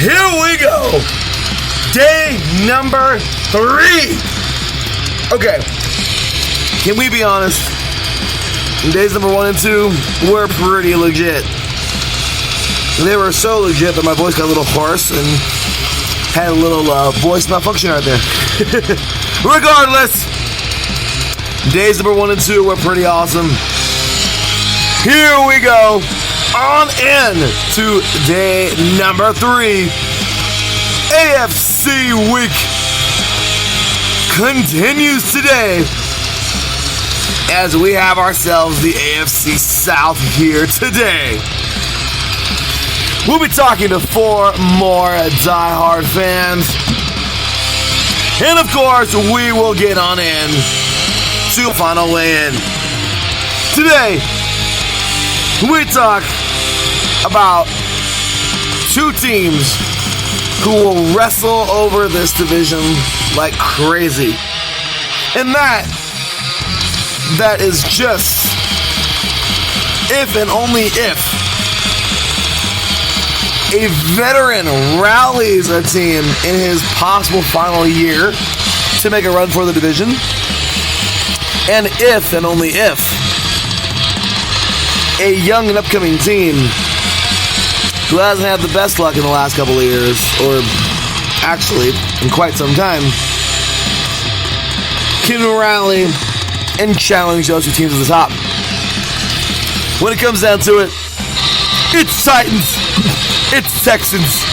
Here we go. Day number 3. Okay. Can we be honest? Days number 1 and 2 were pretty legit. They were so legit that my voice got a little hoarse and had a little voice malfunction right there. Regardless, days number 1 and 2 were pretty awesome. Here we go. On in to day number 3. AFC week continues today as we have ourselves the AFC South here today. We'll be talking to 4 more diehard fans. And of course, we will get on in to the final weigh-in. Today, we talk about 2 teams who will wrestle over this division like crazy. And that is just if and only if a veteran rallies a team in his possible final year to make a run for the division. And if and only if a young and upcoming team who hasn't had the best luck in the last couple of years, or actually in quite some time, can rally and challenge those 2 teams at the top. When it comes down to it, it's Titans, it's Texans.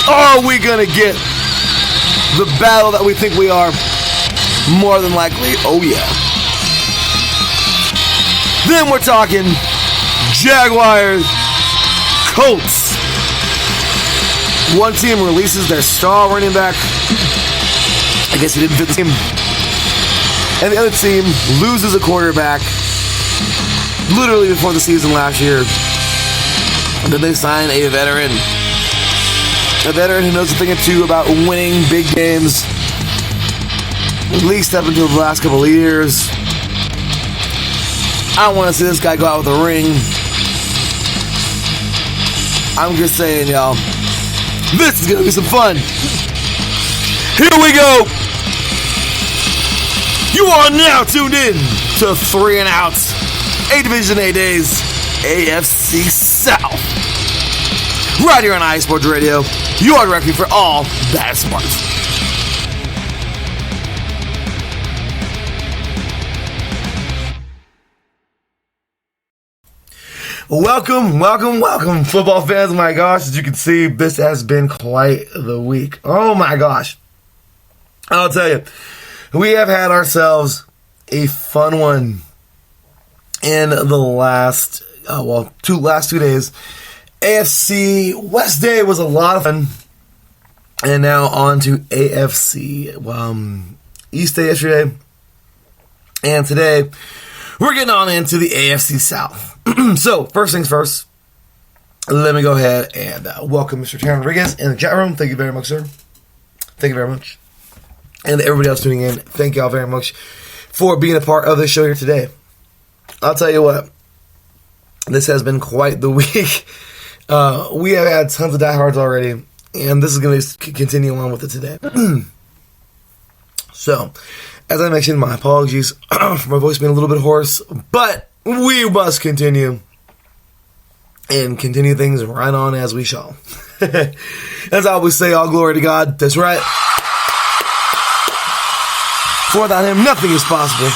Are we gonna get the battle that we think we are? More than likely, oh yeah. Then we're talking Jaguars, Colts. One team releases their star running back. I guess he didn't fit the team. And the other team loses a quarterback literally before the season last year. And then they sign a veteran. A veteran who knows a thing or two about winning big games. At least up until the last couple of years. I don't want to see this guy go out with a ring. I'm just saying, y'all, this is going to be some fun. Here we go. You are now tuned in to 3 and Outs, A Division A Days, AFC South. Right here on iSports Radio, your directory for all that is sports. Welcome, football fans. My gosh, as you can see, this has been quite the week. Oh my gosh. I'll tell you, we have had ourselves a fun one in the last 2 days. AFC West Day was a lot of fun. And now on to AFC East Day yesterday. And today, we're getting on into the AFC South. So, first things first, let me go ahead and welcome Mr. Terran Rodriguez in the chat room. Thank you very much, sir. Thank you very much. And everybody else tuning in, thank y'all very much for being a part of this show here today. I'll tell you what, this has been quite the week. We have had tons of diehards already, and this is going to continue on with it today. So, as I mentioned, my apologies for my voice being a little bit hoarse, but we must continue and continue things right on as we shall. As I always say, all glory to God. That's right. For without Him, nothing is possible.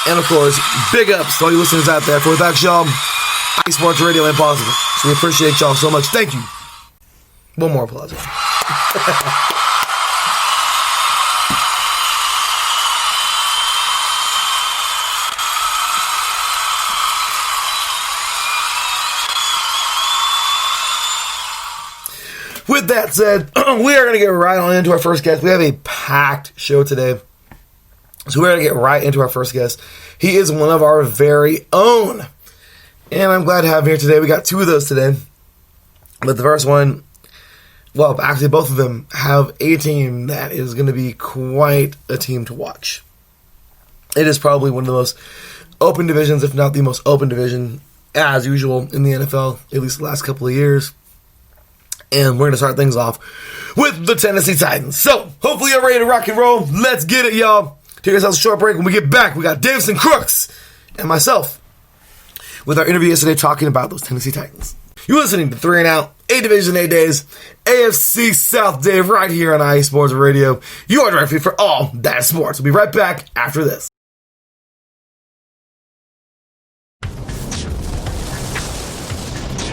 And of course, big ups to all you listeners out there. For without y'all, iSports Radio ain't possible. So we appreciate y'all so much. Thank you. One more applause. With that said, we are going to get right on into our first guest. We have a packed show today. So we're going to get right into our first guest. He is one of our very own. And I'm glad to have him here today. We got 2 of those today. But the first one, well, actually both of them have a team that is going to be quite a team to watch. It is probably one of the most open divisions, if not the most open division, as usual, in the NFL, at least the last couple of years. And we're going to start things off with the Tennessee Titans. So, hopefully you're ready to rock and roll. Let's get it, y'all. Take ourselves a short break. When we get back, we got Davison Crooks and myself with our interview yesterday talking about those Tennessee Titans. You're listening to 3 and Out, 8 Division, 8 Days, AFC South Day right here on IE Sports Radio. You are directly for all that sports. We'll be right back after this.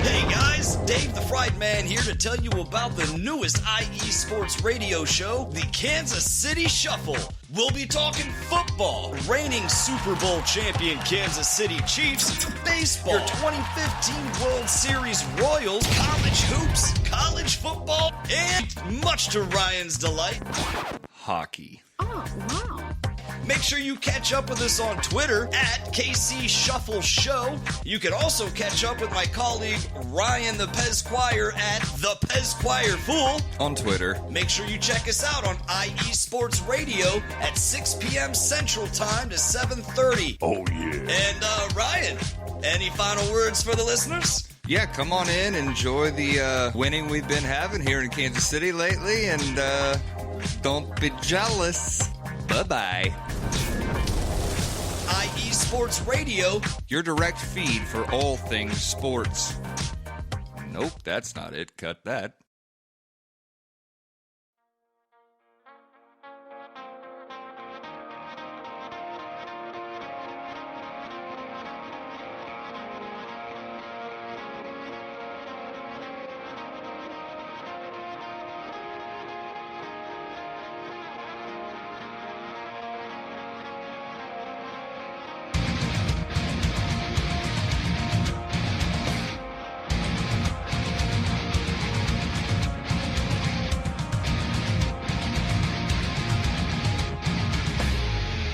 Hey guys, Dave the Fried Man here to tell you about the newest IE Sports Radio show, the Kansas City Shuffle. We'll be talking football, reigning Super Bowl champion Kansas City Chiefs, baseball, your 2015 World Series Royals, college hoops, college football, and much to Ryan's delight, hockey. Oh, wow. Make sure you catch up with us on Twitter at KC Shuffle Show. You can also catch up with my colleague Ryan the Pezquire at the Pezquire Fool on Twitter. Make sure you check us out on IE Sports Radio at 6 p.m. Central Time to 7:30. Oh, yeah. And Ryan, any final words for the listeners? Yeah, come on in, enjoy the winning we've been having here in Kansas City lately, and don't be jealous. Bye-bye. IE Sports Radio, your direct feed for all things sports. Nope, that's not it. Cut that.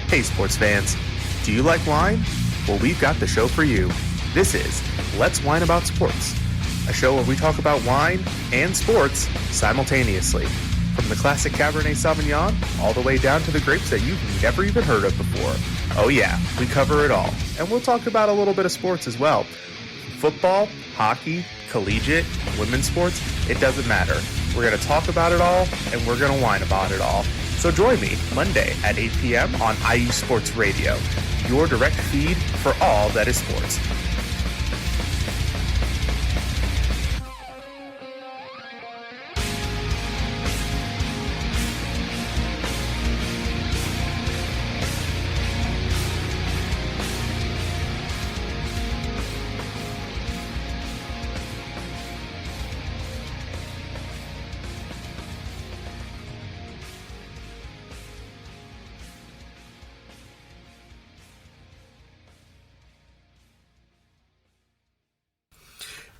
Hey sports fans, do you like wine? Well, we've got the show for you. This is Let's Wine About Sports, a show where we talk about wine and sports simultaneously. From the classic Cabernet Sauvignon all the way down to the grapes that you've never even heard of before. Oh yeah, we cover it all. And we'll talk about a little bit of sports as well. Football, hockey, collegiate, women's sports, it doesn't matter. We're going to talk about it all, and we're going to whine about it all. So join me Monday at 8 p.m. on IU Sports Radio, your direct feed for all that is sports.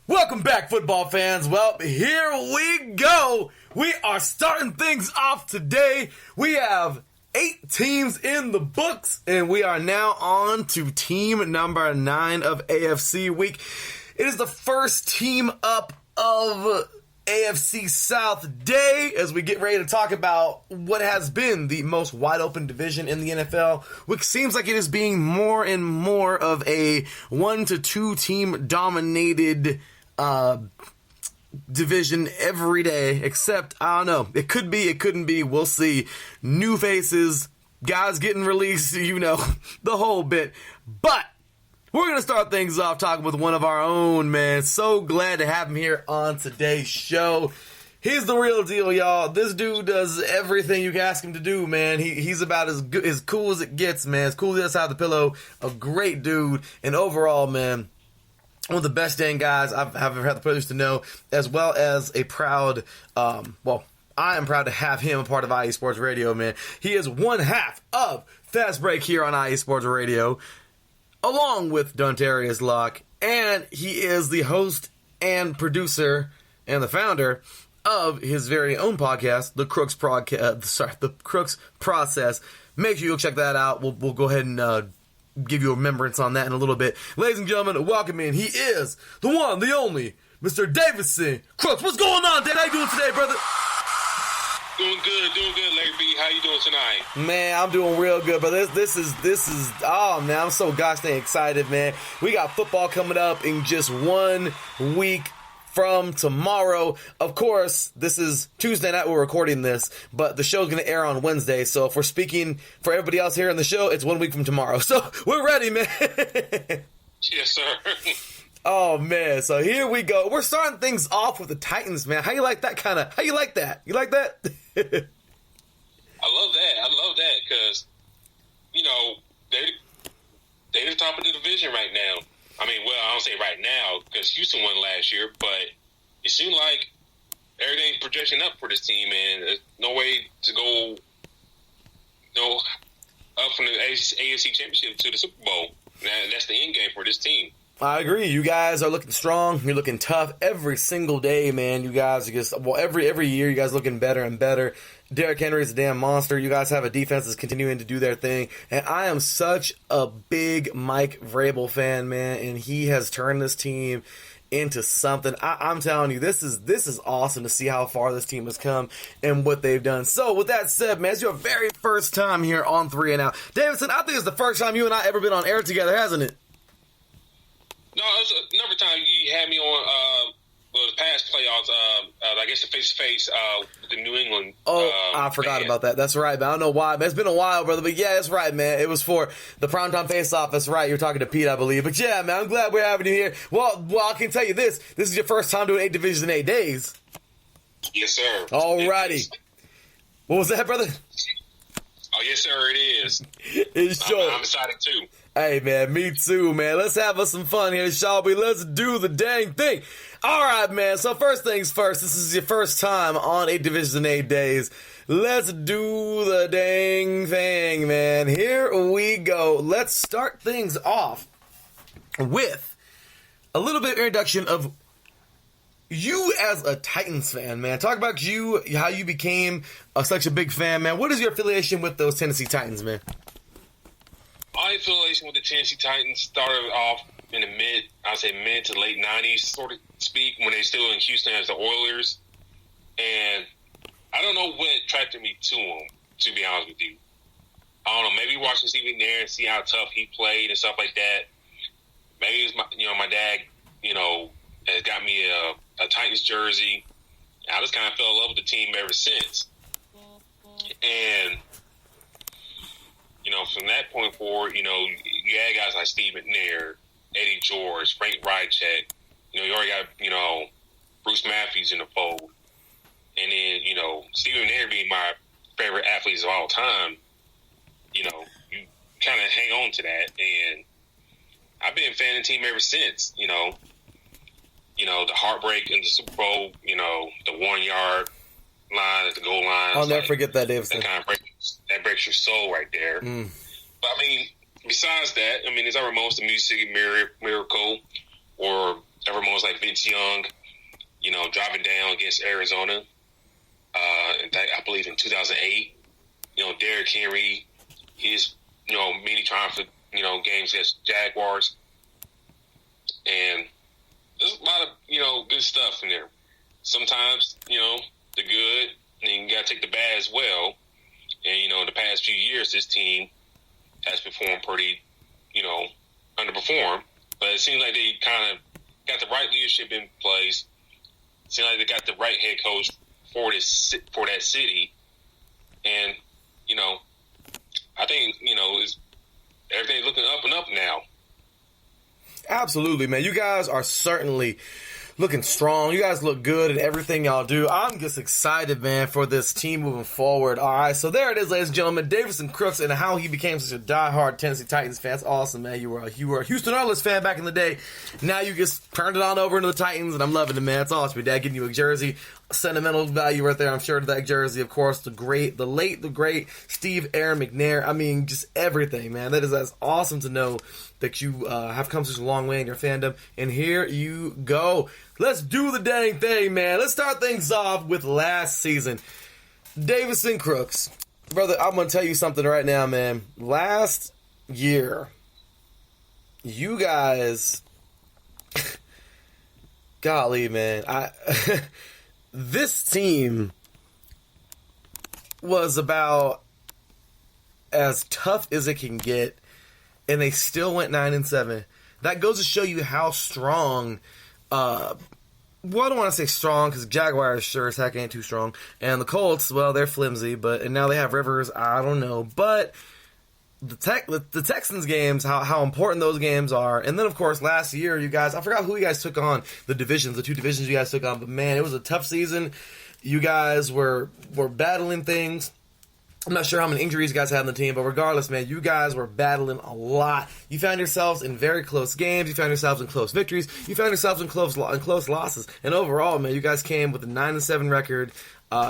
Welcome back, football fans. Well, here we go. We are starting things off today. We have 8 teams in the books, and we are now on to team number 9 of AFC week. It is the first team up of AFC South Day as we get ready to talk about what has been the most wide open division in the NFL, which seems like it is being more and more of a 1 to 2 team dominated division every day, except, I don't know, it could be, it couldn't be, we'll see. New faces, guys getting released, you know, the whole bit. But we're going to start things off talking with one of our own, man. So glad to have him here on today's show. He's the real deal, y'all. This dude does everything you can ask him to do, man. He's about as good, as cool as it gets, man. As cool as outside the pillow. A great dude. And overall, man, one of the best dang guys I've ever had the privilege to know, as well as a proud, I am proud to have him a part of IE Sports Radio, man. He is one half of Fast Break here on IE Sports Radio, along with Dontarius Locke, and he is the host and producer and the founder of his very own podcast, The Crooks Process. Make sure you'll check that out. We'll go ahead and give you a remembrance on that in a little bit. Ladies and gentlemen, welcome in. He is the one, the only, Mr. Davison Crooks. What's going on, Dave? How you doing today, brother? Doing good, Larry B. How you doing tonight? Man, I'm doing real good, but this is, oh, man, I'm so gosh dang excited, man. We got football coming up in just 1 week from tomorrow. Of course, this is Tuesday night we're recording this, but the show's going to air on Wednesday. So if we're speaking for everybody else here in the show, it's 1 week from tomorrow. So we're ready, man. Yes, sir. Oh, man. So here we go. We're starting things off with the Titans, man. How you like that How you like that? You like that? I love that because, they're the top of the division right now. I mean, well, I don't say right now because Houston won last year, but it seemed like everything's projection up for this team, and there's no way to go up from the AFC Championship to the Super Bowl. That's the end game for this team. I agree. You guys are looking strong. You're looking tough every single day, man. You guys are just, every year you guys looking better and better. Derrick Henry is a damn monster. You guys have a defense that's continuing to do their thing. And I am such a big Mike Vrabel fan, man. And he has turned this team into something. I'm telling you, this is awesome to see how far this team has come and what they've done. So with that said, man, it's your very first time here on 3 and Out. Davidson, I think it's the first time you and I ever been on air together, hasn't it? No, it was another time you had me on the past playoffs, I guess the face-to-face with the New England. I forgot about that. That's right, man. I don't know why, man. It's been a while, brother. But yeah, that's right, man. It was for the primetime face-off. That's right. You're talking to Pete, I believe. But yeah, man, I'm glad we're having you here. Well, I can tell you this. This is your first time doing 8 divisions in 8 days. Yes, sir. Alrighty. What was that, brother? Oh, yes, sir, it is. It's sure. I'm excited, too. Hey, man, me too, man. Let's have us some fun here, shall we? Let's do the dang thing. All right, man. So first things first, this is your first time on 8 divisions in 8 days. Let's do the dang thing, man. Here we go. Let's start things off with a little bit of introduction of you as a Titans fan, man. Talk about you, how you became such a big fan, man. What is your affiliation with those Tennessee Titans, man? My affiliation with the Tennessee Titans started off in the mid to late 90s, sort of speak, when they still in Houston as the Oilers. And I don't know what attracted me to them, to be honest with you. I don't know, maybe watching Steve McNair and see how tough he played and stuff like that. Maybe it was my dad, has got me a Titans jersey. I just kind of fell in love with the team ever since. And from that point forward, you had guys like Steve McNair, Eddie George, Frank Rychek. You already got, Bruce Matthews in the fold. And then, Steve McNair being my favorite athletes of all time, you kind of hang on to that. And I've been a fan of the team ever since, the heartbreak in the Super Bowl, the 1 yard line at the goal line. I'll never forget that, Davidson. That breaks your soul right there. But I mean, besides that, there's other moments, the Music City Miracle, or other moments like Vince Young, driving down against Arizona. I believe in 2008, Derrick Henry, his many triumphant games against Jaguars, and there's a lot of good stuff in there. Sometimes the good, and you got to take the bad as well. And, the past few years, this team has performed pretty, underperformed. But it seems like they kind of got the right leadership in place. It seems like they got the right head coach for that city. And, I think, everything's looking up and up now. Absolutely, man. You guys are certainly looking strong. You guys look good in everything y'all do. I'm just excited, man, for this team moving forward. All right, so there it is, ladies and gentlemen. Davison Crooks and how he became such a diehard Tennessee Titans fan. That's awesome, man. You were a Houston Oilers fan back in the day. Now you just turned it on over into the Titans, and I'm loving it, man. It's awesome. Your dad getting you a jersey. Sentimental value right there, I'm sure, to that jersey. Of course, the late, the great Steve Aaron McNair. Just everything, man. That's awesome to know that you have come such a long way in your fandom. And here you go. Let's do the dang thing, man. Let's start things off with last season. Davison Crooks. Brother, I'm going to tell you something right now, man. Last year, you guys... golly, man. This team was about as tough as it can get, and they still went 9-7. That goes to show you how strong well, I don't want to say strong because Jaguars sure as heck ain't too strong. And the Colts, well, they're flimsy, and now they have Rivers. I don't know. But the Texans games, how important those games are. And then, of course, last year, you guys, I forgot who you guys took on, the two divisions you guys took on. But, man, it was a tough season. You guys were battling things. I'm not sure how many injuries you guys had on the team, but regardless, man, you guys were battling a lot. You found yourselves in very close games. You found yourselves in close victories. You found yourselves in close losses. And overall, man, you guys came with a 9-7 record.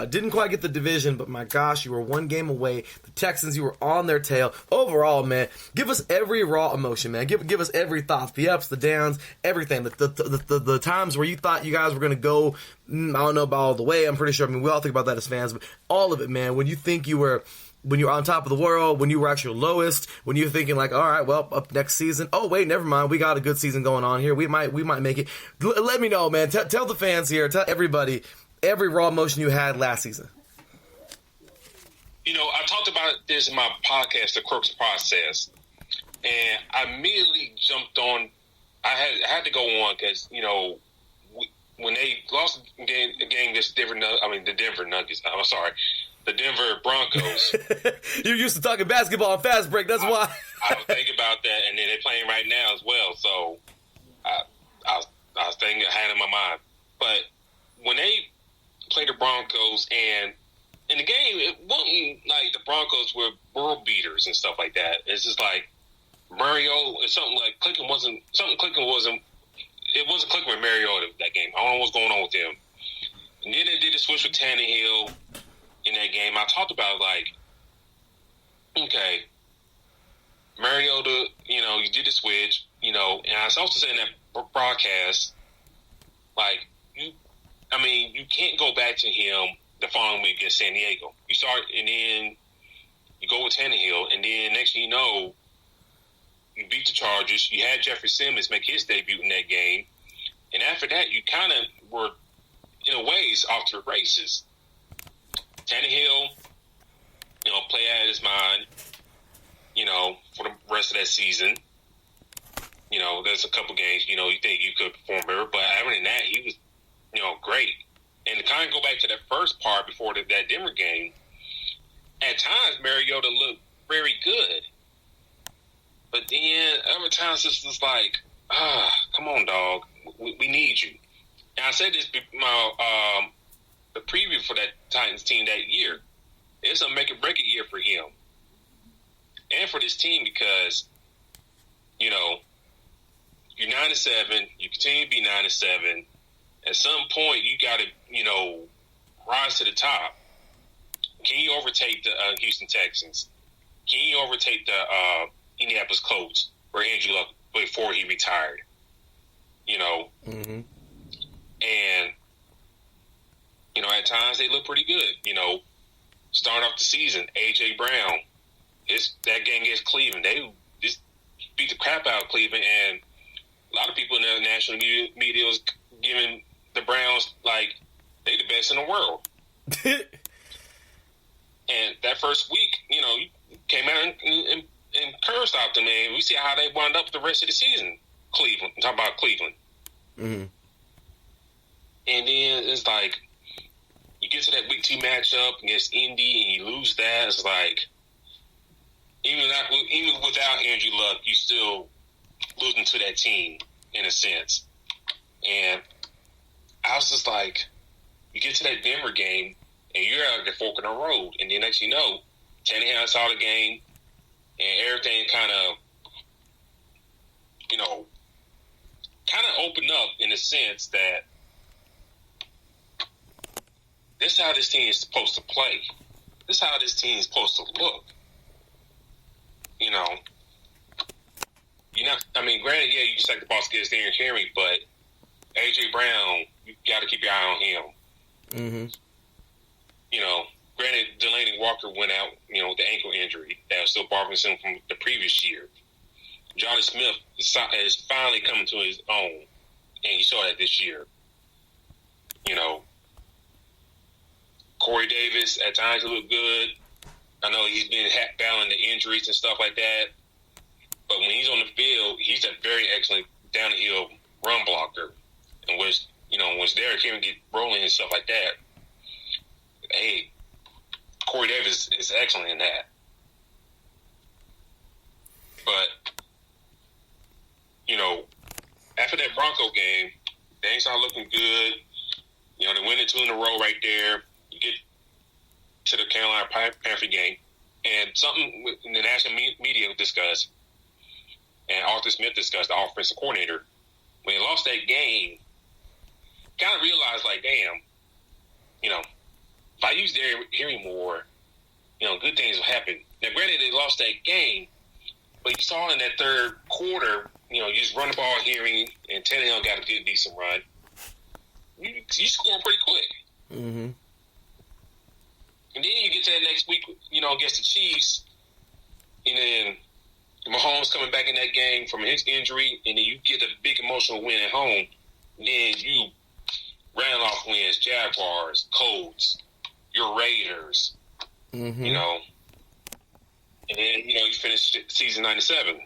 Didn't quite get the division, but my gosh, you were one game away. The Texans, you were on their tail. Overall, man, give us every raw emotion, man. Give us every thought, the ups, the downs, everything. The times where you thought you guys were going to go, I don't know about all the way. I'm pretty sure. I mean, we all think about that as fans, but all of it, man. When you think you were on top of the world, when you were at your lowest, when you're thinking like, all right, well, up next season. Oh wait, never mind. We got a good season going on here. We might make it. Let me know, man. Tell the fans here. Tell everybody. Every raw emotion you had last season. You know, I talked about this in my podcast, The Crooks Process, and I immediately jumped on. I had to go on because, you know, when they lost the game against the Denver Nuggets. I'm sorry, the Denver Broncos. You're used to talking basketball on Fast Break. That's why. I was thinking about that, and then they're playing right now as well. So I was thinking, I had it in my mind. But when they played the Broncos, and in the game, it wasn't like the Broncos were world beaters and stuff like that. It's just like Mario, it wasn't clicking with Mariota that game. I don't know what's going on with him. And then they did the switch with Tannehill in that game. I talked about, like, okay, Mariota, you know, you did the switch, you know, and I was also saying that broadcast, like, you can't go back to him the following week against San Diego. You start, and then you go with Tannehill, and then next thing you know, you beat the Chargers. You had Jeffrey Simmons make his debut in that game. And after that, you kind of were, in a ways, off to the races. Tannehill, you know, play out of his mind, you know, for the rest of that season. You know, there's a couple games, you know, you think you could perform better, but other than that, he was, you know, great. And to kind of go back to that first part before that Denver game, at times Mariota looked very good. But then other times it's just like, come on, dog. We need you. And I said this the preview for that Titans team that year. It's a make or break a year for him and for this team because, you know, you're 9-7. You continue to be 9-7. At some point, you got to, you know, rise to the top. Can you overtake the Houston Texans? Can you overtake the Indianapolis Colts or Andrew Luck before he retired? You know, and you know, at times they look pretty good. You know, starting off the season, AJ Brown, that game against Cleveland, they just beat the crap out of Cleveland, and a lot of people in the national media was giving the Browns like they the best in the world. And that first week, you know, you came out and cursed out them, and we see how they wound up the rest of the season. Cleveland, I'm talking about Cleveland. And then it's like you get to that week 2 matchup against Indy, and you lose that. It's like even without Andrew Luck, you still losing to that team in a sense. And I was just like, you get to that Denver game, and you're out at the fork in the road, and then next you know, Tannehill saw the game, and everything kind of, you know, kind of opened up in the sense that this is how this team is supposed to play. This is how this team is supposed to look. You know, granted, yeah, you just like the boss gets there and Henry, but AJ Brown, you got to keep your eye on him. You know, granted, Delaney Walker went out, you know, with the ankle injury that was still bothering him from the previous year. Johnny Smith is finally coming to his own, and he saw that this year. You know, Corey Davis, at times he looked good. I know he's been battling the injuries and stuff like that, but when he's on the field, he's a very excellent down-the-hill run blocker, in which, once Derrick Henry get rolling and stuff like that, hey, Corey Davis is excellent in that. But, after that Bronco game, things are looking good. They win it 2 in a row right there. You get to the Carolina Panther game, and something in the national media discussed, and Arthur Smith discussed, the offensive coordinator, when they lost that game, kind of realized, like, damn, if I use Derrick Henry more, good things will happen. Now, granted, they lost that game, but you saw in that third quarter, you just run the ball here, and Tannehill got a good, decent run. You score pretty quick. Mm-hmm. And then you get to that next week, against the Chiefs, and then Mahomes coming back in that game from his injury, and then you get a big emotional win at home. And then you ran off wins, Jaguars, Colts, your Raiders, Mm-hmm. And then, you finish season 97.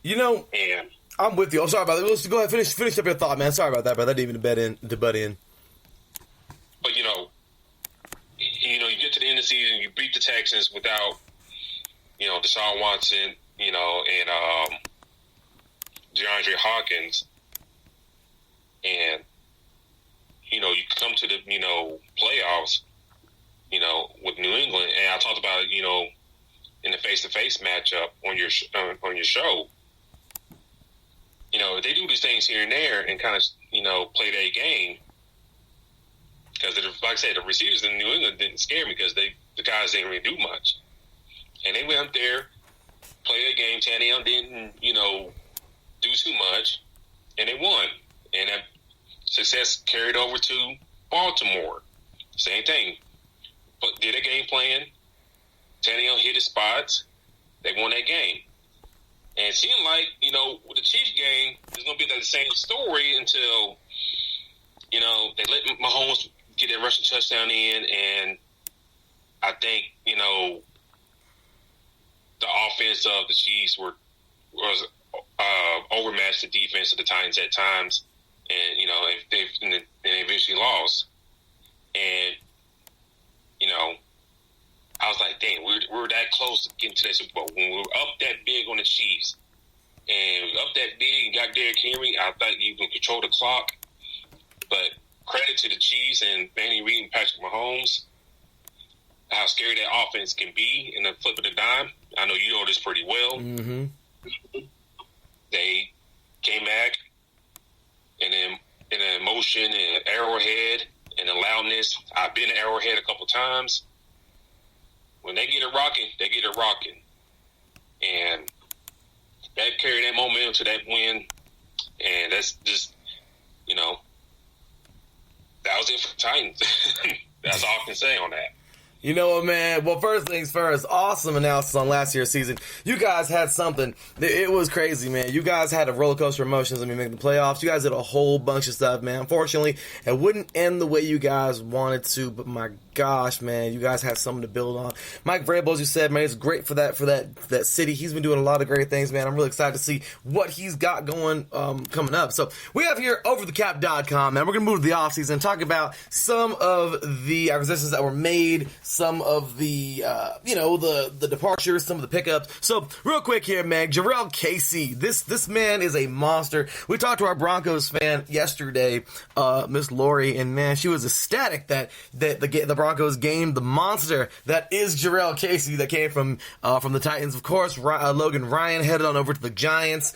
And I'm with you. I'm sorry about that. Let's go ahead, finish up your thought, man. Sorry about that, brother. I didn't even butt in. But, you get to the end of the season, you beat the Texans without, Deshaun Watson, and DeAndre Hopkins. And, you come to the, playoffs, with New England. And I talked about it, in the face-to-face matchup on your show. If they do these things here and there and kind of, play their game, because, like I said, the receivers in New England didn't scare me because the guys didn't really do much. And they went up there, played their game. Tannehill didn't, do too much, and they won. And that success carried over to Baltimore. Same thing. But did a game plan. Tannehill hit his spots. They won that game. And it seemed like, with the Chiefs game, it's going to be the same story until, they let Mahomes get that rushing touchdown in, and I think, the offense of the Chiefs was overmatched the defense of the Titans at times, and, they eventually lost. And, I was like, dang, we're that close to getting to that Super Bowl. When we were up that big on the Chiefs, and up that big and got Derrick Henry, I thought you can control the clock. But credit to the Chiefs and Andy Reid and Patrick Mahomes, how scary that offense can be in the flip of the dime. I know you know this pretty well. Mm-hmm. They came back, and then in the emotion and Arrowhead and the loudness. I've been to Arrowhead a couple times. When they get it rocking, they get it rocking. And that carried that momentum to that win. And that's just, that was it for the Titans. That's all I can say on that. You know what, man? Well, first things first, awesome analysis on last year's season. You guys had something. It was crazy, man. You guys had a roller coaster of emotions. Making the playoffs. You guys did a whole bunch of stuff, man. Unfortunately, it wouldn't end the way you guys wanted to, but my gosh, man, you guys had something to build on. Mike Vrabel, as you said, man, it's great for that city. He's been doing a lot of great things, man. I'm really excited to see what he's got going coming up. So we have here overthecap.com, man. We're going to move to the offseason and talk about some of the acquisitions that were made, some of the, the departures, some of the pickups. So, real quick here, man, Jurrell Casey. This man is a monster. We talked to our Broncos fan yesterday, Miss Lori, and man, she was ecstatic that the Broncos gained the monster that is Jurrell Casey that came from the Titans. Of course, Logan Ryan headed on over to the Giants.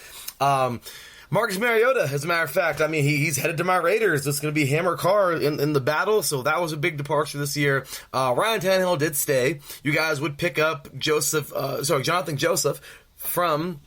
Marcus Mariota, as a matter of fact, he's headed to my Raiders. It's going to be him or Carr in the battle, so that was a big departure this year. Ryan Tannehill did stay. You guys would pick up Jonathan Joseph from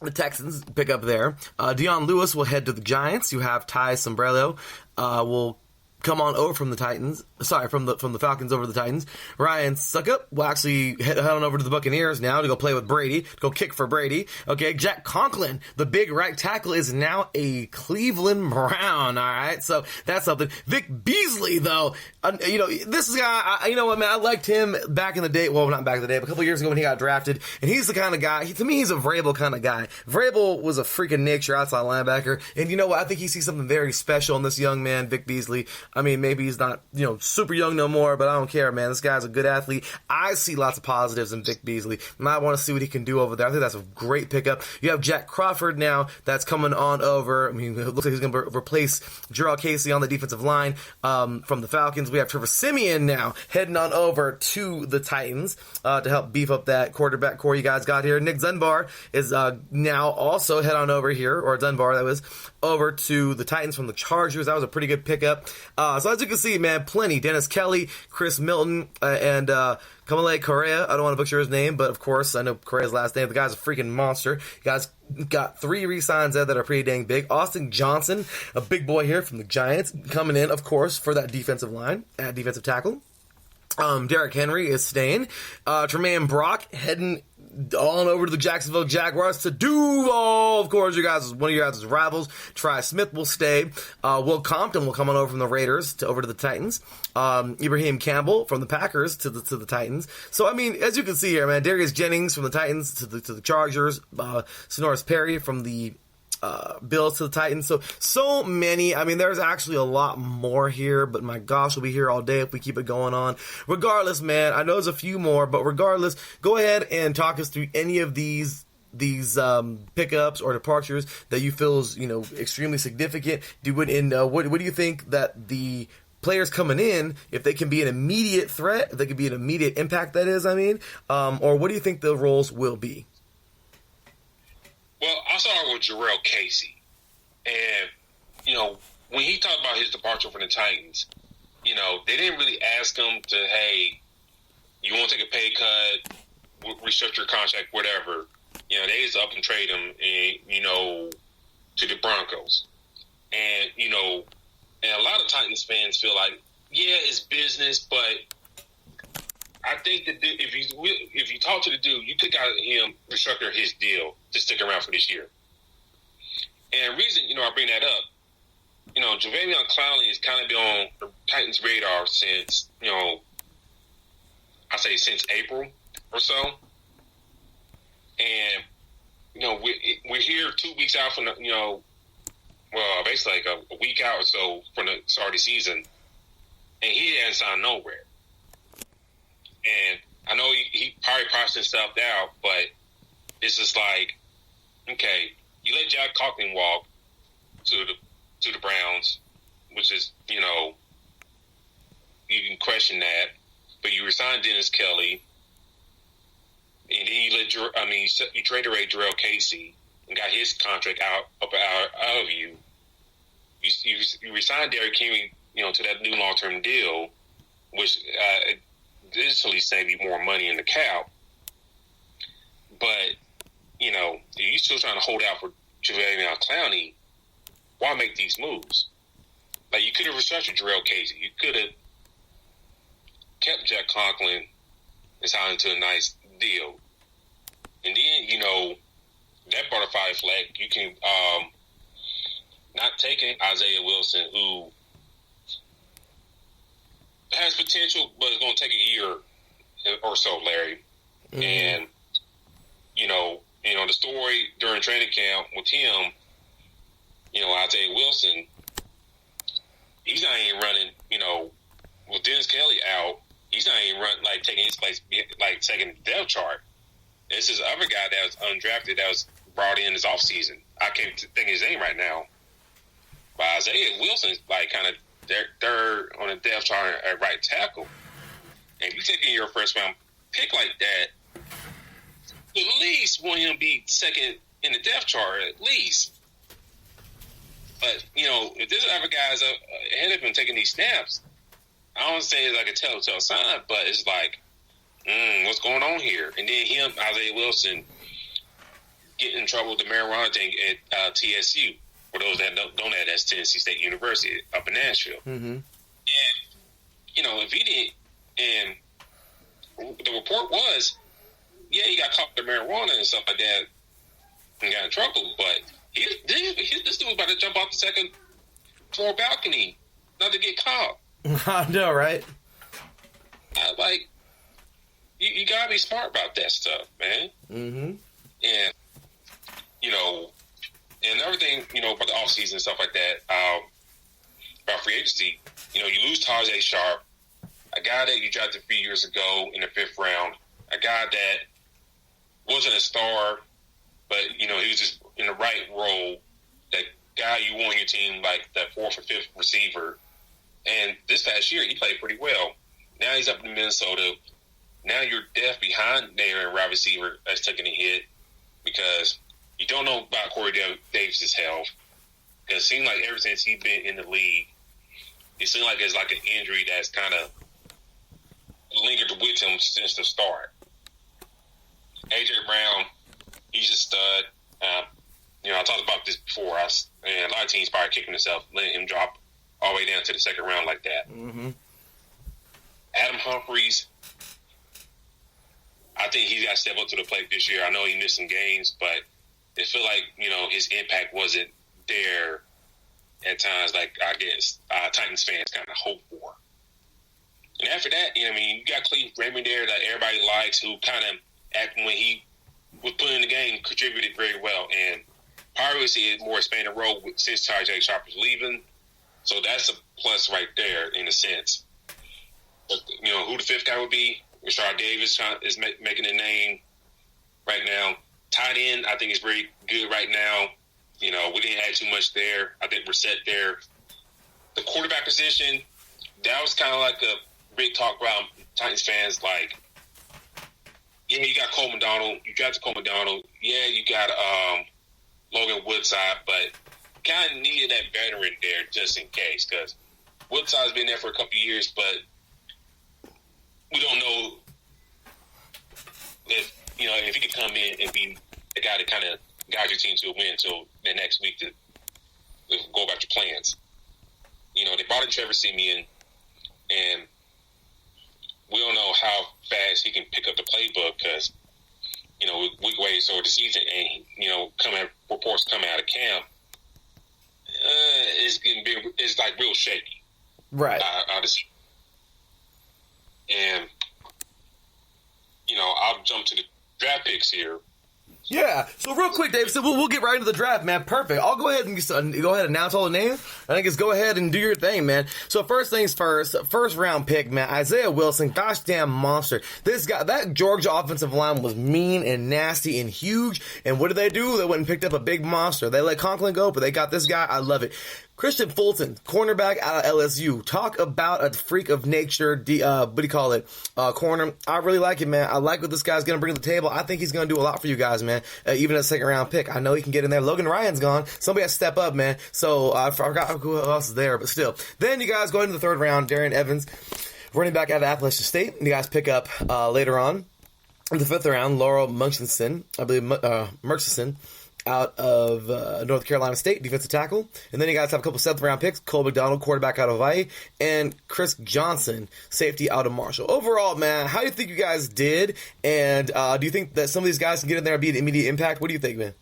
the Texans, pick up there. Deion Lewis will head to the Giants. You have Ty Sombrello will come on over from the Titans. from the Falcons over to the Titans. Ryan Suckup will actually head on over to the Buccaneers now to go play with Brady, to go kick for Brady. Okay, Jack Conklin, the big right tackle, is now a Cleveland Brown. All right, so that's something. Vic Beasley, though, this guy, you know what, man, I liked him back in the day. Well, not back in the day, but a couple years ago when he got drafted. And he's the kind of guy, to me, he's a Vrabel kind of guy. Vrabel was a freaking nature outside linebacker. And you know what? I think he sees something very special in this young man, Vic Beasley. I mean, maybe he's not, super young no more, but I don't care, man. This guy's a good athlete. I see lots of positives in Vic Beasley, and I want to see what he can do over there. I think that's a great pickup. You have Jack Crawford now that's coming on over. I mean, it looks like he's going to replace Jarrell Casey on the defensive line from the Falcons. We have Trevor Siemian now heading on over to the Titans to help beef up that quarterback core you guys got here. Nick Dunbar is now also head on over here, or Dunbar, that was, over to the Titans from the Chargers. That was a pretty good pickup. So as you can see, man, plenty. Dennis Kelly, Chris Milton, and Kamale Correa. I don't want to butcher his name, but of course, I know Correa's last name. The guy's a freaking monster. You guys got 3 re-signs there that are pretty dang big. Austin Johnson, a big boy here from the Giants, coming in, of course, for that defensive line, at defensive tackle. Derrick Henry is staying. Tremaine Brock heading on over to the Jacksonville Jaguars to Duval. Of course, one of your guys' rivals. Tri Smith will stay. Will Compton will come on over from the Raiders over to the Titans. Ibrahim Campbell from the Packers to the Titans. So, I mean, as you can see here, man, Darius Jennings from the Titans to the Chargers. Sonoris Perry from the Bills to the Titans. So many. I mean, there's actually a lot more here, but my gosh, we'll be here all day if we keep it going on. Regardless, man, I know there's a few more, but regardless, go ahead and talk us through any of these pickups or departures that you feel is, extremely significant. What do you think that the players coming in, if they can be an immediate threat, if they can be an immediate impact, that is, or what do you think the roles will be? Well, I'll start with Jarrell Casey. And, when he talked about his departure from the Titans, they didn't really ask him to, hey, you want to take a pay cut, restructure your contract, whatever. They just up and trade him, to the Broncos. And, and a lot of Titans fans feel like, yeah, it's business, but I think that if you talk to the dude, you could got him restructure his deal to stick around for this year. And the reason, I bring that up, Jadeveon Clowney has kind of been on the Titans' radar since, since April or so. And, we're here 2 weeks out from basically like a week out or so from the start of the season, and he hasn't signed nowhere. And I know he probably processing stuff out, but it's just like, okay, you let Jack Conklin walk to the Browns, which is, you can question that, but you resigned Dennis Kelly, and then you traded away Jarrell Casey and got his contract out of you. You resigned Derrick Henry, to that new long-term deal, which additionally save you more money in the cap. But, you're still trying to hold out for Jadeveon Clowney. Why make these moves? Like, you could have restructured Jarrell Casey. You could have kept Jack Conklin and signed into a nice deal. And then, that butterfly flag, you can not taking Isaiah Wilson, who has potential, but it's going to take a year or so, Larry. Mm-hmm. And, the story during training camp with him, Isaiah Wilson, he's not even running, with Dennis Kelly out, he's not even running, taking his place, taking the depth chart. This is the other guy that was undrafted that was brought in this offseason. I can't think of his name right now. But Isaiah Wilson's kind of third on the depth chart at right tackle. And if you're taking your first round pick like that, at least want him to be second in the depth chart, at least. But, if this other guy's ahead of him taking these snaps, I don't say it's like a telltale sign, but it's like, what's going on here? And then Isaiah Wilson, getting in trouble with the marijuana thing at TSU. For those that don't know, that's Tennessee State University up in Nashville. Mm-hmm. And if he didn't, and the report was, yeah, he got caught with marijuana and stuff like that and got in trouble, but this dude was about to jump off the second floor balcony not to get caught. I know, right? Like, you gotta be smart about that stuff, man. Mm-hmm. And, and another thing, about the offseason and stuff like that, about free agency, you lose Tajay Sharp, a guy that you drafted 3 years ago in the 5th round, a guy that wasn't a star, but, he was just in the right role, that guy you want on your team, like that 4th or 5th receiver. And this past year, he played pretty well. Now he's up in Minnesota. Now you're deaf behind there in wide receiver that's taking a hit because you don't know about Corey Davis' health. Because it seems like ever since he's been in the league, it seems like it's like an injury that's kind of lingered with him since the start. A.J. Brown, he's a stud. I talked about this before, and a lot of teams probably kicking themselves, letting him drop all the way down to the 2nd round like that. Mm-hmm. Adam Humphries, I think he's got to step up to the plate this year. I know he missed some games, but it feel like, his impact wasn't there at times like I guess Titans fans kind of hope for. And after that, you got Cleve Raymond there that everybody likes, who kind of, when he was put in the game, contributed very well. And probably see a more expanded role since Tajay Sharp was leaving. So that's a plus right there in a sense. But, who the 5th guy would be? Rashard Davis is making a name right now. Tight end, I think, is very good right now. We didn't add too much there. I think we're set there. The quarterback position, that was kind of like a big talk around Titans fans. Like, yeah, you got Cole McDonald. You drafted Cole McDonald. Yeah, you got Logan Woodside, but kind of needed that veteran there just in case, because Woodside's been there for a couple of years, but we don't know if he could come in and be the guy that kind of guide your team to a win until the next week to go about your plans. They brought in Trevor Siemian, and we don't know how fast he can pick up the playbook because, week ways over the season, and, reports coming out of camp, it's like real shaky. Right. And, I'll jump to the draft picks here. Yeah. So real quick, Dave. So we'll get right into the draft, man. Perfect. I'll go ahead and announce all the names. I think it's go ahead and do your thing, man. So first things first, 1st round pick, man. Isaiah Wilson, gosh damn monster. This guy, that Georgia offensive line was mean and nasty and huge. And what did they do? They went and picked up a big monster. They let Conklin go, but they got this guy. I love it. Christian Fulton, cornerback out of LSU. Talk about a freak of nature, corner. I really like it, man. I like what this guy's going to bring to the table. I think he's going to do a lot for you guys, man. Even a 2nd round pick. I know he can get in there. Logan Ryan's gone. Somebody has to step up, man. So I forgot who else is there, but still. Then you guys go into the 3rd round. Darian Evans, running back out of Appalachian State. You guys pick up later on in the 5th round, Laurel Murchison, I believe, Murchison, out of North Carolina State, defensive tackle. And then you guys have a couple 7th round picks, Cole McDonald, quarterback out of Hawaii, and Chris Johnson, safety out of Marshall. Overall, man, how do you think you guys did? And do you think that some of these guys can get in there and be an immediate impact? What do you think, man?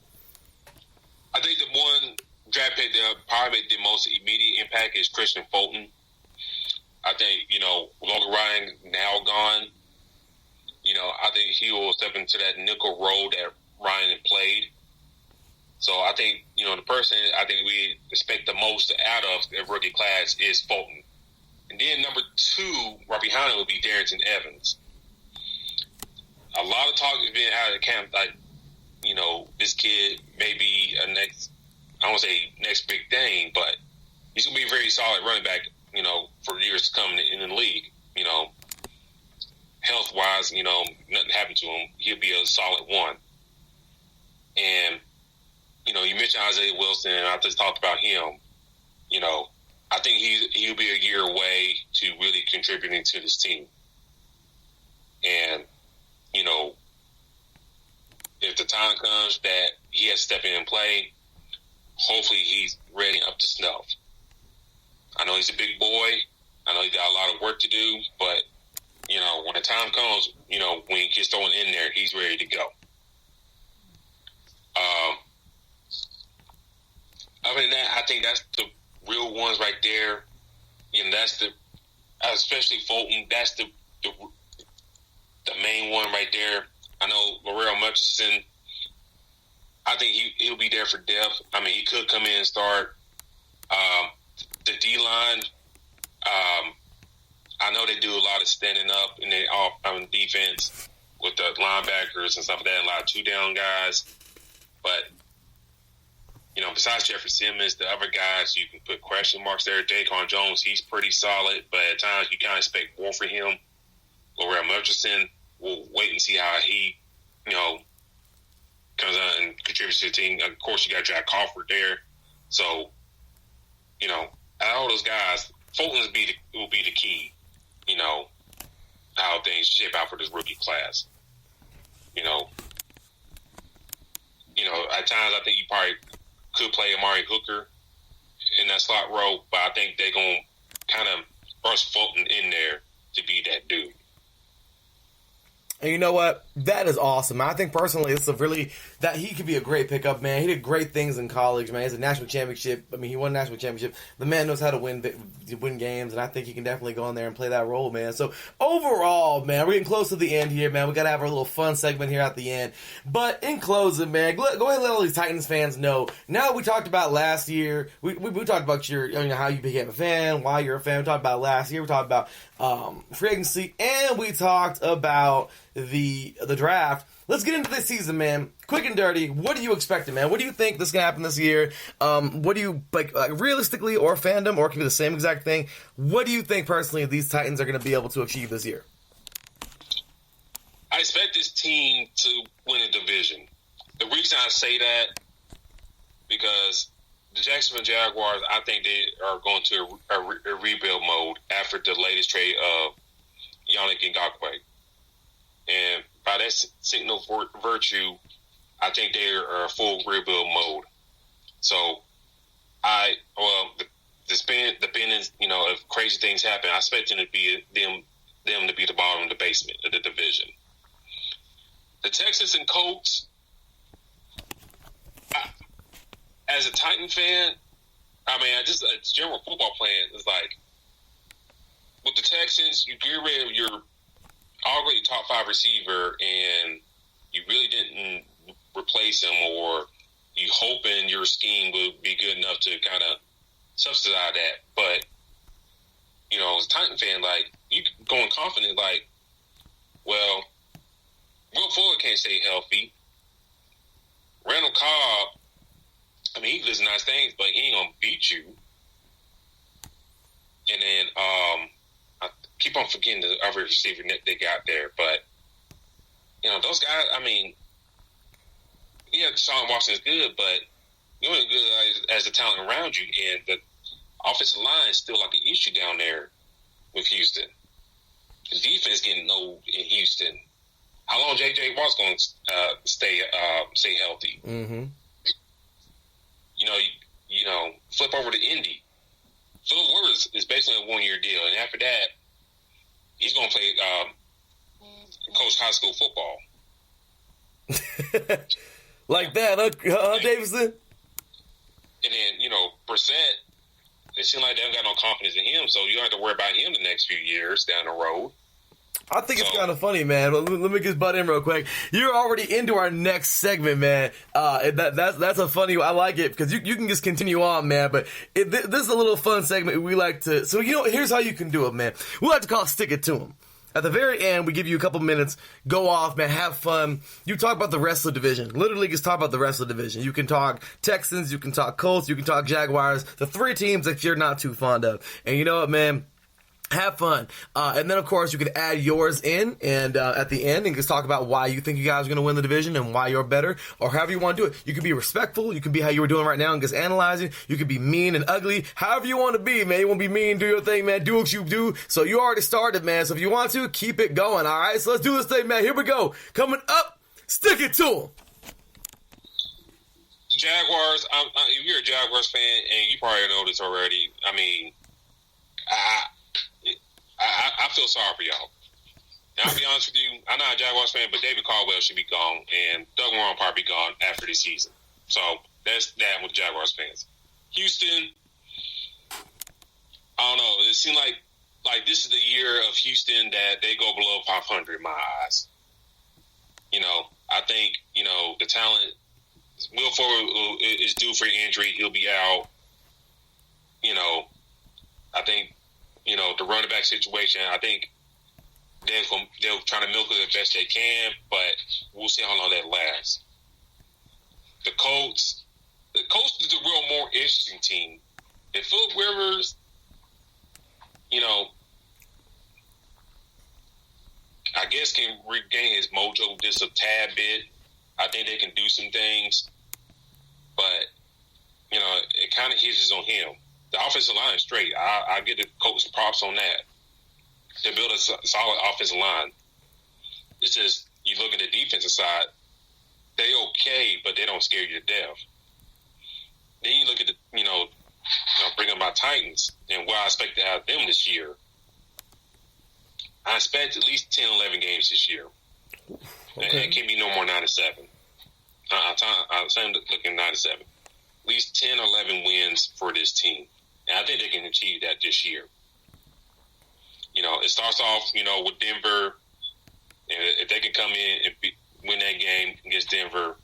I think the one draft pick that probably made the most immediate impact is Christian Fulton. I think, Logan Ryan now gone. I think he will step into that nickel role that Ryan had played. So I think, the person I think we expect the most out of the rookie class is Fulton. And then number 2, right behind him, would be Darrington Evans. A lot of talk has been out of the camp, like, this kid may be I don't want to say next big thing, but he's going to be a very solid running back, for years to come in the league. Health-wise, nothing happened to him. He'll be a solid one. And you mentioned Isaiah Wilson, and I just talked about him. I think he'll be a year away to really contributing to this team. And, if the time comes that he has to step in and play, hopefully he's ready up to snuff. I know he's a big boy, I know he got a lot of work to do, but, you know, when the time comes, you know, when he gets thrown in there, he's ready to go. Other than that, I think that's the real ones right there. You know, that's the, especially Fulton, that's the main one right there. I know Laurel Murchison, I think he'll be there for depth. I mean, he could come in and start. The D-line, I know they do a lot of standing up and they off on defense with the linebackers and stuff like that, a lot of two-down guys. But, you know, besides Jeffrey Simmons, the other guys, you can put question marks there. Daquan Jones, he's pretty solid, but at times you kind of expect more from him. Laurel Murchison, we'll wait and see how he, you know, comes out and contributes to the team. Of course, you got Jack Crawford there. So, you know, out of all those guys, Fulton will be the key, you know, how things shape out for this rookie class. You know, at times I think you probably could play Amari Hooker in that slot role, but I think they're going to kind of thrust Fulton in there to be that dude. And you know what? That is awesome. I think personally, it's that he could be a great pickup, man. He did great things in college, man. He's a national championship. I mean, he won a national championship. The man knows how to win games, and I think he can definitely go in there and play that role, man. So overall, man, we're getting close to the end here, man. We got to have our little fun segment here at the end. But in closing, man, go ahead and let all these Titans fans know. Now we talked about last year. We talked about how you became a fan, why you're a fan. We talked about last year. We talked about free agency, and we talked about the draft. Let's get into this season, man. Quick and dirty. What are you expecting, man? What do you think this is going to happen this year? What do you, like realistically, or fandom, or it can be the same exact thing? What do you think, personally, these Titans are going to be able to achieve this year? I expect this team to win a division. The reason I say that, because the Jacksonville Jaguars, I think they are going to a rebuild mode after the latest trade of Yannick Ngakoue. And by that signal for virtue, I think they are a full rebuild mode. So, the spin, you know, if crazy things happen, I expect them to be the bottom of the basement of the division. The Texans and Colts, as a Titan fan, I mean, just a general football plan is like, with the Texans, you get rid of your already top 5 receiver and you really didn't replace him, or you hoping your scheme would be good enough to kind of subsidize that. But, you know, as a Titan fan, like, you going confident, like, well, Will Fuller can't stay healthy. Randall Cobb, I mean, he does nice things, but he ain't going to beat you. And then, I keep on forgetting the other receiver net they got there, but, you know, those guys, I mean, yeah, Deshaun Watson is good, but you ain't good as the talent around you, and the offensive line is still like an issue down there with Houston. The defense getting old in Houston. How long J.J. Watt's going to stay healthy? Mm-hmm. You know, flip over to Indy. Philip Rivers is basically a 1-year deal, and after that, he's going to play coach high school football. Like that, huh, Davidson? And then, you know, Brissett, it seems like they haven't got no confidence in him, so you don't have to worry about him the next few years down the road. I think it's kind of funny, man. Let me just butt in real quick. You're already into our next segment, man. That's a funny. I like it because you can just continue on, man. But this is a little fun segment we like to. So here's how you can do it, man. We like to call it "Stick It to 'Em." At the very end, we give you a couple minutes. Go off, man. Have fun. You talk about the rest of the division. Literally, just talk about the rest of the division. You can talk Texans. You can talk Colts. You can talk Jaguars. The 3 teams that you're not too fond of. And you know what, man? Have fun. And then, of course, you can add yours in and at the end and just talk about why you think you guys are going to win the division and why you're better, or however you want to do it. You can be respectful. You can be how you were doing right now and just analyzing. You can be mean and ugly. However you want to be, man. You want to be mean, do your thing, man. Do what you do. So you already started, man. So if you want to, keep it going, all right? So let's do this thing, man. Here we go. Coming up, stick it to them. Jaguars, if you're a Jaguars fan, and you probably know this already, I mean, I feel sorry for y'all. And I'll be honest with you, I'm not a Jaguars fan, but David Caldwell should be gone, and Doug Warren will probably be gone after this season. So that's that with Jaguars fans. Houston, I don't know. It seemed like this is the year of Houston that they go below 500 in my eyes. I think, the talent, Will Fuller is due for injury. He'll be out. I think, the running back situation, I think they'll try to milk it the best they can, but we'll see how long that lasts. The Colts is a real more interesting team. If Phillip Rivers, I guess can regain his mojo just a tad bit, I think they can do some things, but it kind of hinges on him. The offensive line is straight. I give the coach props on that. They build a solid offensive line. It's just you look at the defensive side, they okay, but they don't scare you to death. Then you look at the bring up my Titans and what I expect to have them this year. I expect at least 10, 11 games this year. Okay. And it can't be no more 9-7. I'm looking 9-7. At least 10 or 11 wins for this team. And I think they can achieve that this year. It starts off, with Denver. And if they can come in and win that game against Denver,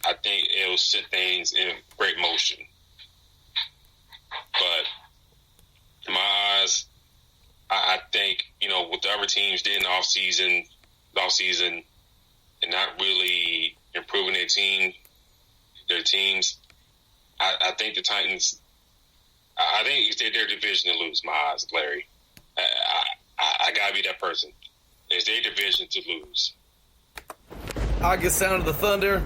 I think it'll set things in great motion. But in my eyes, I think, what the other teams did in the offseason, and not really improving their teams, I think the Titans, I think it's their division to lose, my eyes, Larry. I got to be that person. It's their division to lose. I get sound of the thunder.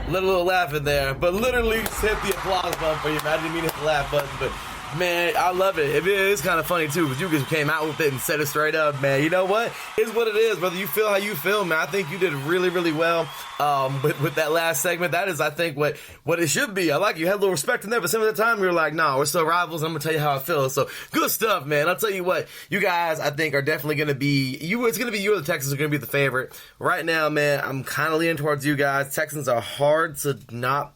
Little laugh in there, but literally hit the applause button for you, man. I didn't mean to hit the laugh button, but man, I love it. It is kind of funny too, because you just came out with it and said it straight up, man. You know what? It's what it is, brother. You feel how you feel, man. I think you did really, really well with that last segment. That is, I think, what it should be. I like you had a little respect in there, but some of the time you were like, nah, we're still rivals. I'm gonna tell you how I feel. So good stuff, man. I'll tell you what, you guys, I think, are definitely gonna be you. It's gonna be you or the Texans are gonna be the favorite right now, man. I'm kind of leaning towards you guys. Texans are hard to not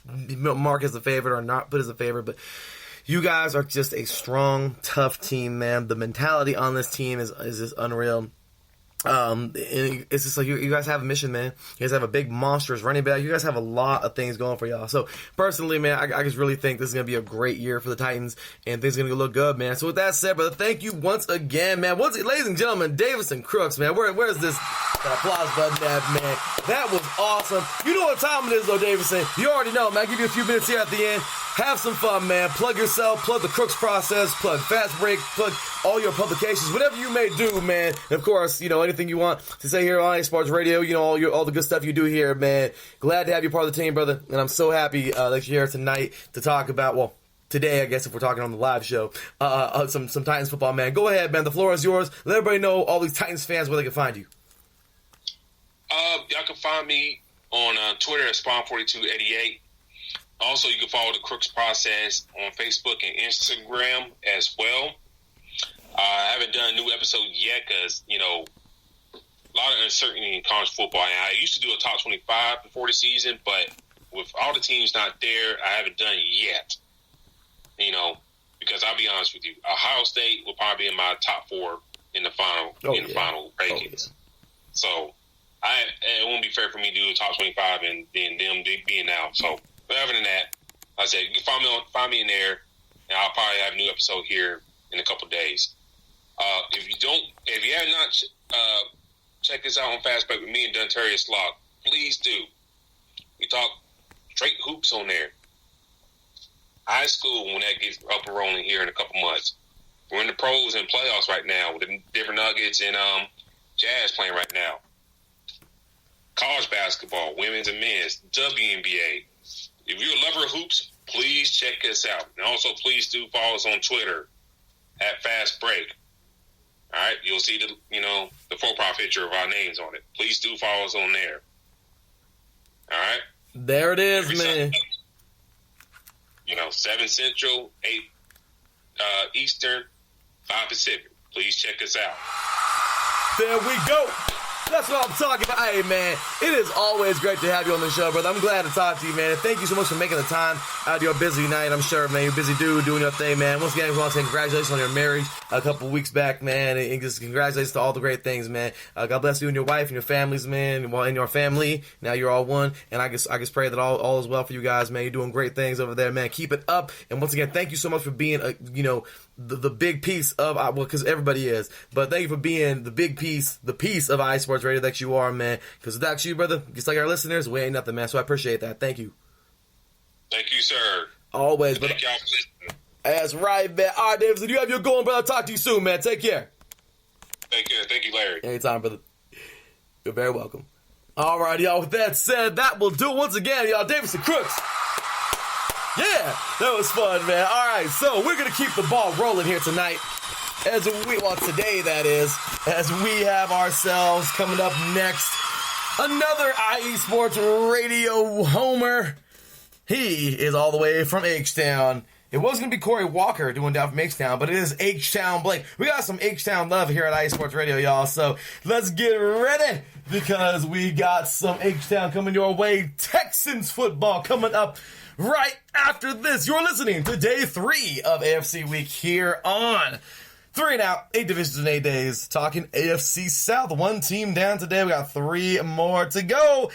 mark as a favorite or not put as a favorite, but you guys are just a strong, tough team, man. The mentality on this team is just unreal. It's just like you guys have a mission, man. You guys have a big monstrous running back. You guys have a lot of things going for y'all. So personally, man, I just really think this is going to be a great year for the Titans, and things are going to look good, man. So with that said, brother, thank you once again, man. Ladies and gentlemen, Davison Crooks, man. Where's this applause button at, man? That was awesome. You know what time it is, though, Davison. You already know, man. I'll give you a few minutes here at the end. Have some fun, man. Plug yourself, plug the Crooks Process, plug Fast Break, plug all your publications, whatever you may do, man. And of course, anything you want to say here on Sports Radio, all the good stuff you do here, man. Glad to have you part of the team, brother. And I'm so happy that you're here tonight to talk about, today, I guess, if we're talking on the live show, some Titans football, man. Go ahead, man. The floor is yours. Let everybody know, all these Titans fans, where they can find you. Y'all can find me on Twitter at Spawn4288. Also, you can follow the Crooks Process on Facebook and Instagram as well. I haven't done a new episode yet because, a lot of uncertainty in college football. And I used to do a top 25 before the season, but with all the teams not there, I haven't done it yet. Because I'll be honest with you, Ohio State will probably be in my top 4 in the final final rankings. So it won't be fair for me to do a top 25 and then them being out. So, but other than that, like I said, you can find me in there, and I'll probably have a new episode here in a couple days. If you have not check this out on Fast Break with me and Duntarius Lock, please do. We talk straight hoops on there. High school, when that gets up and rolling here in a couple months. We're in the pros and playoffs right now with the Denver Nuggets and Jazz playing right now. College basketball, women's and men's, WNBA. If you're a lover of hoops, please check us out. And also, please do follow us on Twitter at Fast Break. All right, you'll see the profile picture of our names on it. Please do follow us on there. All right, there it is, man. Sunday, 7 Central, 8 Eastern, 5 Pacific. please check us out. There we go. That's what I'm talking about. Hey, man, it is always great to have you on the show, brother. I'm glad to talk to you, man. Thank you so much for making the time out of your busy night. I'm sure, man, you're a busy dude doing your thing, man. Once again, I want to say congratulations on your marriage a couple weeks back, man, and just congratulations to all the great things, man. God bless you and your wife and your families, man, and your family. Now you're all one, and I just pray that all is well for you guys, man. You're doing great things over there, man. Keep it up, and once again, thank you so much for being the big piece of, well, because everybody is, but thank you for being the piece of iSports Radio that you are, man, because without you, brother, just like our listeners, we ain't nothing, man, so I appreciate that. Thank you. Thank you, sir. Always, Thank brother. y'all for listening. That's right, man. All right, Davidson, you have your going, brother. I'll talk to you soon, man. Take care. Take care. Thank you, Larry. Anytime, brother. You're very welcome. All right, y'all, with that said, that will do it once again, y'all. Davidson Crooks. Yeah, that was fun, man. All right, so we're going to keep the ball rolling here tonight. Today, that is, as we have ourselves coming up next, another IE Sports Radio homer. He is all the way from H-Town. It was going to be Corey Walker doing down from H-Town, but it is H-Town Blake. We got some H-Town love here at IE Sports Radio, y'all, so let's get ready, because we got some H-Town coming your way. Texans football coming up right after this. You're listening to Day 3 of AFC Week here on 3 and Out, 8 divisions in 8 days, talking AFC South. One team down today. We got 3 more to go.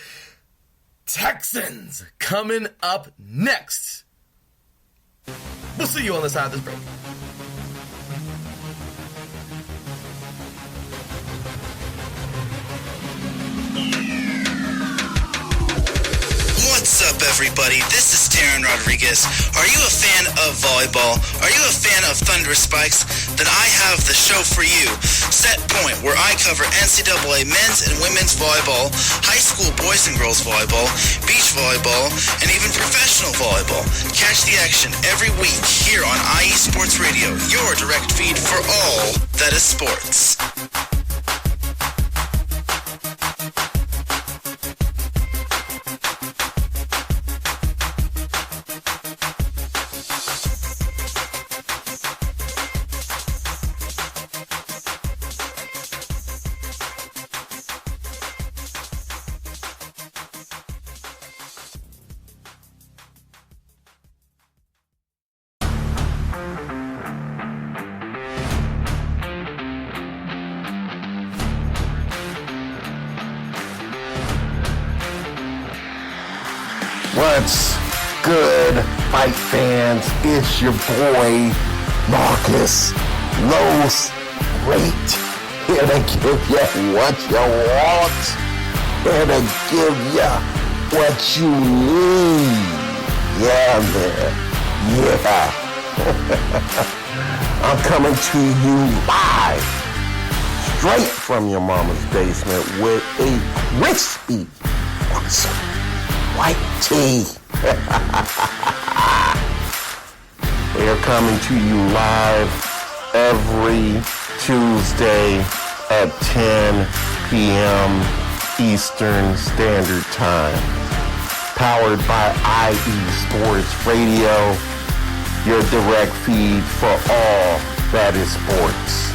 Texans coming up next. We'll see you on the side of this break. What's up, everybody? This is Darren Rodriguez. Are you a fan of volleyball? Are you a fan of Thunder Spikes? Then I have the show for you. Set Point, where I cover NCAA men's and women's volleyball, high school boys and girls volleyball, beach volleyball, and even professional volleyball. Catch the action every week here on IE Sports Radio, your direct feed for all that is sports. What's good, fight fans? It's your boy, Marcus Los Great, here to give you what you want, here to give you what you need. Yeah, man. Yeah. I'm coming to you live, straight from your mama's basement with a crispy, awesome white tea. They're coming to you live every Tuesday at 10 p.m. Eastern Standard Time. Powered by IE Sports Radio, your direct feed for all that is sports.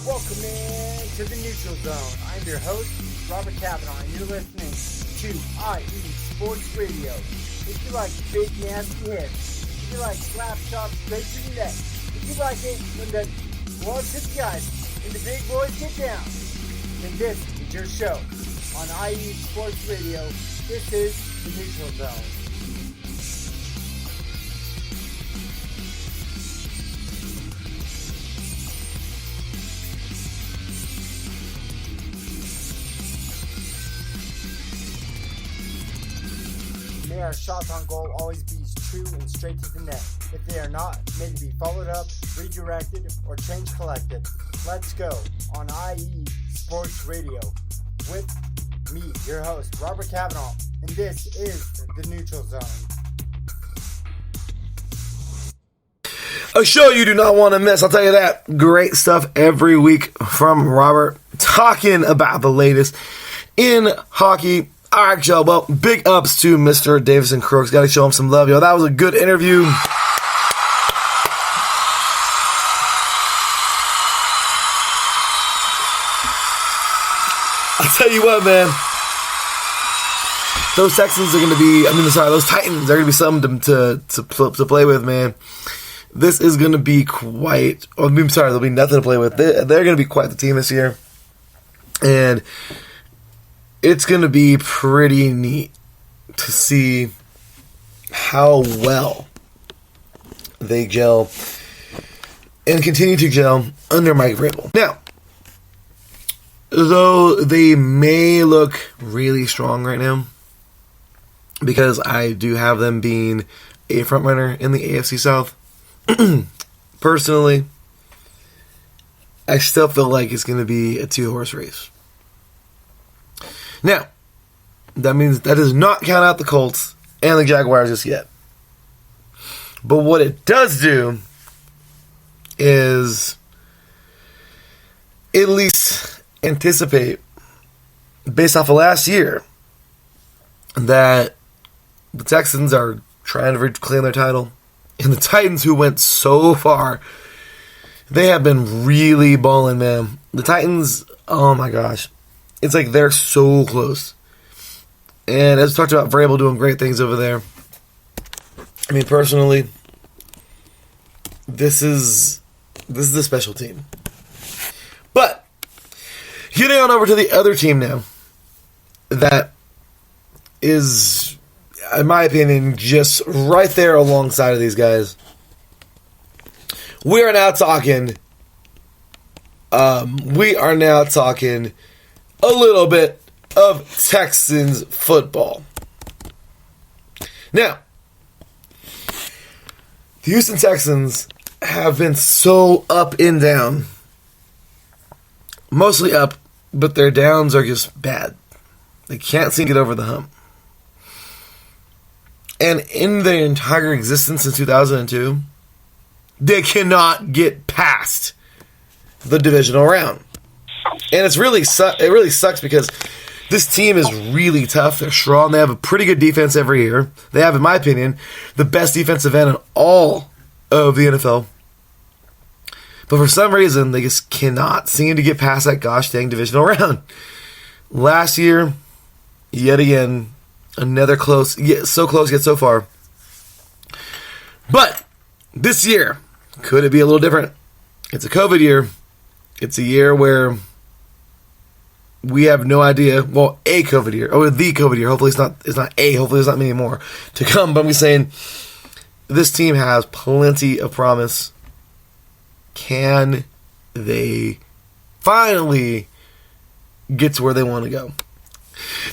Welcome in to the Neutral Zone. I'm your host, Robert Kavanaugh, and you're listening to IE Sports Radio. If you like big, nasty hits, if you like slap chop straight to the neck, if you like it when the gloves hit the ice and the big boys get down, then this is your show. On IE Sports Radio, this is the Neutral Zone. May our shots on goal always be true and straight to the net. If they are not, may they be followed up, redirected, or change collected. Let's go on IE Sports Radio with me, your host, Robert Kavanaugh, and this is The Neutral Zone. A show you do not want to miss, I'll tell you that. Great stuff every week from Robert, talking about the latest in hockey. All right, Joe, well, big ups to Mr. Davison Crooks. Got to show him some love, yo. That was a good interview. I'll tell you what, man. Those Texans are going to be, those Titans are going to be something to play with, man. This is going to be quite, there'll be nothing to play with. They're going to be quite the team this year. And it's going to be pretty neat to see how well they gel and continue to gel under Mike Vrabel. Now, though they may look really strong right now, because I do have them being a front runner in the AFC South, personally, I still feel like it's going to be a two-horse race. Now, that means that does not count out the Colts and the Jaguars just yet. But what it does do is at least anticipate, based off of last year, that the Texans are trying to reclaim their title. And the Titans, who went so far, they have been really balling, man. The Titans, oh my gosh. It's like they're so close. And as we talked about, Vrabel doing great things over there. I mean, personally, this is a special team. But, getting on over to the other team now, that is, in my opinion, just right there alongside of these guys. We are now talking a little bit of Texans football. Now, the Houston Texans have been so up and down. Mostly up, but their downs are just bad. They can't seem to get over the hump. And in their entire existence since 2002, they cannot get past the divisional round. And it really sucks because this team is really tough. They're strong. They have a pretty good defense every year. They have, in my opinion, the best defensive end in all of the NFL. But for some reason, they just cannot seem to get past that gosh dang divisional round. Last year, yet again, another close, yet so close, yet so far. But this year, could it be a little different? It's a COVID year. It's a year where we have no idea. Well, a COVID year, or the COVID year. Hopefully, it's not a. Hopefully, there's not many more to come. But I'm just saying, this team has plenty of promise. Can they finally get to where they want to go?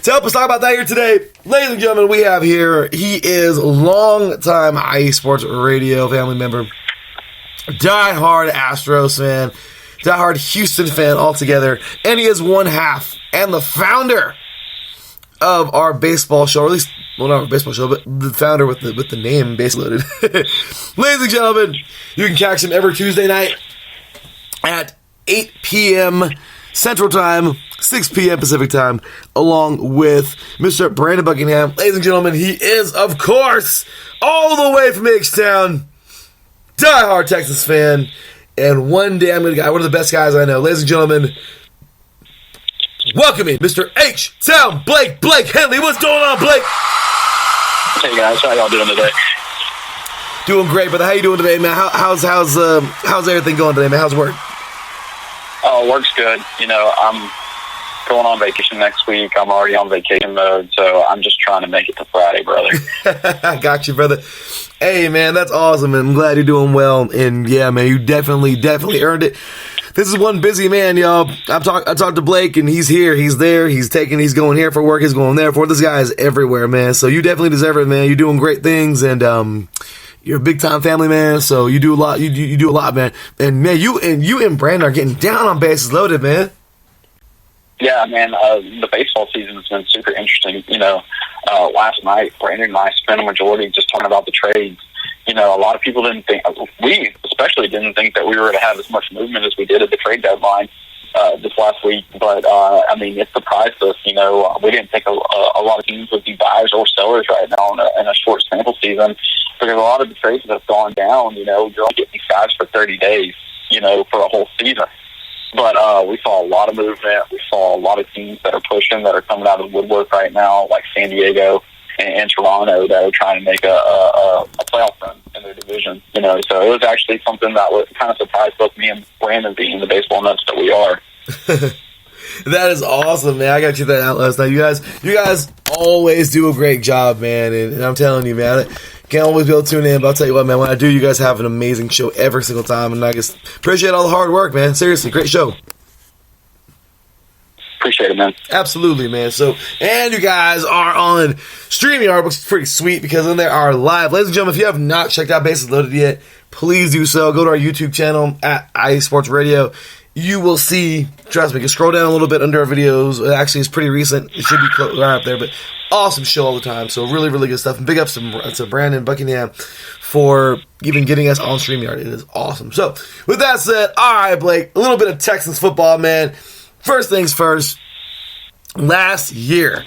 To help us talk about that here today, ladies and gentlemen, we have here, he is long-time IE Sports Radio family member, die-hard Astros fan, die-hard Houston fan altogether, and he is one half and the founder of our baseball show, or at least, well, not our baseball show, but the founder with the name Base Loaded. Ladies and gentlemen, you can catch him every Tuesday night at 8 p.m. Central Time, 6 p.m. Pacific Time, along with Mr. Brandon Buckingham. Ladies and gentlemen, he is, of course, all the way from H-Town, diehard Texas fan, and one damn good guy, one of the best guys I know. Ladies and gentlemen, welcoming Mr. H-Town Blake Henley. What's going on, Blake? Hey guys, how y'all doing today? Doing great, brother. How you doing today, man? How's everything going today, man? How's work? Oh, work's good. You know, I'm going on vacation next week. I'm already on vacation mode, so I'm just trying to make it to Friday, brother. I got you, brother. Hey, man, that's awesome, man. I'm glad you're doing well. And, yeah, man, you definitely earned it. this is one busy man, y'all. I talked to Blake, and he's here, he's there, he's going here for work, he's going there for. This guy is everywhere, man. So you definitely deserve it, man. You're doing great things, and you're a big time family, man. So you do a lot. You do a lot, man. And man, you and Brandon are getting down on bases loaded, man. Yeah, man. The baseball season has been super interesting. Last night, Brandon and I spent a majority just talking about the trades. A lot of people didn't think, we especially didn't think that we were going to have as much movement as we did at the trade deadline this last week. But, it surprised us. We didn't think a lot of teams would be buyers or sellers right now in a short sample season, because a lot of the trades that have gone down, you're only getting these guys for 30 days, for a whole season. But we saw a lot of movement. We saw a lot of teams that are pushing, that are coming out of the woodwork right now, like San Diego and Toronto, that are trying to make a playoff run in their division. So it was actually something that was kind of surprised both me and Brandon, being the baseball nuts that we are. That is awesome, man. I got you that out last night. You guys always do a great job, man. And I'm telling you, man, can't always be able to tune in, but I'll tell you what, man, when I do, you guys have an amazing show every single time, and I just appreciate all the hard work, man. Seriously, great show. Appreciate it, man. Absolutely, man. So, and you guys are on StreamYard, which is pretty sweet, because in there are live. Ladies and gentlemen, if you have not checked out Bases Loaded yet, please do so. Go to our YouTube channel at IE Sports Radio. You will see, trust me, you can scroll down a little bit under our videos. It actually is pretty recent. It should be right up there, but awesome show all the time. So really, really good stuff. And big ups to Brandon Buckingham for even getting us on StreamYard. It is awesome. So with that said, all right, Blake, a little bit of Texans football, man. First things first, last year,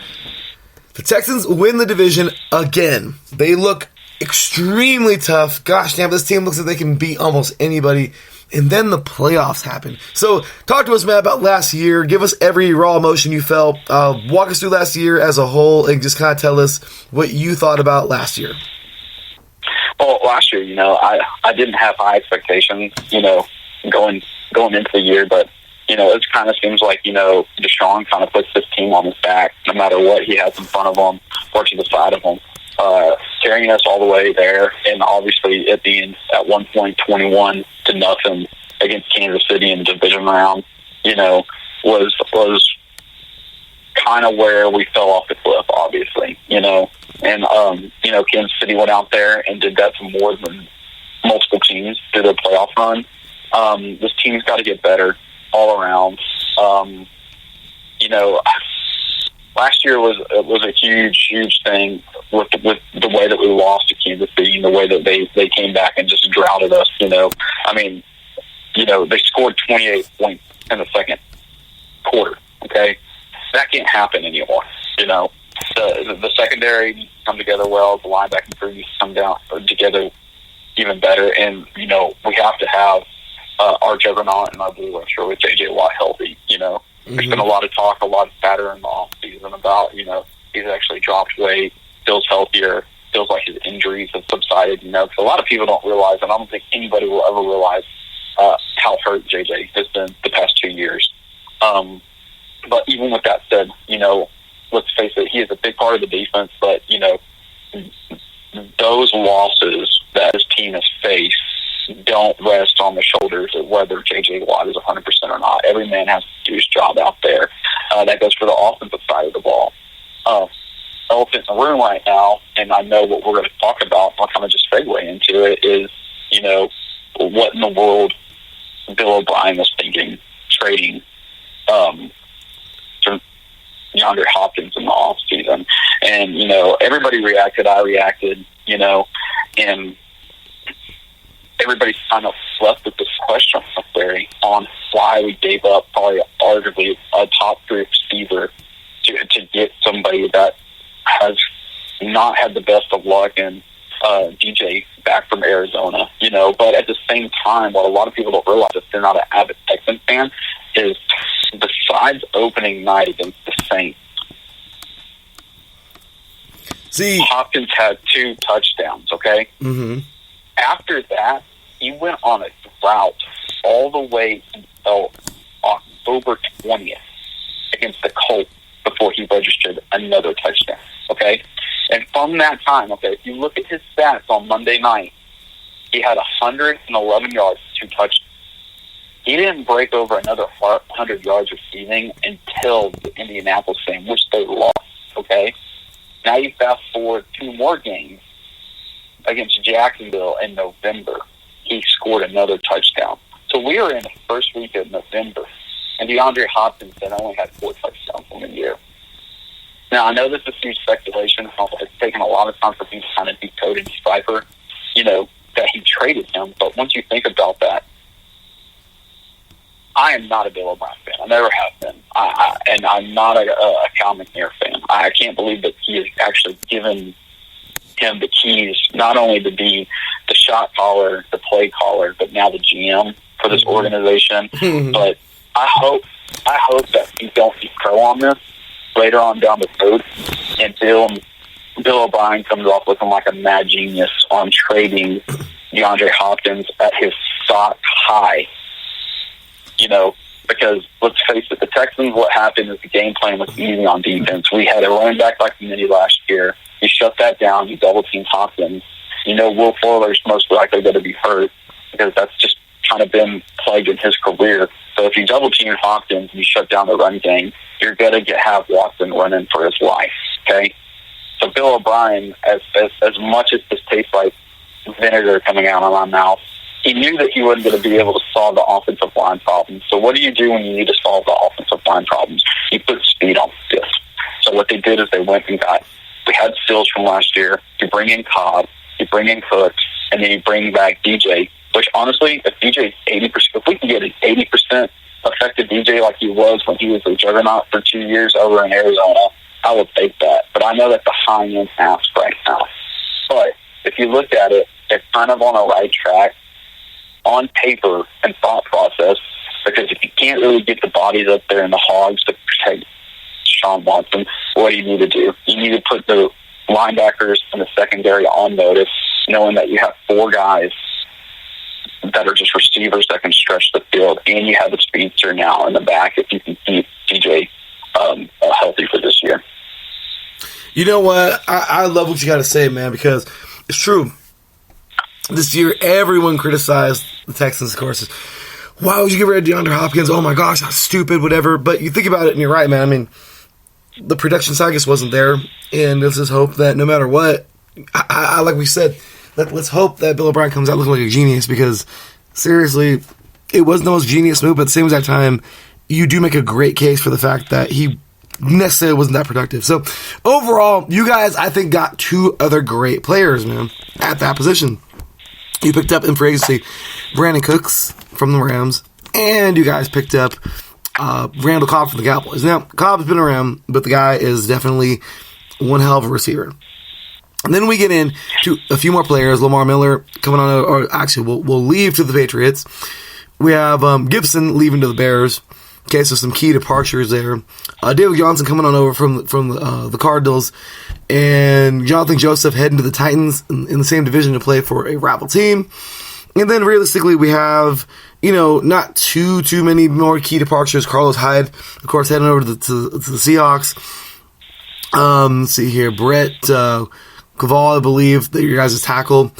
the Texans win the division again. They look extremely tough. Gosh damn, this team looks like they can beat almost anybody. And then the playoffs happen. So talk to us, man, about last year. Give us every raw emotion you felt. Walk us through last year as a whole, and just kind of tell us what you thought about last year. Well, last year, I didn't have high expectations, going into the year, but it kind of seems like, Deshaun kind of puts this team on his back, no matter what he has in front of him or to the side of him, carrying us all the way there. And obviously at the end, at one point, 21-0 against Kansas City in the division round, was kind of where we fell off the cliff, obviously, and, Kansas City went out there and did that to more than multiple teams through their playoff run. This team's got to get better all around. Last year was a huge thing with the way that we lost to Kansas City and the way that they came back and just droughted us. They scored 28 points in the second quarter. Okay, that can't happen anymore. The secondary needs to come together well. The linebacking crew needs to come down together even better, and we have to have our juggernaut and our blue rusher with J.J. Watt healthy. There's been a lot of talk, a lot of chatter in the offseason about, he's actually dropped weight, feels healthier, feels like his injuries have subsided. So a lot of people don't realize, and I don't think anybody will ever realize how hurt JJ has been the past 2 years. But even with that said, let's face it, he is a big part of the defense, but, those losses that his team has faced don't rest on the shoulders of whether J.J. Watt is 100% or not. Every man has to do his job out there. That goes for the offensive side of the ball. Elephant in the room right now, and I know what we're going to talk about, I'll kind of just segue into it, is, what in the world Bill O'Brien was thinking, trading DeAndre Hopkins in the offseason. And, everybody reacted, I reacted, and everybody's kind of left with this question on why we gave up probably arguably a top 3 receiver to get somebody that has not had the best of luck, and DJ back from Arizona, but at the same time, what a lot of people don't realize, if they're not an avid Texan fan, is besides opening night against the Saints, Hopkins had 2 touchdowns, okay? Mm-hmm. After that, he went on a drought all the way until October 20th against the Colts before he registered another touchdown, okay? And from that time, okay, if you look at his stats on Monday night, he had 111 yards, 2 touchdowns. He didn't break over another 100 yards receiving until the Indianapolis game, which they lost, okay? Now you fast forward 2 more games against Jacksonville in November. He scored another touchdown. So we were in the first week of November, and DeAndre Hopkins had only had 4 touchdowns in the year. Now, I know this is huge speculation. It's taken a lot of time for me to kind of decode and decipher, that he traded him. But once you think about that, I am not a Bill O'Brien fan. I never have been. And I'm not a Cal McNair fan. I can't believe that he has actually given him the keys, not only to be the shot caller, the play caller, but now the GM for this organization. But I hope that he don't be pro on this later on down the road, and Bill O'Brien comes off looking like a mad genius on trading DeAndre Hopkins at his stock high. Because let's face it, the Texans, what happened is the game plan was easy on defense. We had a running back like Minnie last year. You shut that down. You double-teamed Hopkins. Will Fuller's most likely going to be hurt because that's just kind of been plagued in his career. So if you double-team Hopkins and you shut down the run game, you're going to have Watson running for his life, okay? So Bill O'Brien, as much as this tastes like vinegar coming out of my mouth, he knew that he wasn't going to be able to solve the offensive line problems. So what do you do when you need to solve the offensive line problems? You put speed on this. So what they did is they went and we had Stills from last year. You bring in Cobb, you bring in Cooks, and then you bring back DJ, which honestly, if DJ's 80%, if we can get an 80% effective DJ like he was when he was a juggernaut for 2 years over in Arizona, I would take that. But I know that's a high-end ask right now. But if you look at it, they're kind of on a right track on paper and thought process, because if you can't really get the bodies up there and the hogs to protect Sean Watson, what do you need to do? You need to put the linebackers and the secondary on notice, knowing that you have 4 guys that are just receivers that can stretch the field, and you have the speedster now in the back if you can keep DJ healthy for this year. You know what? I love what you got to say, man, because it's true. This year, everyone criticized the Texans, of course. Why would you get rid of DeAndre Hopkins? Oh, my gosh, that's stupid, whatever. But you think about it, and you're right, man. I mean, the production side just wasn't there, and let's just hope that no matter what, I like we said, let's hope that Bill O'Brien comes out looking like a genius, because seriously, it wasn't the most genius move, but at the same exact time, you do make a great case for the fact that he necessarily wasn't that productive. So overall, you guys, I think, got 2 other great players, man, at that position. You picked up in free agency Brandon Cooks from the Rams, and you guys picked up Randall Cobb from the Cowboys. Now, Cobb's been around, but the guy is definitely one hell of a receiver. And then we get into a few more players. Lamar Miller coming on, or actually, we'll leave to the Patriots. We have Gibson leaving to the Bears. Okay, so some key departures there. David Johnson coming on over from the Cardinals, and Jonathan Joseph heading to the Titans in the same division to play for a rival team. And then realistically, we have, not too many more key departures. Carlos Hyde, of course, heading over to the Seahawks. Let's see here. Brett Cavall, I believe, that your guys' tackle,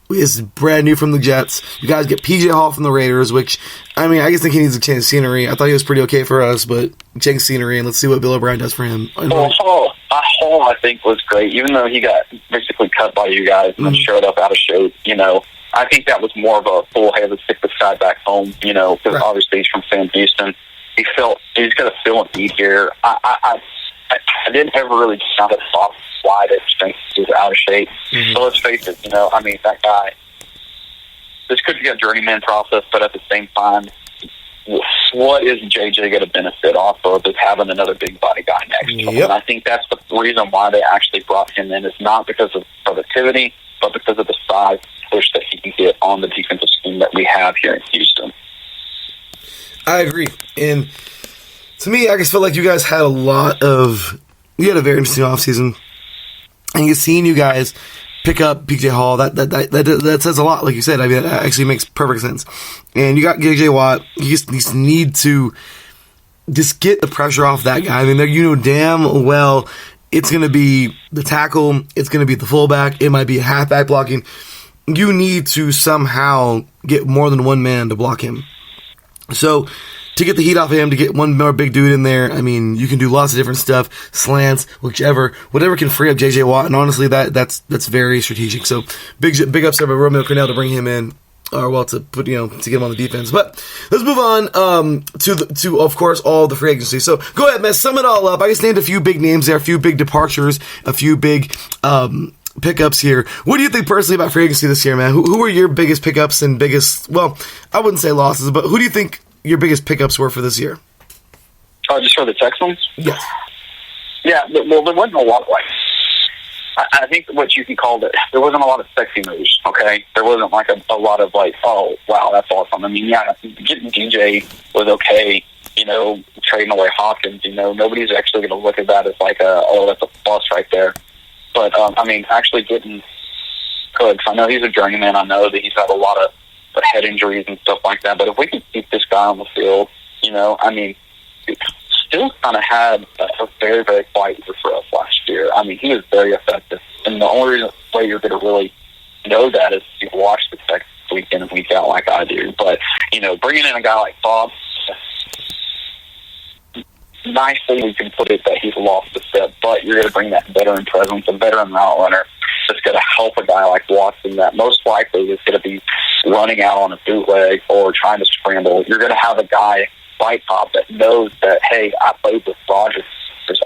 is brand new from the Jets. You guys get PJ Hall from the Raiders, which, I mean, I just think he needs to change scenery. I thought he was pretty okay for us, but change scenery, and let's see what Bill O'Brien does for him. Hall, I think, was great, even though he got basically cut by you guys and showed up out of shape. I think that was more of a full, hey, let's stick this guy back home, because obviously he's from Sam Houston. He's got to feel a beat here. I didn't ever really sound it soft why that strength is out of shape. So let's face it, that guy, this could be a journeyman process, but at the same time, what is JJ going to benefit off of is having another big body guy next to him? And I think that's the reason why they actually brought him in. It's not because of productivity, but because of the size push that he can get on the defensive scheme that we have here in Houston. I agree. And to me, I just feel like you guys had you had a very interesting offseason. And you've seen you guys pick up PJ Hall. That says a lot, like you said. I mean, that actually makes perfect sense. And you got JJ Watt. You just need to just get the pressure off that guy. I mean, damn well it's going to be the tackle. It's going to be the fullback. It might be a halfback blocking. You need to somehow get more than one man to block him. So to get the heat off of him, to get one more big dude in there, I mean, you can do lots of different stuff, slants, whatever can free up J.J. Watt, and honestly, that's very strategic. So big ups there by Romeo Crennel to bring him in, to put to get him on the defense. But let's move on to of course all the free agency. So go ahead, man, sum it all up. I just named a few big names there, a few big departures, a few big pickups here. What do you think personally about free agency this year, man? Who were your biggest pickups and biggest, well, I wouldn't say losses, but who do you think your biggest pickups were for this year? Just for the Texans? Yes. Yeah, well, there wasn't a lot I think what you can call it, there wasn't a lot of sexy moves, okay? There wasn't like a lot of like, oh, wow, that's awesome. I mean, yeah, getting DJ was okay, trading away Hopkins, nobody's actually going to look at that as like that's a plus right there. But, actually getting Cooks, I know he's a journeyman. I know that he's had a lot of head injuries and stuff like that. But if we can keep this guy on the field, still kind of had a very, very quiet year for us last year. I mean, he was very effective. And the only way you're going to really know that is if you watch the Texans week in and week out like I do. But, bringing in a guy like Bob, nicely we can put it that he's lost a step, but you're going to bring that veteran presence, a veteran route runner that's going to help a guy like Watson that most likely is going to be running out on a bootleg or trying to scramble. You're going to have a guy like Bob that knows that, hey, I played with Rodgers.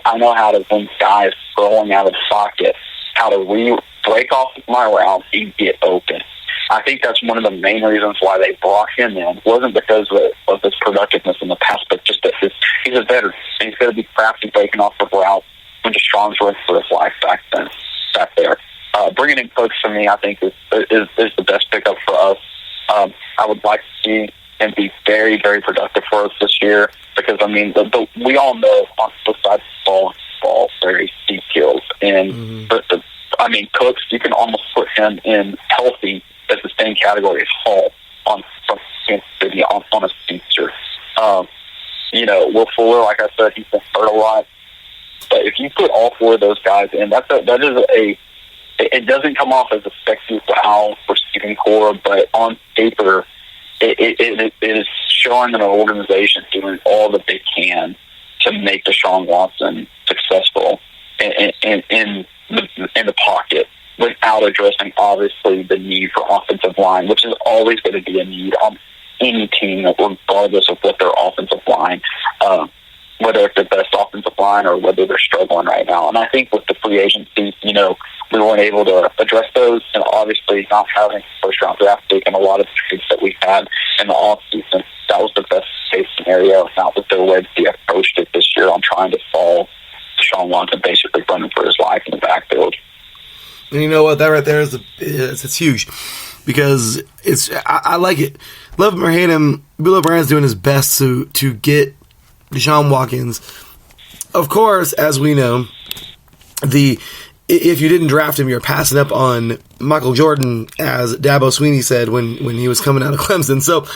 I know how to win guys throwing out of the pocket, how to break off my route and get open. I think that's one of the main reasons why they brought him in. It wasn't because of his productiveness in the past, but just that he's a veteran, and he's going to be crafty breaking off the route when Strong's running for his life back there. Bringing in Cooks for me, I think, is the best pickup for us. I would like to see him be very, very productive for us this year because, we all know on both sides of the ball very deep kills. And, Cooks, you can almost put him in healthy as the same category as Hall from Kansas City on a feature. Will Fuller, like I said, he's been hurt a lot. But if you put all four of those guys in, it doesn't come off as a sexy wow receiving core, but on paper, it is showing an organization doing all that they can to make Deshaun Watson successful in the pocket without addressing, obviously, the need for offensive line, which is always going to be a need on any team, regardless of what their offensive line, whether it's the best offensive line or whether they're struggling right now. And I think with the free agency, we weren't able to address those, and obviously not having first-round draft pick and a lot of trades that we had in the offseason, that was the best-case scenario, not with the way they approached it this year on trying to solve Deshaun Watson basically running for his life in the backfield. And you know what? That right there it's huge because I like it. Love him or hate him, Bill O'Brien's doing his best to get Deshaun Watkins. Of course, as we know, if you didn't draft him, you're passing up on Michael Jordan, as Dabo Sweeney said when he was coming out of Clemson. So,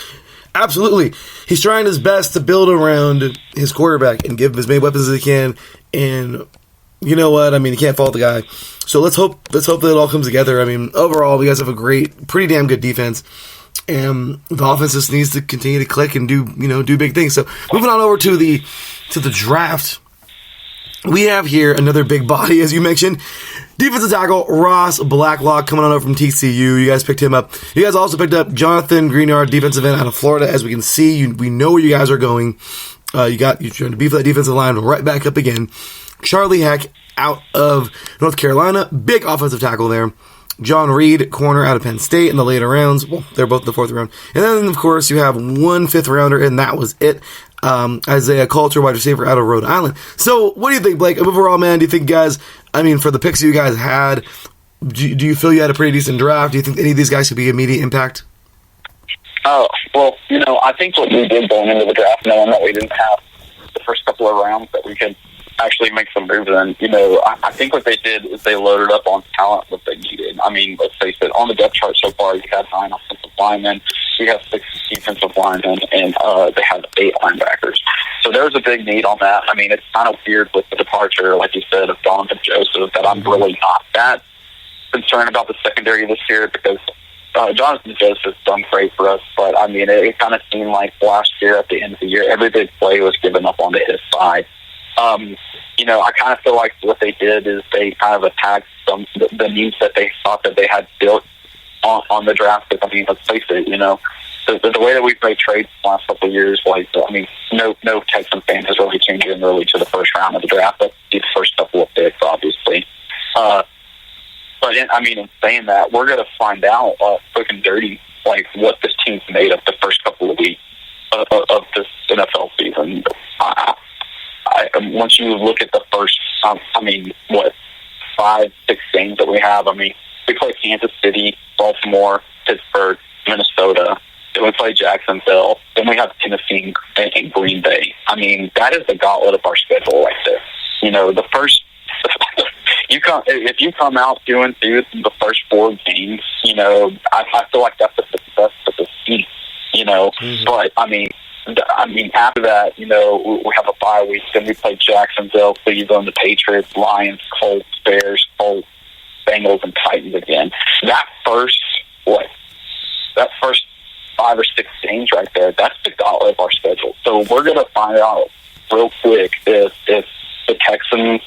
absolutely, he's trying his best to build around his quarterback and give him as many weapons as he can. And you know what? You can't fault the guy. So let's hope that it all comes together. Overall, you guys have a pretty damn good defense. And the offense just needs to continue to click and do big things. So moving on over to the draft, we have here another big body, as you mentioned, defensive tackle Ross Blacklock coming on over from TCU. You guys picked him up. You guys also picked up Jonathan Greenyard, defensive end out of Florida. As we can see, we know where you guys are going. You're trying to beef that defensive line right back up again. Charlie Heck out of North Carolina, big offensive tackle there. John Reed, corner out of Penn State in the later rounds. Well, they're both in the fourth round. And then, of course, you have 1 5th-rounder, and that was it. Isaiah Coulter, wide receiver out of Rhode Island. So, what do you think, Blake? Overall, man, do you think, guys, for the picks you guys had, do you feel you had a pretty decent draft? Do you think any of these guys could be immediate impact? Well, I think what we did going into the draft, knowing that we didn't have the first couple of rounds that we could actually make some moves in. I think what they did is they loaded up on talent what they needed. Let's face it, on the depth chart so far, you had 9 offensive linemen, you have 6 defensive linemen, and they have 8 linebackers. So there's a big need on that. It's kind of weird with the departure, like you said, of Donovan Joseph, that I'm really not that concerned about the secondary this year because Jonathan Joseph's done great for us, but I mean, it kind of seemed like last year at the end of the year, every big play was given up onto his side. I kind of feel like what they did is they kind of attacked the needs that they thought that they had built on the draft. But I mean, let's face it, the way that we've made trades the last couple of years, no Texan fan has really changed in really to the first round of the draft. That's the first couple of picks, obviously. In saying that, we're going to find out quick and dirty, what this team's made of the first couple of weeks of this NFL season. Once you look at the first, 5-6 games that we have, we play Kansas City, Baltimore, Pittsburgh, Minnesota, then we play Jacksonville, then we have Tennessee and Green Bay. That is the gauntlet of our schedule right there. The first... if you come out 2-2 the first 4 games, I feel like that's a success for the team, Mm-hmm. But after that, we have a bye week. Then we play Jacksonville, Cleveland, the Patriots, Lions, Colts, Bears, Colts, Bengals, and Titans again. That first 5 or 6 games right there, that's the gauntlet of our schedule. So we're going to find out real quick if the Texans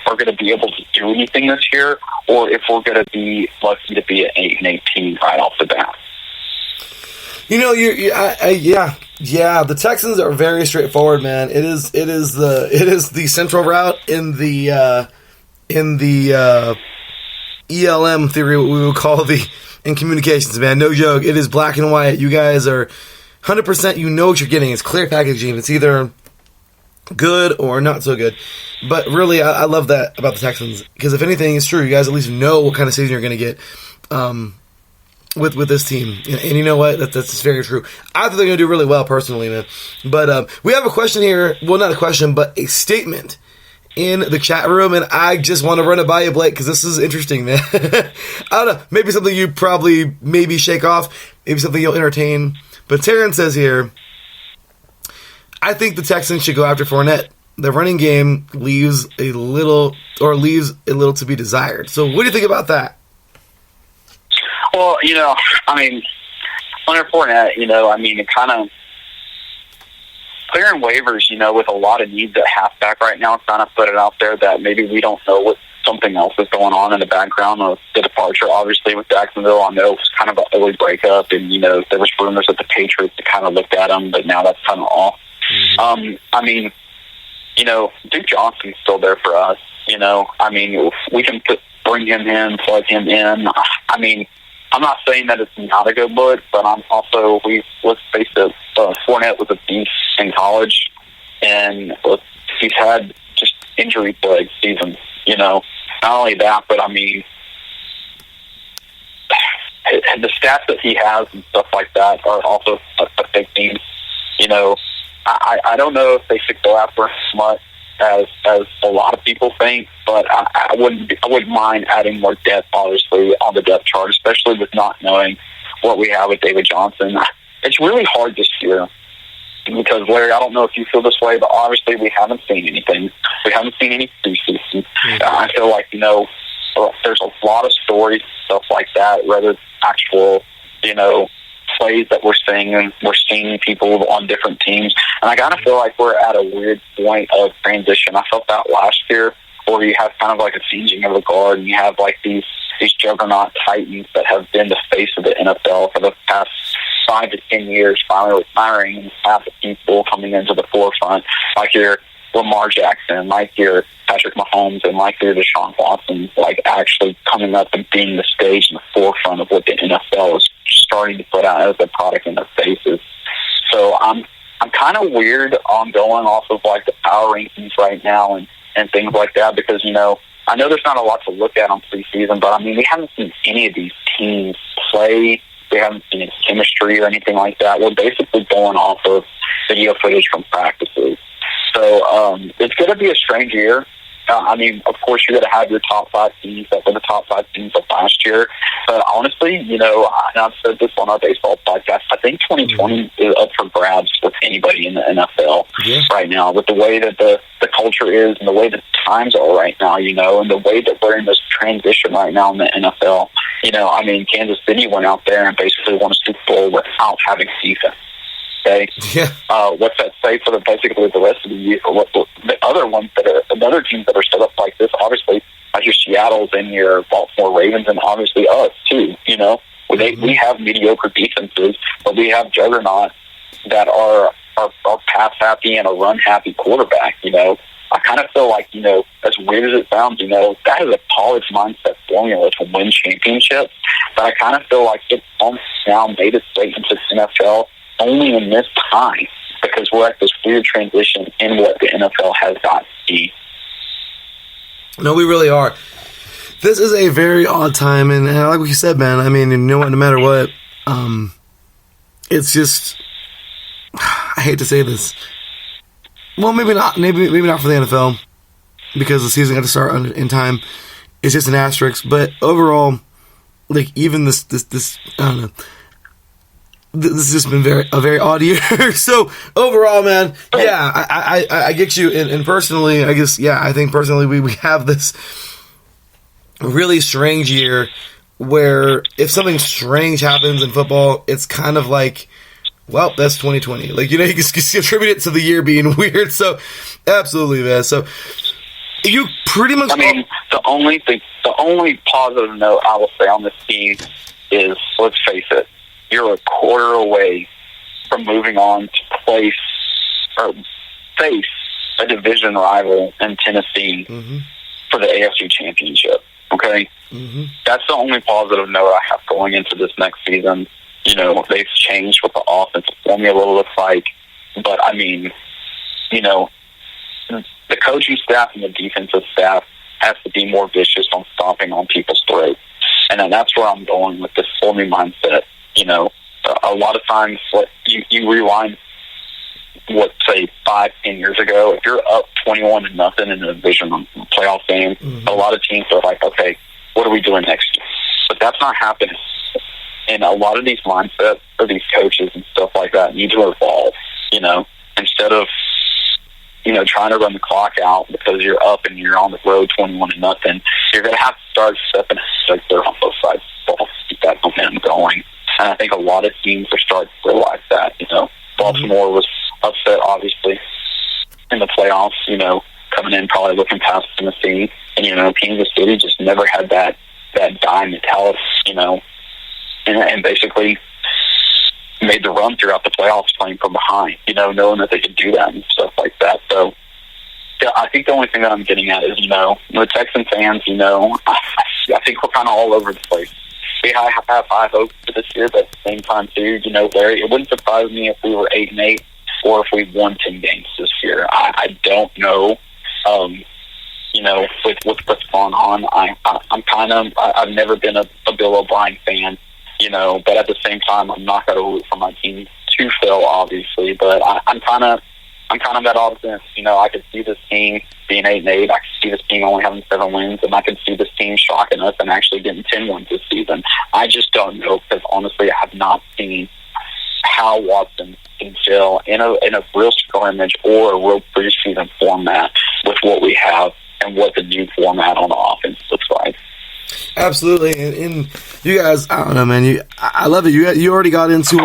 are going to be able to do anything this year, or if we're going to be lucky to be at 8-8 team right off the bat. The Texans are very straightforward, man. It is the central route in the ELM theory, what we would call in communications, man. No joke. It is black and white. You guys are 100%. You know what you're getting. It's clear packaging. It's either good or not so good. But really, I love that about the Texans, because if anything is true, you guys at least know what kind of season you're going to get with this team. And you know what? That's very true. I think they're going to do really well, personally, man. But we have a question here. Well, not a question, but a statement in the chat room, and I just want to run it by you, Blake, because this is interesting, man. I don't know. Maybe something you probably maybe shake off. Maybe something you'll entertain. But Taryn says here, I think the Texans should go after Fournette. The running game leaves a little to be desired. So what do you think about that? Well, under Fournette, it kind of clearing waivers, with a lot of needs at halfback right now, kind of put it out there that maybe we don't know what something else is going on in the background of the departure. Obviously, with Jacksonville, I know it was kind of an early breakup, and, there was rumors that the Patriots kind of looked at him, but now that's kind of off. Mm-hmm. Duke Johnson's still there for us. We can bring him in, plug him in. I'm not saying that it's not a good look, but let's face it, Fournette was a beast in college, and he's had just injury-plagued seasons. Not only that, but the stats that he has and stuff like that are also a big thing. I don't know if they should go after him as much as a lot of people think, but I wouldn't mind adding more depth, obviously, on the depth chart, especially with not knowing what we have with David Johnson. It's really hard this year because, Larry, I don't know if you feel this way, but obviously we haven't seen anything. We haven't seen any preseason. Mm-hmm. I feel like, there's a lot of stories, stuff like that, rather than actual, plays that we're seeing, and we're seeing people on different teams. And I kind of feel like we're at a weird point of transition. I felt that last year, where you have kind of like a changing of the guard, and you have like these juggernaut titans that have been the face of the NFL for the past 5 to 10 years, finally retiring, and half the people coming into the forefront, like your Lamar Jackson, like your Patrick Mahomes, and like your Deshaun Watson, like actually coming up and being the stage in the forefront of what the NFL is starting to put out as a product in their faces. So I'm kind of weird on going off of like the power rankings right now and things like that, because I know there's not a lot to look at on preseason, but we haven't seen any of these teams play. We haven't seen any chemistry or anything like that. We're basically going off of video footage from practices. So it's going to be a strange year. Of course, you're going to have your top 5 teams that were the top 5 teams of last year. But honestly, and I've said this on our baseball podcast, I think 2020 is up for grabs with anybody in the NFL right now. With the way that the culture is and the way the times are right now, you know, and the way that we're in this transition right now in the NFL. You know, I mean, Kansas City went out there and basically won a Super Bowl without having defense. Okay, Yeah. What's that say for basically the rest of the year? The other ones that are another teams that are set up like this, obviously, like your Seattle's and your Baltimore Ravens, and obviously us too. You know, we have mediocre defenses, but we have juggernauts that are pass happy and a run happy quarterback. You know, I kind of feel like, you know, as weird as it sounds, you know, that is a college mindset formula to win championships. But I kind of feel like it's almost now made its way into the NFL only in this time, because we're at this weird transition in what the NFL has got to be. No, we really are. This is a very odd time, and like what you said, man, I mean, you know what, no matter what, it's just, I hate to say this. Well, maybe not for the NFL, because the season got to start in time. It's just an asterisk, but overall, like, even this I don't know, this has just been a very odd year. So overall, man, yeah, I get you. And personally, I guess, yeah, I think personally we have this really strange year where if something strange happens in football, it's kind of like, well, that's 2020. Like, you know, you can attribute it to the year being weird. So absolutely, man. So you pretty much. I mean, the only positive note I will say on this team is, let's face it, you're a quarter away from moving on to face a division rival in Tennessee for the AFC Championship. Okay? That's the only positive note I have going into this next season. You know, they've changed what the offensive formula looks like. But, I mean, you know, the coaching staff and the defensive staff has to be more vicious on stomping on people's throats. And then that's where I'm going with this forming mindset. You know, a lot of times, you rewind, say 5-10 years ago, if you're up 21-0 in a division playoff game, a lot of teams are like, okay, what are we doing next year? But that's not happening. And a lot of these mindsets for these coaches and stuff like that need to evolve, you know, instead of, you know, trying to run the clock out because you're up and you're on the road 21-0, you're going to have to start stepping like they're on both sides of the ball to keep that momentum going. And I think a lot of teams are starting to realize that, you know. Baltimore was upset, obviously, in the playoffs, you know, coming in probably looking past Tennessee. And, you know, Kansas City just never had that dime mentality, you know, and basically made the run throughout the playoffs playing from behind, you know, knowing that they could do that and stuff like that. So, yeah, I think the only thing that I'm getting at is, you know, the Texan fans, you know, I think we're kind of all over the place. We have high hopes for this year, but at the same time, too, you know, Larry, it wouldn't surprise me if we were 8-8 or if we won 10 games this year. I don't know, you know, with what's going on. I've never been a Bill O'Brien fan, you know, but at the same time, I'm not going to root for my team to fail, obviously. But I'm kind of at odds against. You know, I could see this team being 8-8. I could see this team only having 7 wins, and I could see this team shocking us and actually getting 10 wins this season. I just don't know, because honestly, I have not seen how Watson can gel in a real scrimmage or a real preseason format with what we have and what the new format on the offense looks like. Absolutely, and you guys, I don't know, man. I love it. You already got into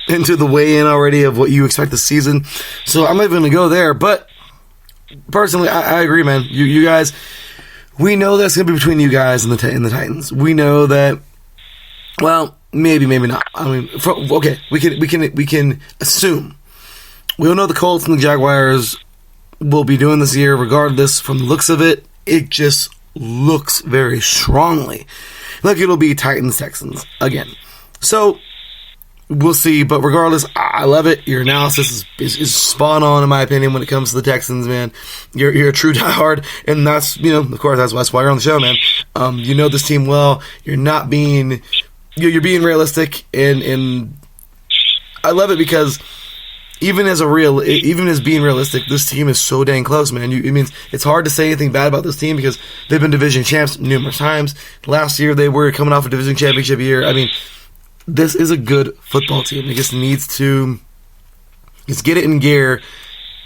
the weigh-in already of what you expect this season, so I'm not even going to go there. But personally, I agree, man. You guys, we know that's going to be between you guys and the Titans. We know that. Well, maybe not. I mean, okay, we can assume. We all know the Colts and the Jaguars will be doing this year, regardless. From the looks of it, it just looks very strongly like it'll be Titans-Texans again. So we'll see, but regardless, I love it. Your analysis is spot on, in my opinion, when it comes to the Texans, man. You're a true diehard, and that's, you know, of course, that's why you're on the show, man. You know this team well. You're not being, you're being realistic, and I love it because even as being realistic, this team is so dang close, man. It means it's hard to say anything bad about this team because they've been division champs numerous times. Last year, they were coming off a division championship year. I mean, this is a good football team. It just needs to get it in gear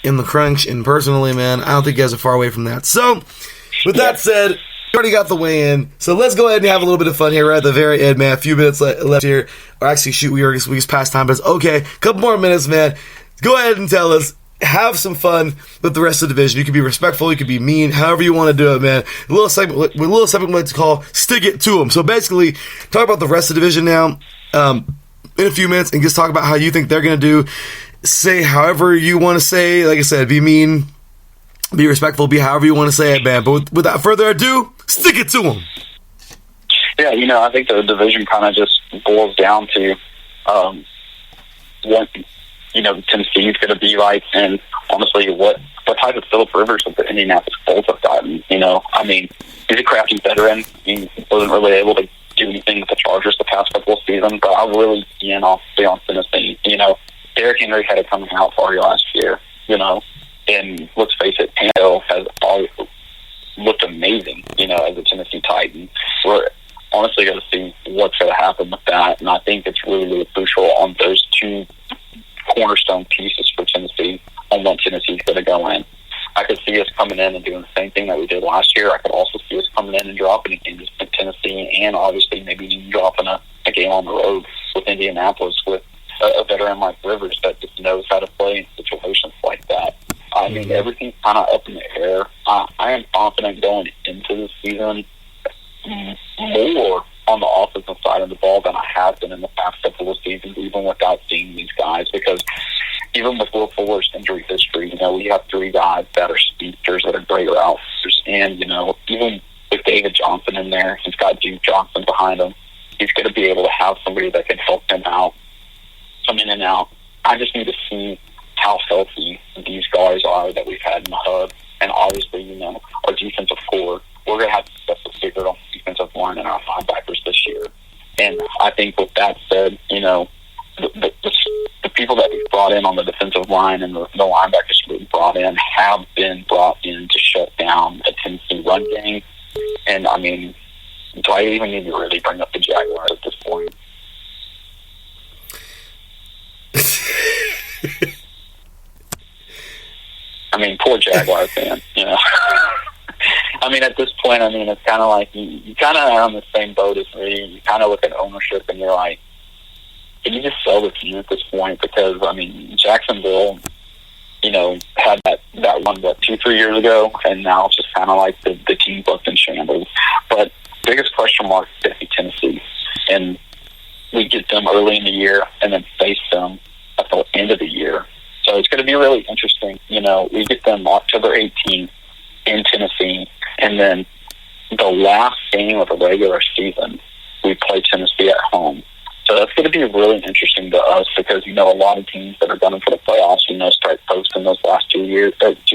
in the crunch, and personally, man, I don't think you guys are far away from that. So, with that said, we already got the weigh in, so let's go ahead and have a little bit of fun here right at the very end, man. A few minutes left here, or actually, shoot, we just passed time, but it's okay. A couple more minutes, man. Go ahead and tell us. Have some fun with the rest of the division. You can be respectful, you can be mean, however you want to do it, man. A little segment we like to call "Stick It to Them." So basically, talk about the rest of the division now in a few minutes, and just talk about how you think they're going to do. Say however you want to say. Like I said, be mean, be respectful, be however you want to say it, man. But without further ado, stick it to them. Yeah, I think the division kind of just boils down to what Tennessee is going to be like, and honestly, what type of Phillip Rivers of the Indianapolis Colts have gotten. I mean, he's a crafty veteran. He wasn't really able to do anything with the Chargers the past couple of seasons, but I'm really keen, honestly, on Tennessee. Derrick Henry had it coming out party last year, and let's face it, Tannehill has always looked amazing, as a Tennessee Titan. We're honestly going to see what's going to happen with that, and I think it's really, really crucial on those two cornerstone pieces for Tennessee on what Tennessee's going to go in. I could see us coming in and doing the same thing that we did last year. I could also see us coming in and dropping a game in Tennessee, and obviously maybe even dropping a game on the road with Indianapolis with a veteran like Rivers that just knows how to play in situations like that. I mean, everything's kind of up in the air. I am confident going into the season more on the offensive side of the ball than I have been in the past couple of seasons, even without seeing these guys, because even with Will Fuller's injury history, we have three guys that are speedsters, that are great routers, and, even with David Johnson in there, he's got Duke Johnson behind him. He's going to be able to have somebody that can help him out, come in and out. I just need to see how healthy these guys are that we've had in the hub, and obviously, our defensive core. We're going to have to get the figure on the defensive line and our linebackers this year. And I think with that said, the people that we've brought in on the defensive line and the linebackers we've brought in have been brought in to shut down a Tennessee run game. And, I mean, do I even need to really bring up the Jaguars at this point? I mean, poor Jaguar fan, I mean, at this point, it's kind of like you kind of are on the same boat as me. You kind of look at ownership and you're like, can you just sell the team at this point? Because, Jacksonville, had that run, 2-3 years ago, and now it's just kind of like the team's left in shambles. But biggest question mark is going to be Tennessee. And we get them early in the year and then face them at the end of the year. So it's going to be really interesting. We get them October 18th in Tennessee, and then the last game of the regular season, we play Tennessee at home. So that's going to be really interesting to us because, a lot of teams that are gunning for the playoffs, start posting those last 2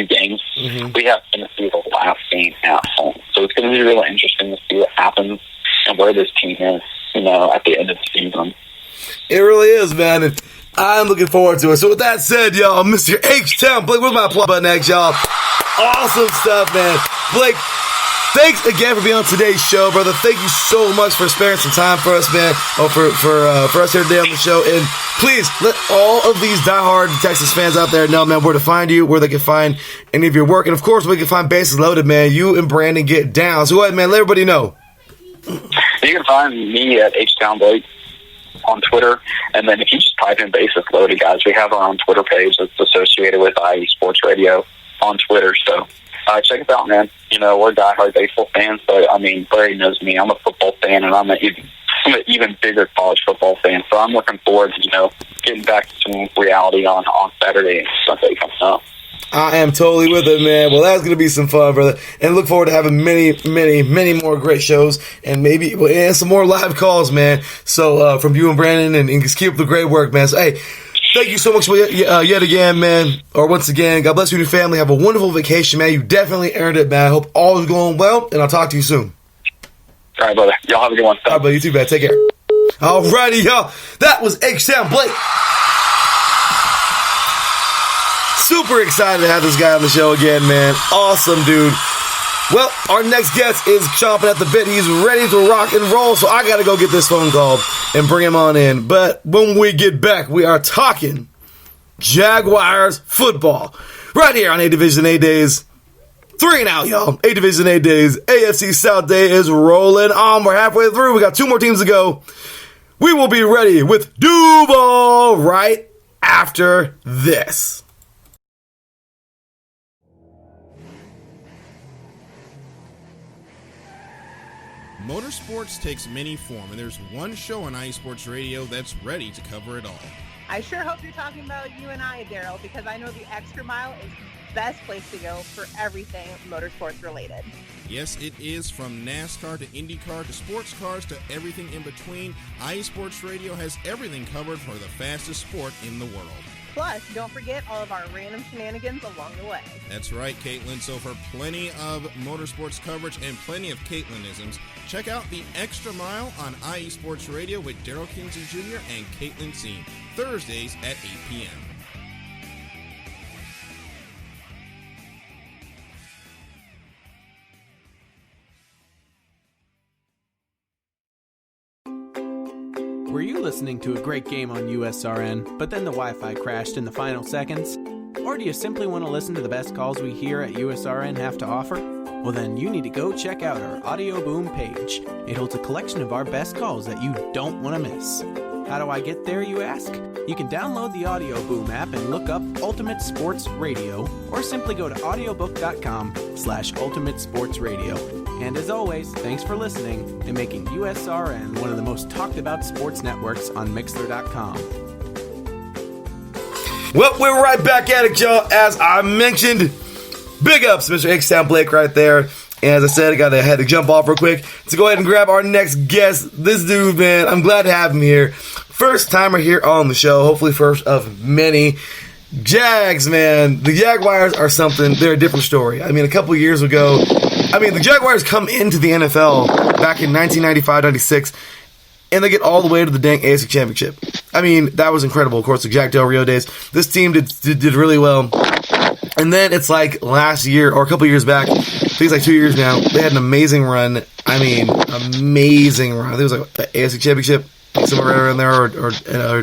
games. Mm-hmm. We have Tennessee the last game at home. So it's going to be really interesting to see what happens and where this team is, at the end of the season. It really is, man. And I'm looking forward to it. So with that said, y'all, Mr. H-Town, Blake, where's my applause button next, y'all? Awesome stuff, man. Blake, thanks again for being on today's show, brother. Thank you so much for sparing some time for us, man. For us here today on the show. And please let all of these diehard Texas fans out there know, man, where to find you, where they can find any of your work, and of course, where they can find Bases Loaded, man. You and Brandon get down. So go ahead, man. Let everybody know. You can find me at H-Town Blake on Twitter, and then if you just type in Bases Loaded, guys, we have our own Twitter page that's associated with IE Sports Radio on Twitter. So check us out, man. We're diehard baseball fans, but Barry knows me. I'm a football fan, and I'm an even bigger college football fan. So I'm looking forward to getting back to some reality on Saturday and Sunday coming up. I am totally with it, man. Well, that's going to be some fun, brother. And look forward to having many, many, many more great shows and and some more live calls, man. So from you and Brandon, and just keep up the great work, man. So, hey, thank you so much for yet again, man. Or once again, God bless you and your family. Have a wonderful vacation, man. You definitely earned it, man. I hope all is going well, and I'll talk to you soon. All right, brother. Y'all have a good one. All right, buddy. You too, man. Take care. All righty, y'all. That was H-Town Blake. Super excited to have this guy on the show again, man. Awesome, dude. Well, our next guest is chomping at the bit. He's ready to rock and roll, so I got to go get this phone call and bring him on in. But when we get back, we are talking Jaguars football. right here on A Division A Days. 3 now, y'all. A Division A Days. AFC South Day is rolling on. We're halfway through. We got 2 more teams to go. We will be ready with Duval right after this. Motorsports takes many forms, and there's one show on IE Sports Radio that's ready to cover it all. I sure hope you're talking about you and I, Daryl, because I know the Extra Mile is the best place to go for everything motorsports related. Yes, it is. From NASCAR to IndyCar to sports cars to everything in between, IE Sports Radio has everything covered for the fastest sport in the world. Plus, don't forget all of our random shenanigans along the way. That's right, Caitlin. So for plenty of motorsports coverage and plenty of Caitlinisms, check out the Extra Mile on IE Sports Radio with Daryl Kinsey Jr. and Caitlin Seen, Thursdays at 8 p.m. Were you listening to a great game on USRN, but then the Wi-Fi crashed in the final seconds? Or do you simply want to listen to the best calls we here at USRN have to offer? Well then, you need to go check out our Audio Boom page. It holds a collection of our best calls that you don't want to miss. How do I get there, you ask? You can download the Audio Boom app and look up Ultimate Sports Radio, or simply go to audiobook.com/Ultimate Sports Radio. And as always, thanks for listening and making USRN one of the most talked about sports networks on Mixler.com. Well, we're right back at it, y'all. As I mentioned, big ups, Mr. Hickstown Blake right there. And as I said, I had to jump off real quick to go ahead and grab our next guest. This dude, man, I'm glad to have him here. First timer here on the show, hopefully first of many. Jags, man. The Jaguars are something. They're a different story. I mean, a couple years ago, the Jaguars come into the NFL back in 1995-96, and they get all the way to the dang AFC Championship. I mean, that was incredible. Of course, the Jack Del Rio days. This team did really well. And then it's like last year, or a couple years back, I think it's like 2 years now, they had an amazing run. I mean, amazing run. I think it was like the AFC Championship, somewhere right around there, or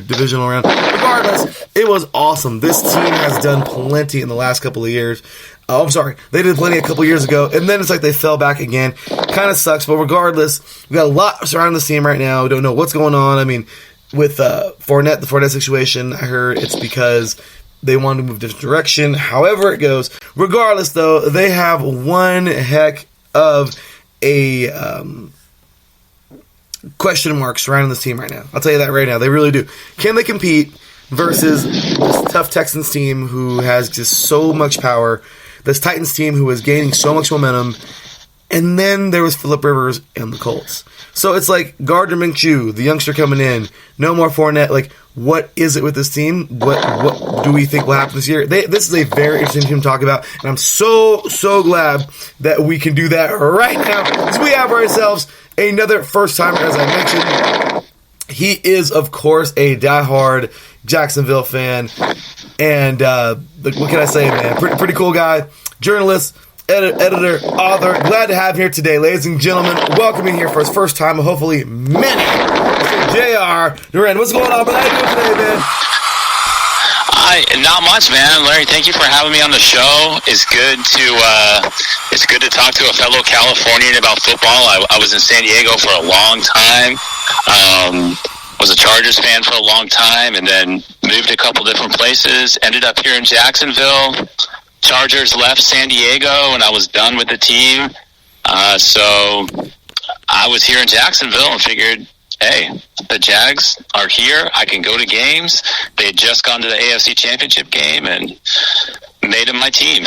divisional round. Regardless, it was awesome. This team has done plenty in the last couple of years. Oh, I'm sorry. They did plenty a couple years ago, and then it's like they fell back again. Kind of sucks, but regardless, we got a lot surrounding this team right now. We don't know what's going on. I mean, with Fournette, the Fournette situation, I heard it's because they wanted to move a different direction. However it goes, regardless, though, they have one heck of a question mark surrounding this team right now. I'll tell you that right now. They really do. Can they compete versus this tough Texans team who has just so much power? This Titans team who is gaining so much momentum. And then there was Phillip Rivers and the Colts. So it's like Gardner Minshew, the youngster coming in. No more Fournette. Like, what is it with this team? What do we think will happen this year? This is a very interesting team to talk about. And I'm so glad that we can do that right now. Because we have ourselves another first-timer, as I mentioned. He is, of course, a diehard Jacksonville fan. And what can I say, man? Pretty cool guy. Journalist, editor, author. Glad to have him here today, ladies and gentlemen. Welcoming here for his first time, hopefully many. Mr. J.R. Duran. What's going on, man? How you doing today, man? Not much, man. Larry, thank you for having me on the show. It's good to talk to a fellow Californian about football. I was in San Diego for a long time. Was a Chargers fan for a long time, and then moved a couple different places. Ended up here in Jacksonville. Chargers left San Diego, and I was done with the team. So I was here in Jacksonville and figured, hey, the Jags are here. I can go to games. They had just gone to the AFC Championship game and made them my team.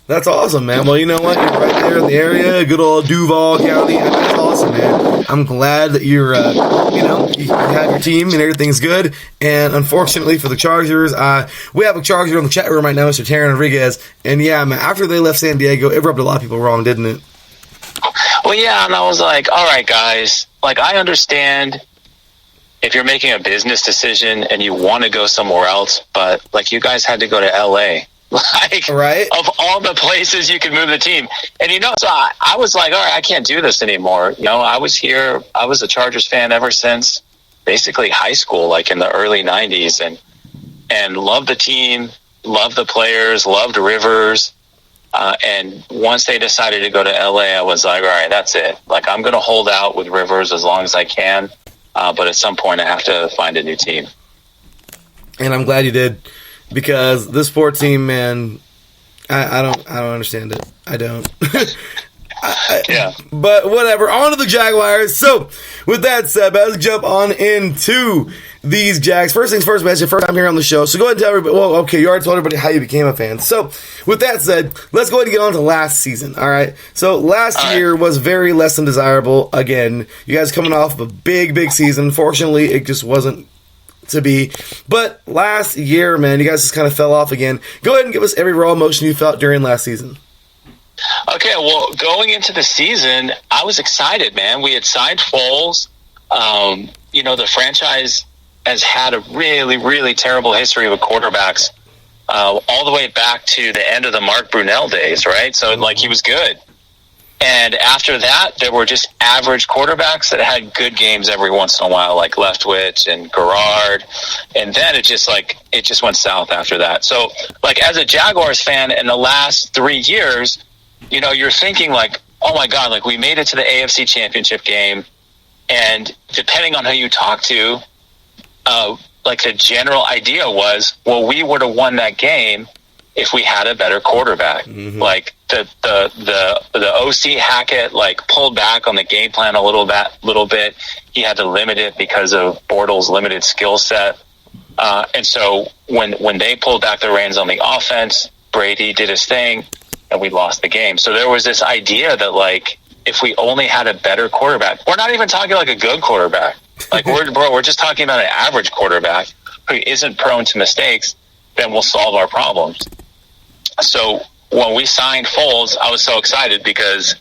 That's awesome, man. Well, you know what? You're right there in the area, good old Duval County. That's awesome, man. I'm glad that you're, you have your team and everything's good. And unfortunately for the Chargers, we have a Charger in the chat room right now, Mr. Taryn Rodriguez. And yeah, man, after they left San Diego, it rubbed a lot of people wrong, didn't it? Well, yeah, and I was like, all right, guys, like, I understand if you're making a business decision and you want to go somewhere else, but, like, you guys had to go to L.A., like, right? Of all the places you could move the team. And, so I was like, all right, I can't do this anymore. I was here. I was a Chargers fan ever since basically high school, like in the early 90s, and loved the team. loved the players, loved Rivers. And once they decided to go to LA, I was like, all right, that's it. Like, I'm going to hold out with Rivers as long as I can. But at some point I have to find a new team. And I'm glad you did, because this sports team, man, I don't understand it. I don't. Yeah. But whatever. On to the Jaguars. So, with that said, let's jump on into these Jags. First things first, man, it's your first time here on the show. So go ahead and tell everybody. Well, okay, you already told everybody how you became a fan. So, with that said, let's go ahead and get on to last season. All right. So, last year was very less than desirable. Again, you guys coming off of a big, big season. Fortunately, it just wasn't to be. But last year, man, you guys just kind of fell off again. Go ahead and give us every raw emotion you felt during last season. Okay, well, going into the season, I was excited, man. We had signed Foles. The franchise has had a really, really terrible history with quarterbacks all the way back to the end of the Mark Brunell days, right? So, he was good. And after that, there were just average quarterbacks that had good games every once in a while, like Leftwich and Garrard. And then it just went south after that. So, as a Jaguars fan, in the last 3 years, you're thinking oh my God, we made it to the AFC Championship game. And depending on who you talk to, the general idea was, well, we would have won that game if we had a better quarterback. Mm-hmm. The OC Hackett pulled back on the game plan a little bit. He had to limit it because of Bortles' limited skill set. And so when they pulled back the reins on the offense, Brady did his thing and we lost the game. So there was this idea that if we only had a better quarterback, we're not even talking a good quarterback. We're just talking about an average quarterback who isn't prone to mistakes, then we'll solve our problems. So when we signed Foles, I was so excited because,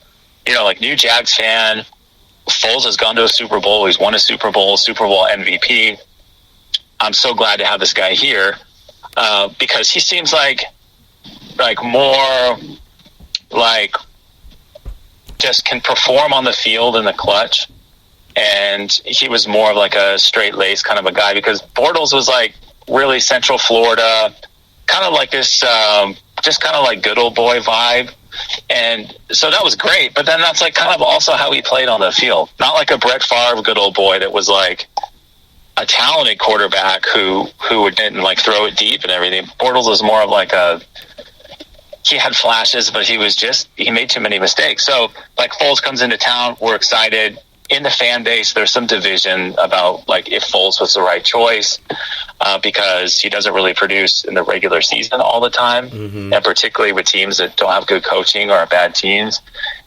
new Jags fan, Foles has gone to a Super Bowl. He's won a Super Bowl MVP. I'm so glad to have this guy here because he seems more just can perform on the field in the clutch. And he was more of a straight-laced kind of a guy because Bortles was really Central Florida, kind of this just kind of good old boy vibe. And so that was great. But then that's kind of also how he played on the field. Not like a Brett Favre good old boy that was a talented quarterback who didn't throw it deep and everything. Bortles was more of he had flashes, but he made too many mistakes. So Foles comes into town, we're excited. In the fan base, there's some division about if Foles was the right choice because he doesn't really produce in the regular season all the time, mm-hmm. and particularly with teams that don't have good coaching or are bad teams.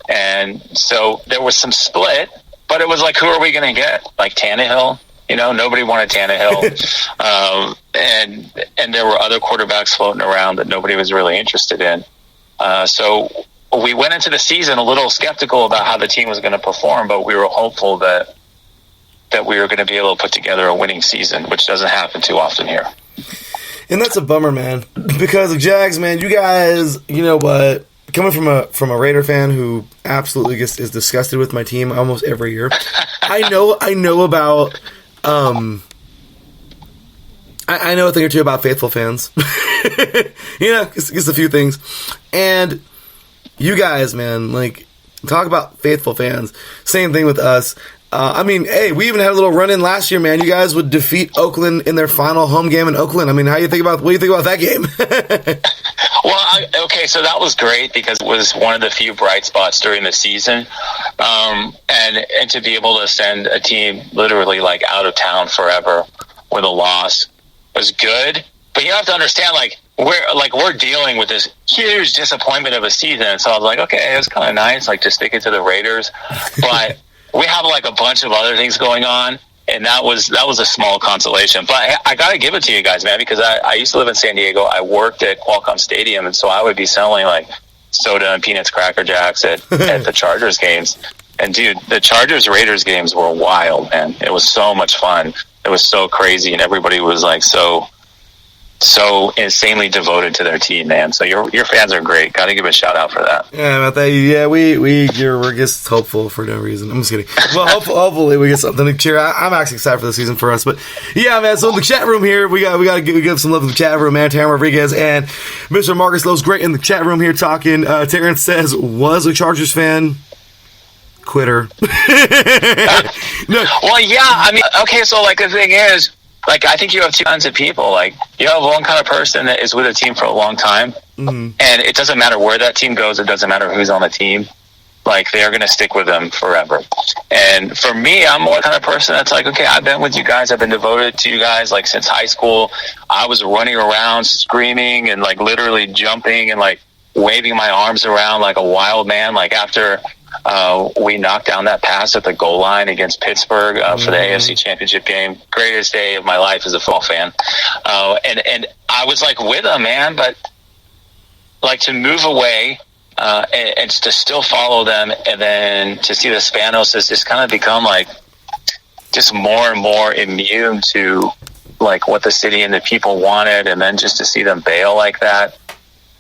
And so there was some split, but it was who are we going to get? Tannehill? Nobody wanted Tannehill. And there were other quarterbacks floating around that nobody was really interested in. So we went into the season a little skeptical about how the team was going to perform, but we were hopeful that we were going to be able to put together a winning season, which doesn't happen too often here. And that's a bummer, man, because the Jags, man, you guys, you know what? Coming from a Raider fan who absolutely is disgusted with my team almost every year, I know about I know a thing or two about faithful fans. Just a few things, and you guys, man, talk about faithful fans. Same thing with us. Hey, we even had a little run-in last year, man. You guys would defeat Oakland in their final home game in Oakland. What do you think about that game? Okay, so that was great because it was one of the few bright spots during the season. And to be able to send a team literally out of town forever with a loss was good. But you have to understand, we're dealing with this huge disappointment of a season. So I was okay, it was kind of nice, to stick it to the Raiders. But we have a bunch of other things going on, and that was a small consolation. But I got to give it to you guys, man, because I used to live in San Diego. I worked at Qualcomm Stadium, and so I would be selling soda and peanuts, Cracker Jacks at the Chargers games. And dude, the Chargers Raiders games were wild, man. It was so much fun. It was so crazy, and everybody was so insanely devoted to their team, man. So your fans are great. Got to give a shout out for that. Yeah, man, thank you. Yeah, we're just hopeful for no reason. I'm just kidding. Well, hopefully we get something to cheer. I'm actually excited for the season for us. But yeah, man. So in the chat room here, we got to give some love to the chat room, man. Taryn Rodriguez and Mr. Marcus Lowe's great in the chat room here talking. Terrence says, was a Chargers fan. Quitter. No. Well, yeah. I mean, okay. So like the thing is, like, I think you have two kinds of people. Like, you have one kind of person that is with a team for a long time, and it doesn't matter where that team goes. It doesn't matter who's on the team. Like, they are going to stick with them forever. And for me, I'm more the kind of person that's like, okay, I've been with you guys. I've been devoted to you guys, like, since high school. I was running around screaming and, like, literally jumping and, like, waving my arms around like a wild man. Like, after we knocked down that pass at the goal line against Pittsburgh for the AFC Championship game. Greatest day of my life as a football fan. And I was like with them, man, but like to move away and to still follow them, and then to see the Spanos has just kind of become like just more and more immune to like what the city and the people wanted, and then just to see them bail like that.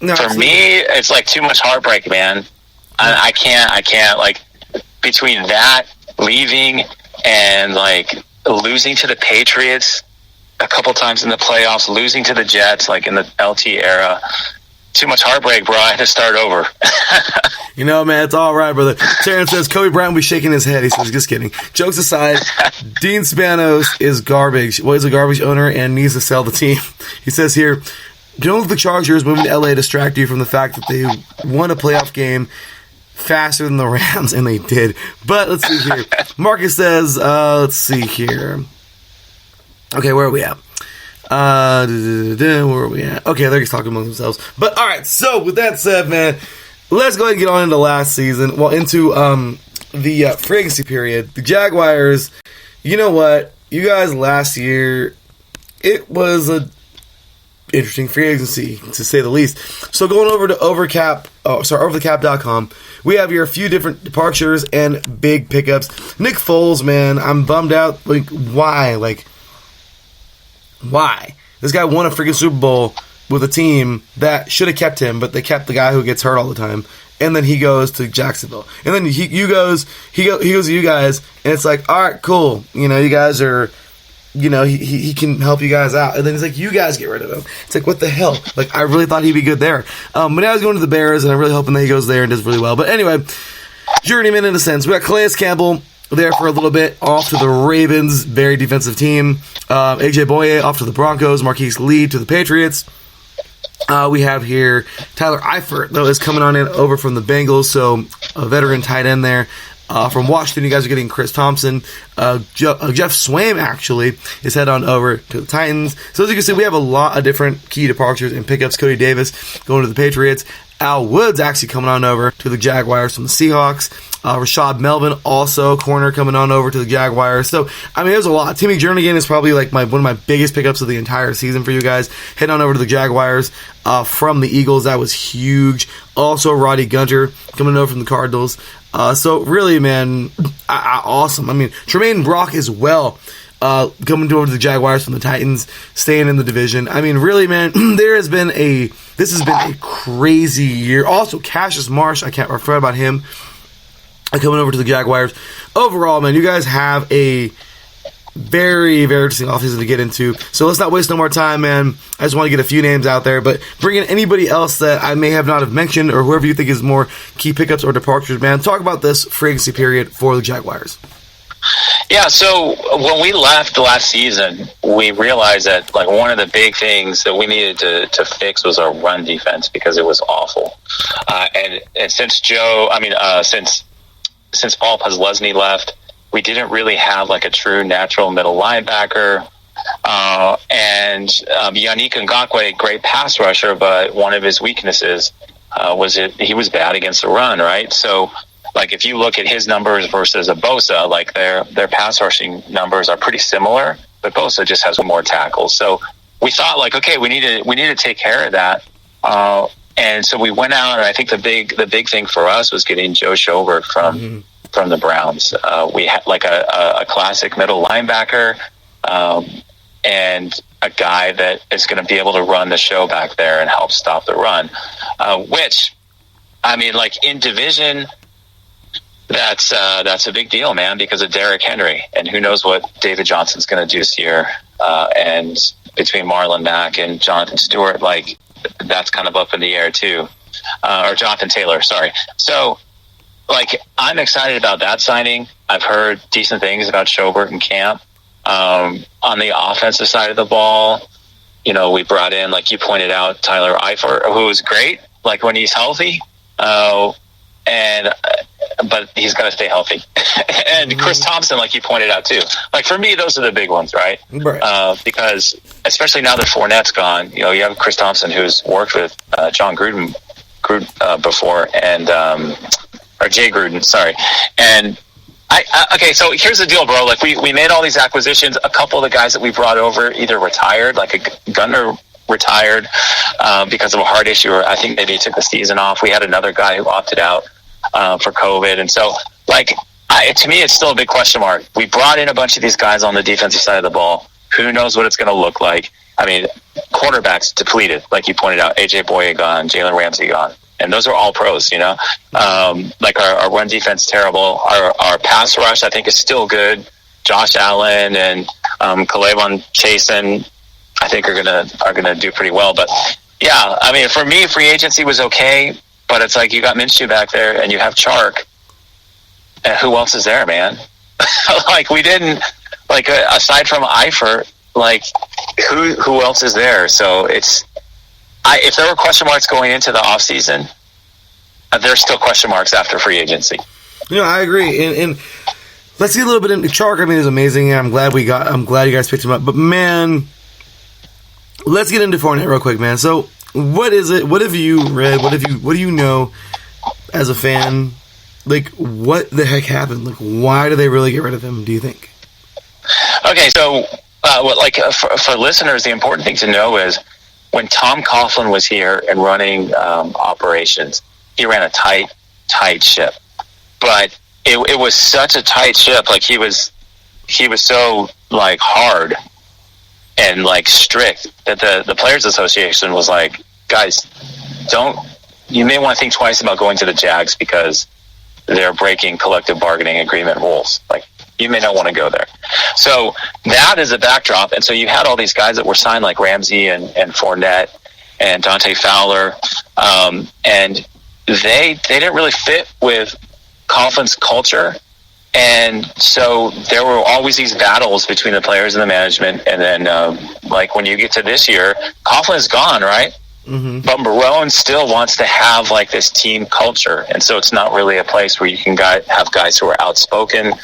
No, for me, it's like too much heartbreak, man. I can't, like, between that, leaving, and, like, losing to the Patriots a couple times in the playoffs, losing to the Jets, like, in the LT era, too much heartbreak, bro. I had to start over. You know, man, it's all right, brother. Terrence says, Kobe Bryant will be shaking his head. He says, just kidding. Jokes aside, Dean Spanos is garbage. Well, he's a garbage owner and needs to sell the team. He says here, don't let the Chargers moving to LA distract you from the fact that they won a playoff game faster than the Rams, and they did. But let's see here. Marcus says, let's see here. Okay, where are we at? Where are we at? Okay, they're just talking among themselves. But all right, so with that said, man, let's go ahead and get on into last season. Well, into the free agency period. The Jaguars, you know what? You guys last year, it was a interesting free agency, to say the least. So going over to overthecap.com, we have here a few different departures and big pickups. Nick Foles, man, I'm bummed out. Like, why? Like, why? This guy won a freaking Super Bowl with a team that should have kept him, but they kept the guy who gets hurt all the time. And then he goes to Jacksonville. And then he goes to you guys, and it's like, all right, cool. You know, you guys are... You know, he can help you guys out. And then he's like, you guys get rid of him. It's like, what the hell? Like, I really thought he'd be good there. But now he's going to the Bears, and I'm really hoping that he goes there and does really well. But anyway, journeyman in a sense. We got Calais Campbell there for a little bit, off to the Ravens, very defensive team. AJ Boye off to the Broncos. Marquise Lee to the Patriots. We have here Tyler Eifert, though, is coming on in over from the Bengals, so a veteran tight end there. From Washington, you guys are getting Chris Thompson. Jeff Swaim, actually, is head on over to the Titans. So as you can see, we have a lot of different key departures and pickups. Cody Davis going to the Patriots. Al Woods actually coming on over to the Jaguars from the Seahawks. Rashad Melvin, also corner, coming on over to the Jaguars. So, I mean, there's a lot. Timmy Jernigan is probably like one of my biggest pickups of the entire season for you guys. Head on over to the Jaguars from the Eagles. That was huge. Also, Roddy Gunter coming over from the Cardinals. So, really, man, awesome. I mean, Tremaine Brock as well. Coming over to the Jaguars from the Titans, staying in the division. I mean, really, man, this has been a crazy year. Also, Cassius Marsh, I forgot about him, coming over to the Jaguars. Overall, man, you guys have a very, very interesting offseason to get into. So let's not waste no more time, man. I just want to get a few names out there, but bring in anybody else that I may have not have mentioned, or whoever you think is more key pickups or departures, man. Talk about this free agency period for the Jaguars. Yeah, so when we left last season, we realized that like one of the big things that we needed to fix was our run defense, because it was awful. And since since Paul Posluszny left, we didn't really have like a true natural middle linebacker. And Yannick Ngakoue, great pass rusher, but one of his weaknesses he was bad against the run, right? So like if you look at his numbers versus a Bosa, like their pass rushing numbers are pretty similar, but Bosa just has more tackles. So we thought like, okay, we need to take care of that. And so we went out, and I think the big thing for us was getting Joe Schobert from the Browns. We had like a classic middle linebacker, and a guy that is going to be able to run the show back there and help stop the run. Which, I mean, like in division, that's a big deal, man, because of Derrick Henry, and who knows what David Johnson's going to do this year. And between Marlon Mack and Jonathan Stewart, like that's kind of up in the air too, or Jonathan Taylor, sorry. So, like, I'm excited about that signing. I've heard decent things about Schobert and camp. On the offensive side of the ball, you know, we brought in, like you pointed out, Tyler Eifert, who is great, like when he's healthy, but he's got to stay healthy. And Chris Thompson, like you pointed out too. Like for me, those are the big ones, right? Because especially now that Fournette's gone, you know, you have Chris Thompson who's worked with John Gruden before, and or Jay Gruden, sorry, and. Okay, so here's the deal, bro. Like we made all these acquisitions. A couple of the guys that we brought over either retired, like a Gunner retired because of a heart issue, or I think maybe he took the season off. We had another guy who opted out for COVID, and so like to me, it's still a big question mark. We brought in a bunch of these guys on the defensive side of the ball. Who knows what it's going to look like? I mean, quarterbacks depleted, like you pointed out. AJ Boye gone, Jalen Ramsey gone. And those are all pros, you know. Like our run defense terrible. Our pass rush, I think, is still good. Josh Allen and K'Lavon Chasen, I think are gonna do pretty well. But yeah, I mean, for me, free agency was okay. But it's like you got Minshew back there, and you have Chark. And who else is there, man? Like we didn't like aside from Eifert, like who else is there? So it's. If there were question marks going into the offseason, there's still question marks after free agency. You know, I agree. And let's get a little bit into Chark. I mean, it's amazing. I'm glad you guys picked him up. But man, let's get into Fournette real quick, man. So, what is it? What have you read? What do you know as a fan? Like, what the heck happened? Like, why do they really get rid of him? Do you think? Okay, so for listeners, the important thing to know is. When Tom Coughlin was here and running operations, he ran a tight ship. But it was such a tight ship. Like he was so like hard and like strict that the Players Association was like, guys, you may want to think twice about going to the Jags because they're breaking collective bargaining agreement rules. Like you may not want to go there. So that is a backdrop. And so you had all these guys that were signed like Ramsey and Fournette and Dante Fowler. And they didn't really fit with Coughlin's culture. And so there were always these battles between the players and the management. And then like when you get to this year, Coughlin's gone, right? Mm-hmm. But Marone still wants to have like this team culture, and so it's not really a place where you can have guys who are outspoken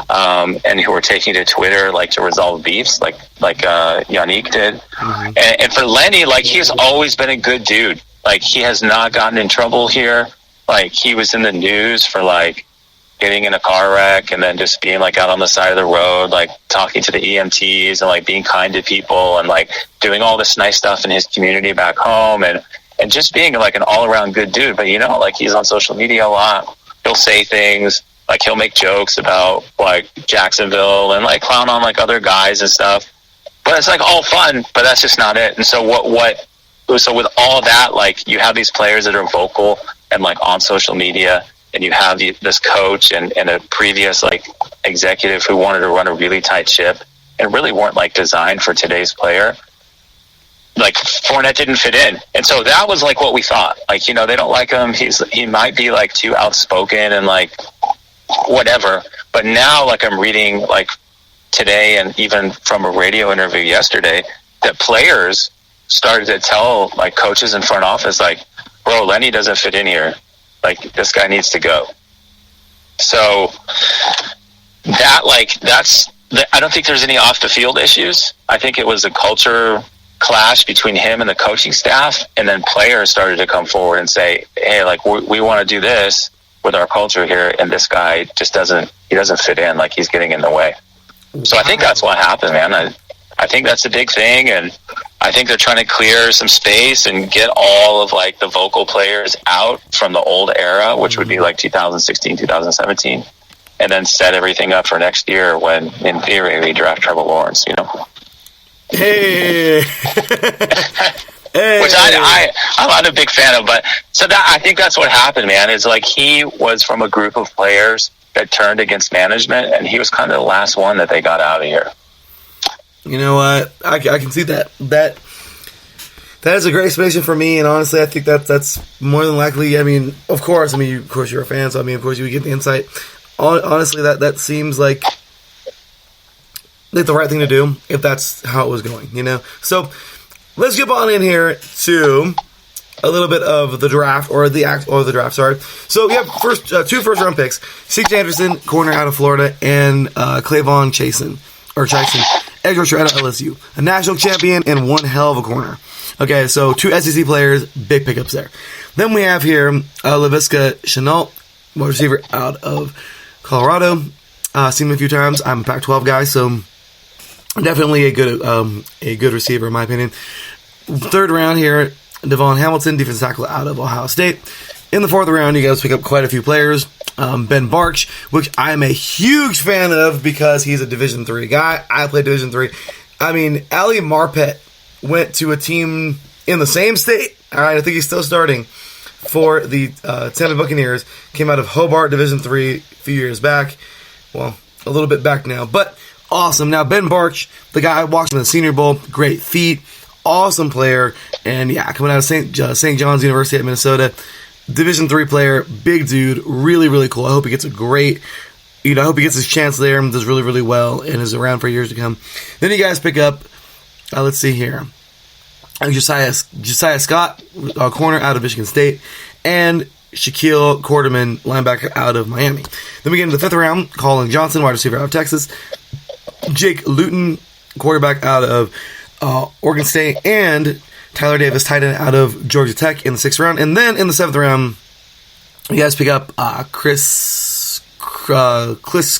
and who are taking to Twitter like to resolve beefs, like Yannick did. Mm-hmm. And for Lenny, like he's always been a good dude. Like he has not gotten in trouble here. Like he was in the news for like getting in a car wreck and then just being like out on the side of the road, like talking to the EMTs and like being kind to people and like doing all this nice stuff in his community back home and just being like an all around good dude. But you know, like he's on social media a lot. He'll say things like he'll make jokes about like Jacksonville and like clown on like other guys and stuff. But it's like all fun, but that's just not it. And so so with all that, like you have these players that are vocal and like on social media, and you have this coach and a previous like executive who wanted to run a really tight ship and really weren't like designed for today's player. Like Fournette didn't fit in. And so that was like what we thought. Like, you know, they don't like him. He might be like too outspoken and like whatever. But now like I'm reading like today and even from a radio interview yesterday that players started to tell like coaches in front office like, bro, Lenny doesn't fit in here. Like this guy needs to go. So that I don't think there's any off the field issues. I think it was a culture clash between him and the coaching staff, and then players started to come forward and say, hey, like we want to do this with our culture here, and this guy just doesn't fit in. Like he's getting in the way. So I think that's what happened, man. I think that's a big thing, and I think they're trying to clear some space and get all of like the vocal players out from the old era, which would be like 2016, 2017, and then set everything up for next year when, in theory, we draft Trevor Lawrence, you know? Hey. Which I'm not a big fan of, but so that I think that's what happened, man. Is like he was from a group of players that turned against management, and he was kind of the last one that they got out of here. You know what? I can see that. That is a great explanation for me, and honestly, I think that's more than likely. I mean, of course, you're a fan, so of course you would get the insight. Honestly, that seems like the right thing to do if that's how it was going, you know. So let's jump on in here to a little bit of the draft or the draft. Sorry. So we have two first round picks: C.J. Anderson, corner out of Florida, and Clavon Chasen, edge rusher out of LSU, a national champion and one hell of a corner. Okay, so two SEC players, big pickups there. Then we have here Laviska Shenault, wide receiver out of Colorado. Seen him a few times. I'm a Pac-12 guy, so definitely a good receiver in my opinion. Third round here, Devon Hamilton, defensive tackle out of Ohio State. In the fourth round, you guys pick up quite a few players. Ben Barch, which I am a huge fan of because he's a Division III guy. I play Division III. I mean, Ali Marpet went to a team in the same state. All right, I think he's still starting for the Tampa Buccaneers. Came out of Hobart Division III a few years back. Well, a little bit back now, but awesome. Now, Ben Barch, the guy who walked in the Senior Bowl, great feet, awesome player, and yeah, coming out of St. John's University at Minnesota, Division III player, big dude, really, really cool. I hope he gets I hope he gets his chance there and does really, really well and is around for years to come. Then you guys pick up, let's see here, Josiah Scott, corner out of Michigan State, and Shaquille Quarterman, linebacker out of Miami. Then we get into the fifth round, Colin Johnson, wide receiver out of Texas, Jake Luton, quarterback out of Oregon State, and Tyler Davis, tight end out of Georgia Tech in the sixth round. And then in the seventh round, you guys pick up Chris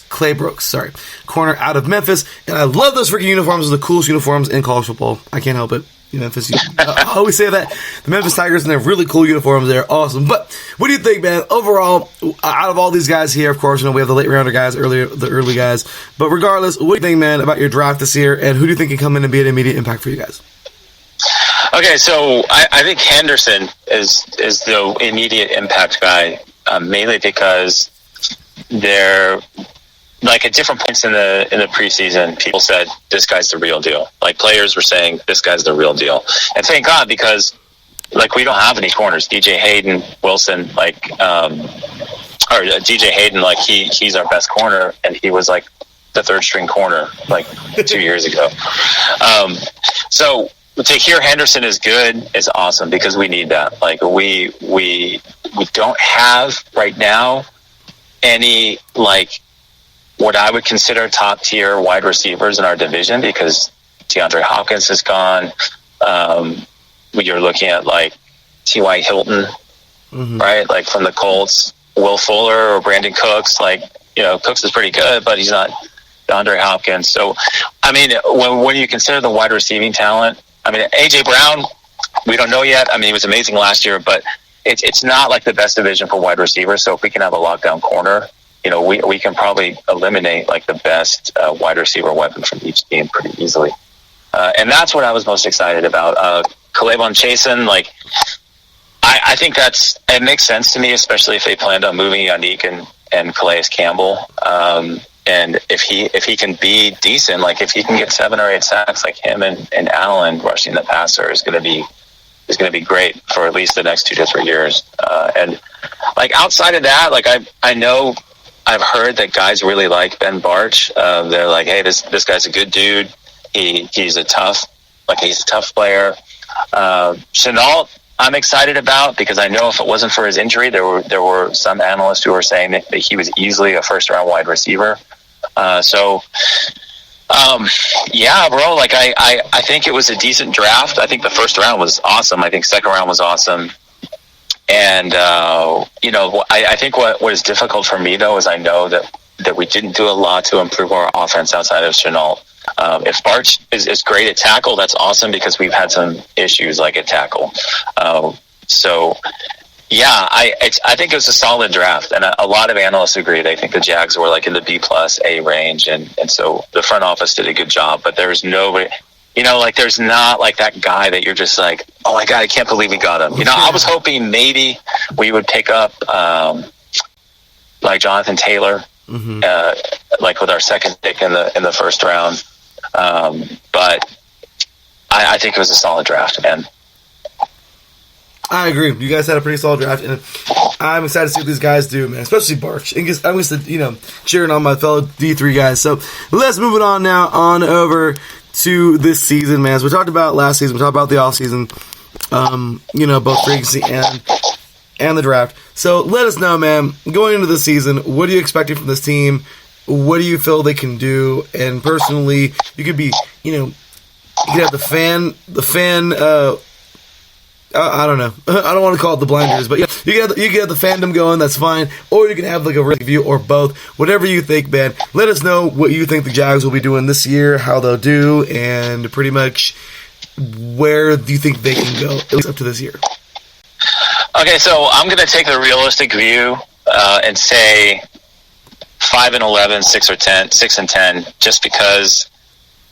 Claybrooks, corner out of Memphis. And I love those freaking uniforms. They're the coolest uniforms in college football. I can't help it. Memphis. I always say that. The Memphis Tigers, and they're really cool uniforms. They're awesome. But what do you think, man? Overall, out of all these guys here, of course, we have the late rounder guys, the early guys. But regardless, what do you think, man, about your draft this year? And who do you think can come in and be an immediate impact for you guys? Okay, so I think Henderson is the immediate impact guy, mainly because they're like at different points in the preseason, people said this guy's the real deal. Like players were saying this guy's the real deal, and thank God, because like we don't have any corners. DJ Hayden Wilson, or DJ Hayden, like he's our best corner, and he was like the third string corner like 2 years ago. So to hear Henderson is good is awesome because we need that. Like we don't have right now any like what I would consider top tier wide receivers in our division because DeAndre Hopkins is gone. You're looking at like T.Y. Hilton, right? Like from the Colts, Will Fuller or Brandon Cooks. Like, Cooks is pretty good, but he's not DeAndre Hopkins. So, I mean, when you consider the wide receiving talent, I mean, A.J. Brown, we don't know yet. I mean, he was amazing last year, but it's not like the best division for wide receivers. So if we can have a lockdown corner, we can probably eliminate like the best wide receiver weapon from each team pretty easily. And that's what I was most excited about. Clavon Chasen, like, I think it makes sense to me, especially if they planned on moving Yannick and Calais Campbell. And if he can be decent, like if he can get 7 or 8 sacks like him and Allen rushing the passer is going to be great for at least the next 2 to 3 years. And like outside of that, like I know I've heard that guys really like Ben Barch. They're like, hey, this guy's a good dude. He's a tough player. Shenault, I'm excited about because I know if it wasn't for his injury, there were some analysts who were saying that he was easily a first round wide receiver. Yeah, bro, like I think it was a decent draft. I think the first round was awesome. I think second round was awesome. And, I think what is difficult for me, though, is I know that we didn't do a lot to improve our offense outside of Shenault. If Barch is great at tackle, that's awesome because we've had some issues like at tackle. Yeah, I think it was a solid draft. And a lot of analysts agree. They think the Jags were like in the B+, A range. And so the front office did a good job. But there's nobody like there's not like that guy that you're just like, oh my God, I can't believe we got him. I was hoping maybe we would pick up like Jonathan Taylor, like with our second pick in the first round. But I think it was a solid draft, and I agree. You guys had a pretty solid draft, and I'm excited to see what these guys do, man. Especially Barch. And I'm used to, cheering on my fellow D3 guys. So let's move it on now on to this season, man. So we talked about last season. We talked about the offseason, both free agency and the draft. So let us know, man, going into the season, what are you expecting from this team? What do you feel they can do? And personally, you could be, you could have the fan, I don't know. I don't want to call it the blinders, but you can have the fandom going. That's fine. Or you can have like a review or both. Whatever you think, man. Let us know what you think the Jags will be doing this year, how they'll do, and pretty much where do you think they can go at least up to this year. Okay, so I'm going to take the realistic view and say 5-11, 6-10, just because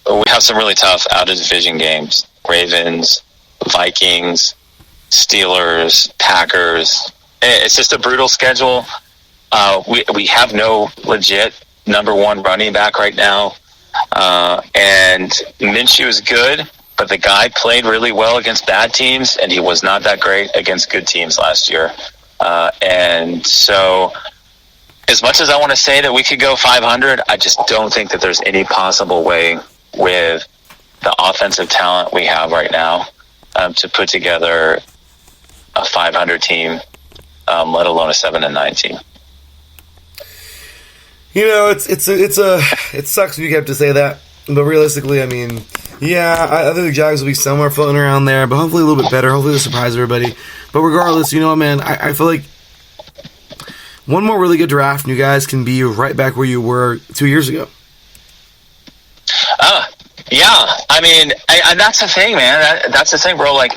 we have some really tough out of division games. Ravens, Vikings, Steelers, Packers. It's just a brutal schedule. We have no legit number one running back right now. And Minshew is good, but the guy played really well against bad teams, and he was not that great against good teams last year. And so as much as I want to say that we could go 500, I just don't think that there's any possible way with the offensive talent we have right now to put together a 500 team, let alone a 7-9 team. It sucks when you have to say that, but realistically, I mean, I think the Jags will be somewhere floating around there, but hopefully a little bit better. Hopefully they'll surprise everybody. But regardless, man, I feel like one more really good draft and you guys can be right back where you were 2 years ago. Yeah, I mean, and that's the thing, man. That's the thing, bro. Like,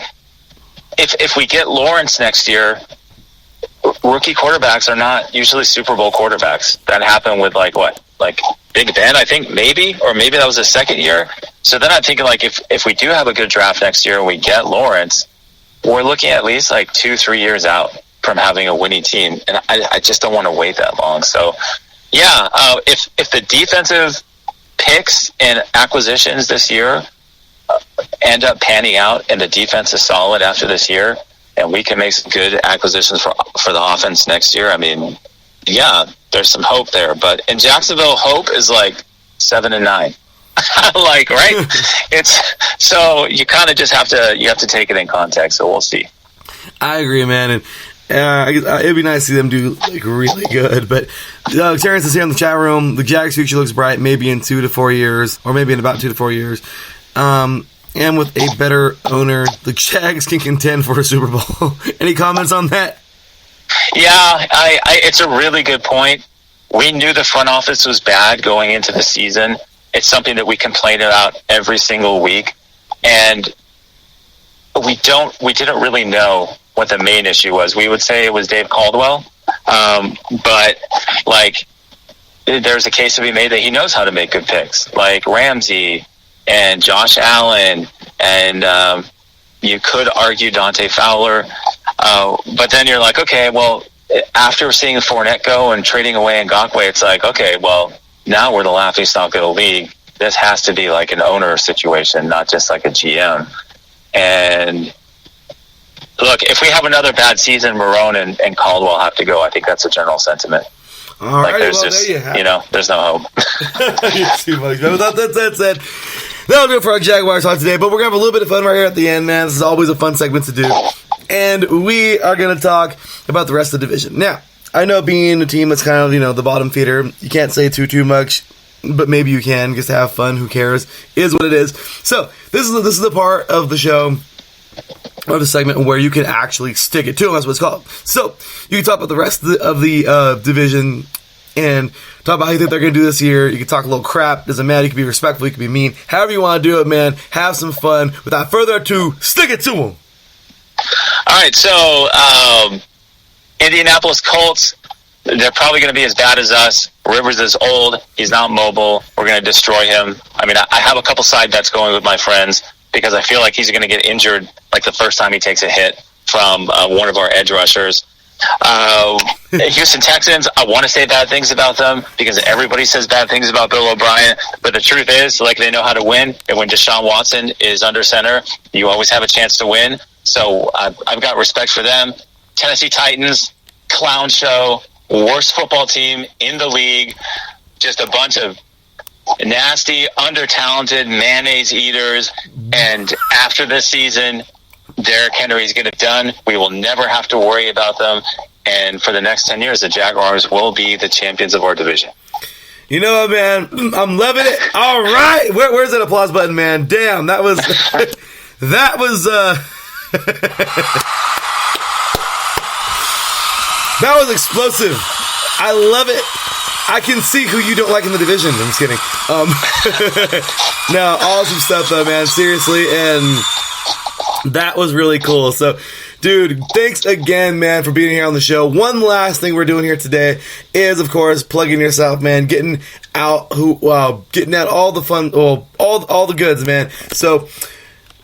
if we get Lawrence next year, rookie quarterbacks are not usually Super Bowl quarterbacks. That happened with like Big Ben, I think, maybe that was his second year. So then I'm thinking like if we do have a good draft next year and we get Lawrence, we're looking at least like 2-3 years out from having a winning team, and I just don't want to wait that long. So yeah, if the defensive picks and acquisitions this year end up panning out and the defense is solid after this year and we can make some good acquisitions for the offense next year, I mean, yeah, there's some hope there. But in Jacksonville, hope is like 7-9. Like, right? It's so you kind of just have to take it in context. So we'll see. I agree, man. And it'd be nice to see them do like really good. But Terrence is here in the chat room. The Jags' future looks bright, maybe in 2 to 4 years, or maybe in about 2 to 4 years. And with a better owner, the Jags can contend for a Super Bowl. Any comments on that? Yeah, it's a really good point. We knew the front office was bad going into the season. It's something that we complain about every single week, and we didn't really know what the main issue was. We would say it was Dave Caldwell, but like there's a case to be made that he knows how to make good picks, like Ramsey and Josh Allen, and you could argue Dante Fowler, but then you're like, okay, well, after seeing Fournette go and trading away Ngakoue, it's like, okay, well, now we're the laughingstock of the league. This has to be like an owner situation, not just like a GM. And look, if we have another bad season, Marone and Caldwell have to go. I think that's a general sentiment. All right, there's well, just, there you have it. There's no hope. You're too much. But that said, that'll do it for our Jaguars talk today. But we're going to have a little bit of fun right here at the end, man. This is always a fun segment to do. And we are going to talk about the rest of the division. Now, I know being a team that's kind of, the bottom feeder, you can't say too much, but maybe you can just have fun. Who cares? Is what it is. So this is the part of the show, or the segment, where you can actually stick it to them. That's what it's called. So you can talk about the rest of the division and talk about how you think they're going to do this year. You can talk a little crap. Doesn't matter. You can be respectful. You can be mean. However you want to do it, man. Have some fun. Without further ado, stick it to them. All right, so Indianapolis Colts, they're probably going to be as bad as us. Rivers is old. He's not mobile. We're going to destroy him. I mean, I have a couple side bets going with my friends because I feel like he's going to get injured like the first time he takes a hit from one of our edge rushers. Houston Texans, I want to say bad things about them because everybody says bad things about Bill O'Brien, but the truth is, like, they know how to win, and when Deshaun Watson is under center, you always have a chance to win. So I've got respect for them. Tennessee Titans, clown show, worst football team in the league, just a bunch of nasty, under-talented mayonnaise eaters, and after this season, Derrick Henry's get it done. We will never have to worry about them. And for the next 10 years, the Jaguars will be the champions of our division. You know what, man? I'm loving it. All right. Where's that applause button, man? Damn, that was... that was... that was explosive. I love it. I can see who you don't like in the division. I'm just kidding. No, awesome stuff, though, man. Seriously, and... that was really cool. So, dude, thanks again, man, for being here on the show. One last thing we're doing here today is, of course, plugging yourself, man, getting out all the fun, all the goods, man. So,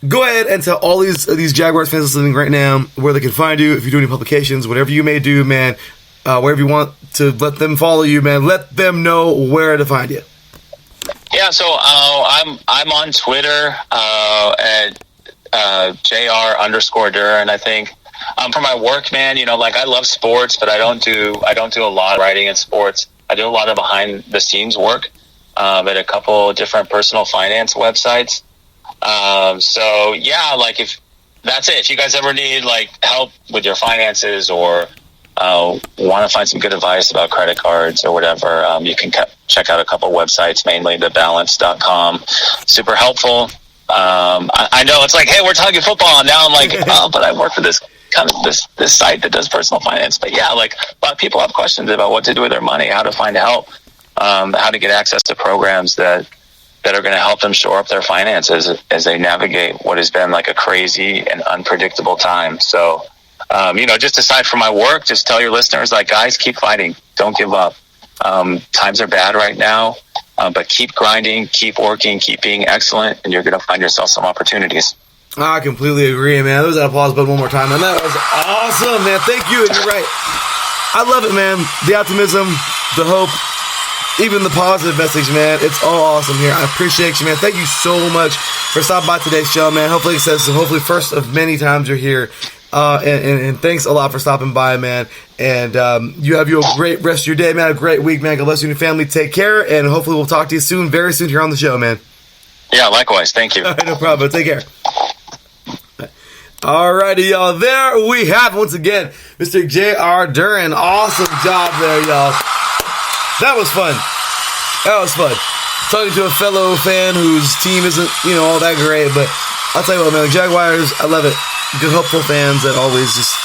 go ahead and tell all these Jaguars fans listening right now where they can find you. If you do any publications, whatever you may do, man, wherever you want to let them follow you, man, let them know where to find you. Yeah, so I'm on Twitter at JR_Duran, I think. For my work, man, like, I love sports, but I don't do a lot of writing in sports. I do a lot of behind the scenes work at a couple different personal finance websites. So yeah, like, if that's it, if you guys ever need like help with your finances or want to find some good advice about credit cards or whatever, you can check out a couple websites, mainly thebalance.com. Super helpful. I know it's like, hey, we're talking football, and now I'm like, oh, but I work for this kind of this site that does personal finance. But yeah, like, a lot of people have questions about what to do with their money, how to find help, how to get access to programs that are going to help them shore up their finances as they navigate what has been like a crazy and unpredictable time. So, just aside from my work, just tell your listeners, like, guys, keep fighting, don't give up. Times are bad right now. But keep grinding, keep working, keep being excellent, and you're going to find yourself some opportunities. I completely agree, man. There's that applause button one more time, man. That was awesome, man. Thank you, and you're right. I love it, man. The optimism, the hope, even the positive message, man. It's all awesome here. I appreciate you, man. Thank you so much for stopping by today's show, man. Hopefully, hopefully first of many times you're here. And thanks a lot for stopping by, man. And you have a great rest of your day, man. A great week, man. God bless you and your family. Take care, and hopefully we'll talk to you soon, very soon here on the show, man. Yeah, likewise. Thank you. All right, no problem. Take care. Alrighty, y'all. There we have, once again, Mr. J.R. Duran. Awesome job there, y'all. That was fun. Talking to a fellow fan whose team isn't, all that great, but I'll tell you what, man, the Jaguars, I love it. Good, hopeful fans that always just,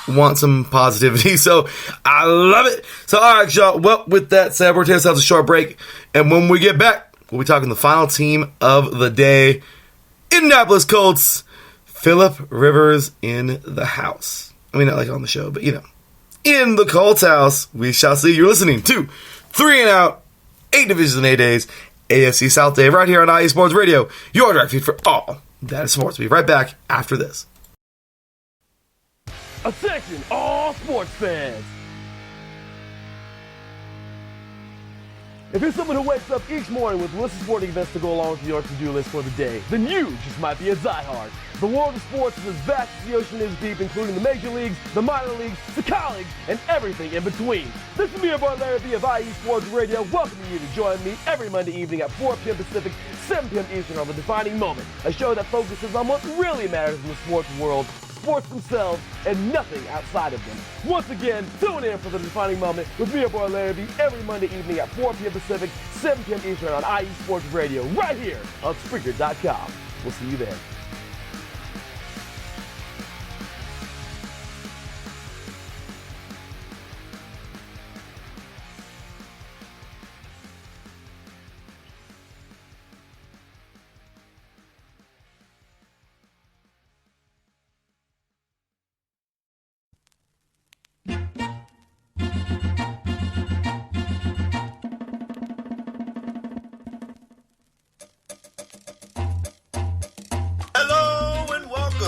want some positivity. So, I love it. So, all right, y'all. Well, with that said, we're taking ourselves a short break. And when we get back, we'll be talking the final team of the day. Indianapolis Colts. Phillip Rivers in the house. I mean, not like on the show, but, in the Colts house. We shall see. You're listening to 3 and Out, 8 divisions in 8 days, AFC South Day, right here on IE Sports Radio. Your direct feed for all that is sports. We'll be right back after this. Attention, all sports fans. If you're someone who wakes up each morning with lists of sporting events to go along with your to-do list for the day, then you just might be a diehard. The world of sports is as vast as the ocean is deep, including the major leagues, the minor leagues, the college, and everything in between. This is me, your boy Larry B of IE Sports Radio, welcoming you to join me every Monday evening at 4 p.m. Pacific, 7 p.m. Eastern on The Defining Moment, a show that focuses on what really matters in the sports world, sports themselves, and nothing outside of them. Once again, tune in for The Defining Moment with me, your boy Larry B, every Monday evening at 4 p.m. Pacific, 7 p.m. Eastern on IE Sports Radio, right here on Spreaker.com. We'll see you there.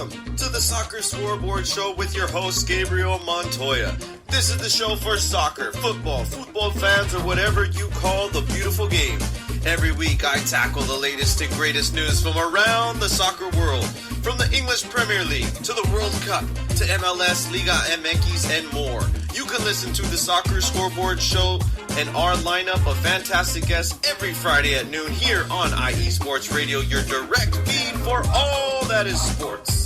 Welcome to the Soccer Scoreboard Show with your host, Gabriel Montoya. This is the show for soccer, football fans, or whatever you call the beautiful game. Every week, I tackle the latest and greatest news from around the soccer world. From the English Premier League, to the World Cup, to MLS, Liga MX, and more. You can listen to the Soccer Scoreboard Show and our lineup of fantastic guests every Friday at noon here on IE Sports Radio, your direct feed for all that is sports.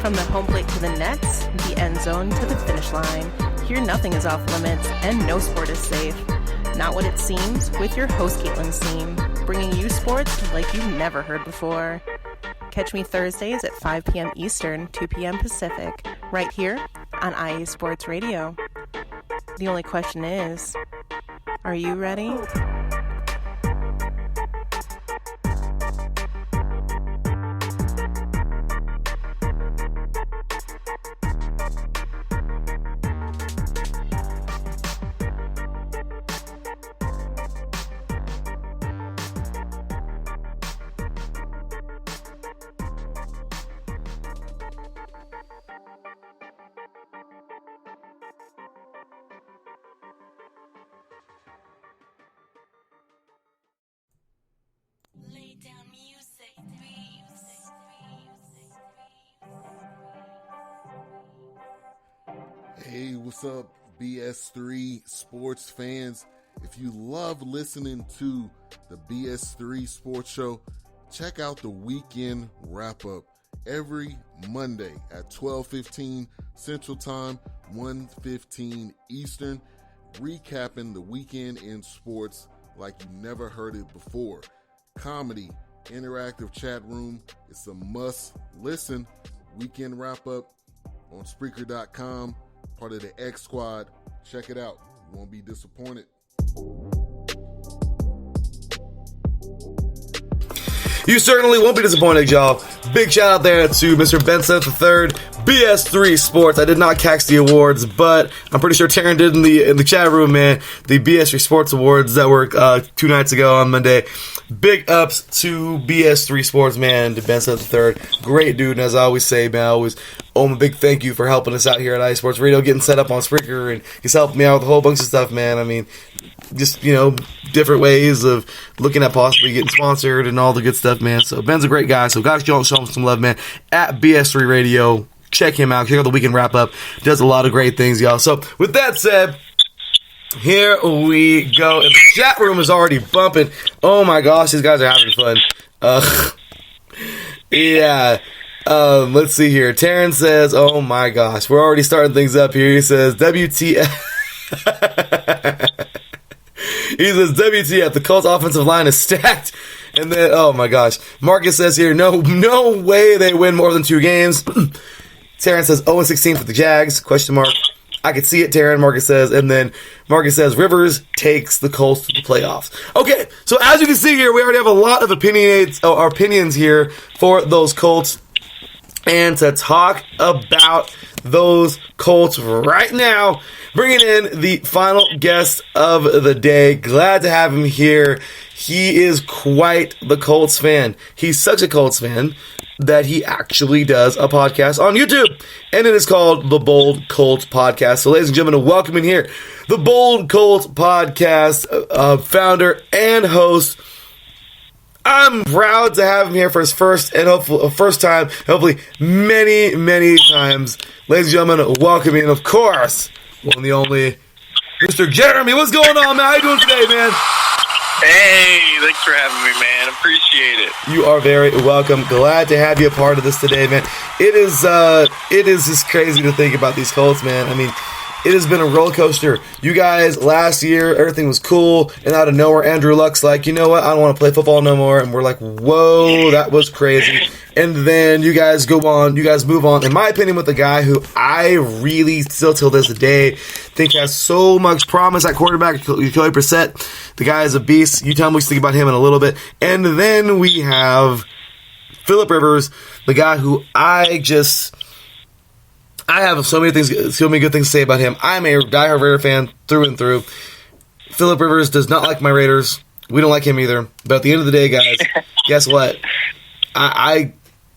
From the home plate to the nets, the end zone to the finish line, here nothing is off limits and no sport is safe. Not what it seems, with your host Caitlin Seam, bringing you sports like you've never heard before. Catch me Thursdays at 5 p.m. Eastern, 2 p.m. Pacific, right here on IE Sports Radio. The only question is, are you ready? Hey, what's up, BS3 sports fans? If you love listening to the BS3 Sports Show, check out the weekend wrap-up every Monday at 12:15 Central Time, 1:15 Eastern, recapping the weekend in sports like you never heard it before. Comedy, interactive chat room, it's a must-listen. Weekend wrap-up on Spreaker.com. Part of the X Squad. Check it out. You won't be disappointed. You certainly won't be disappointed, y'all. Big shout out there to Mr. Benson III, BS3 Sports. I did not catch the awards, but I'm pretty sure Taryn did in the chat room, man. The BS3 Sports Awards that were 2 nights ago on Monday. Big ups to BS3 Sports, man, to Benson III. Great dude, and as I always say, man, I always owe him a big thank you for helping us out here at iSports Radio, getting set up on Spreaker, and he's helped me out with a whole bunch of stuff, man. I mean, just, different ways of looking at possibly getting sponsored and all the good stuff, man. So Ben's a great guy, so gotta show him some love, man. At BS3 Radio, check him out. Check out the weekend wrap up. Does a lot of great things, y'all. So with that said, here we go. And the chat room is already bumping. Oh my gosh, these guys are having fun. Yeah. Let's see here. Taryn says, oh my gosh, we're already starting things up here. He says, WTF. He says, WTF, the Colts offensive line is stacked. And then, oh my gosh. Marcus says here, no way they win more than 2 games. Taryn says, 0-16 for the Jags, question mark. I could see it, Taryn, Marcus says. And then Marcus says, Rivers takes the Colts to the playoffs. Okay, so as you can see here, we already have a lot of opinions here for those Colts. And to talk about those Colts right now, bringing in the final guest of the day. Glad to have him here. He is quite the Colts fan. He's such a Colts fan that he actually does a podcast on YouTube. And it is called The Bold Colts Podcast. So ladies and gentlemen, welcome in here. The Bold Colts Podcast founder and host. I'm proud to have him here for his first time, hopefully many, many times. Ladies and gentlemen, welcome in, of course, one and the only Mr. Jeremy. What's going on, man? How you doing today, man? Hey, thanks for having me, man. Appreciate it. You are very welcome. Glad to have you a part of this today, man. It is just crazy to think about these Colts, man. I mean, it has been a roller coaster. You guys, last year, everything was cool, and out of nowhere, Andrew Luck's like, you know what, I don't want to play football no more, and we're like, whoa, that was crazy. And then you guys go on, you guys move on, in my opinion, with the guy who I really, still till this day, think has so much promise at quarterback, Jacoby Brissett. The guy is a beast. You tell me what you think about him in a little bit. And then we have Phillip Rivers, the guy who I have so many good things to say about him. I'm a diehard Raider fan through and through. Phillip Rivers does not like my Raiders. We don't like him either. But at the end of the day, guys, guess what?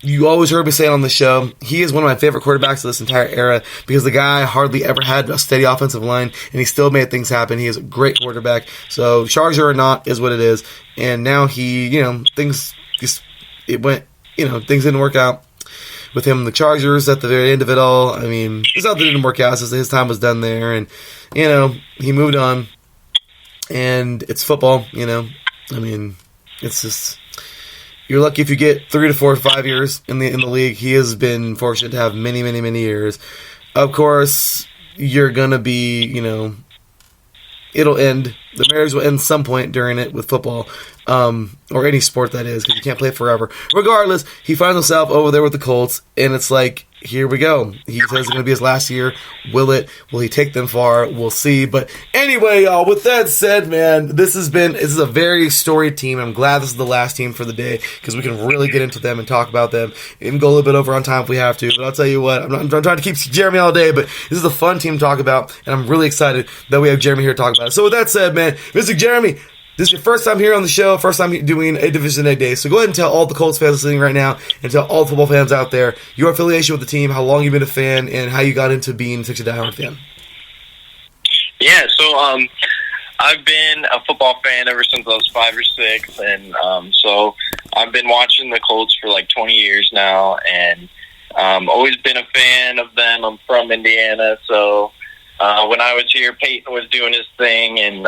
You always heard me say it on the show, he is one of my favorite quarterbacks of this entire era because the guy hardly ever had a steady offensive line, and he still made things happen. He is a great quarterback. So, Charger or not is what it is. And now things didn't work out with him and the Chargers at the very end of it all. I mean, it's not that it didn't work out, it's just his time was done there, and, he moved on, and it's football, I mean, it's just, you're lucky if you get 3 to 4 or 5 years in the league. He has been fortunate to have many, many, many years. Of course, you're going to be, it'll end. The marriage will end some point during it with football, or any sport that is, because you can't play it forever. Regardless, he finds himself over there with the Colts, and it's like, here we go. He says it's going to be his last year. Will he take them far? We'll see. But anyway, y'all, with that said, man, this is a very storied team. I'm glad this is the last team for the day because we can really get into them and talk about them and go a little bit over on time if we have to. But I'll tell you what, I'm trying to keep Jeremy all day, but this is a fun team to talk about, and I'm really excited that we have Jeremy here to talk about it. So with that said, man, Mr. Jeremy, this is your first time here on the show, first time doing a Division A day. So go ahead and tell all the Colts fans listening right now and tell all the football fans out there your affiliation with the team, how long you've been a fan, and how you got into being such a diehard fan. Yeah, so I've been a football fan ever since I was 5 or 6, and so I've been watching the Colts for like 20 years now, and always been a fan of them. I'm from Indiana, so when I was here, Peyton was doing his thing, and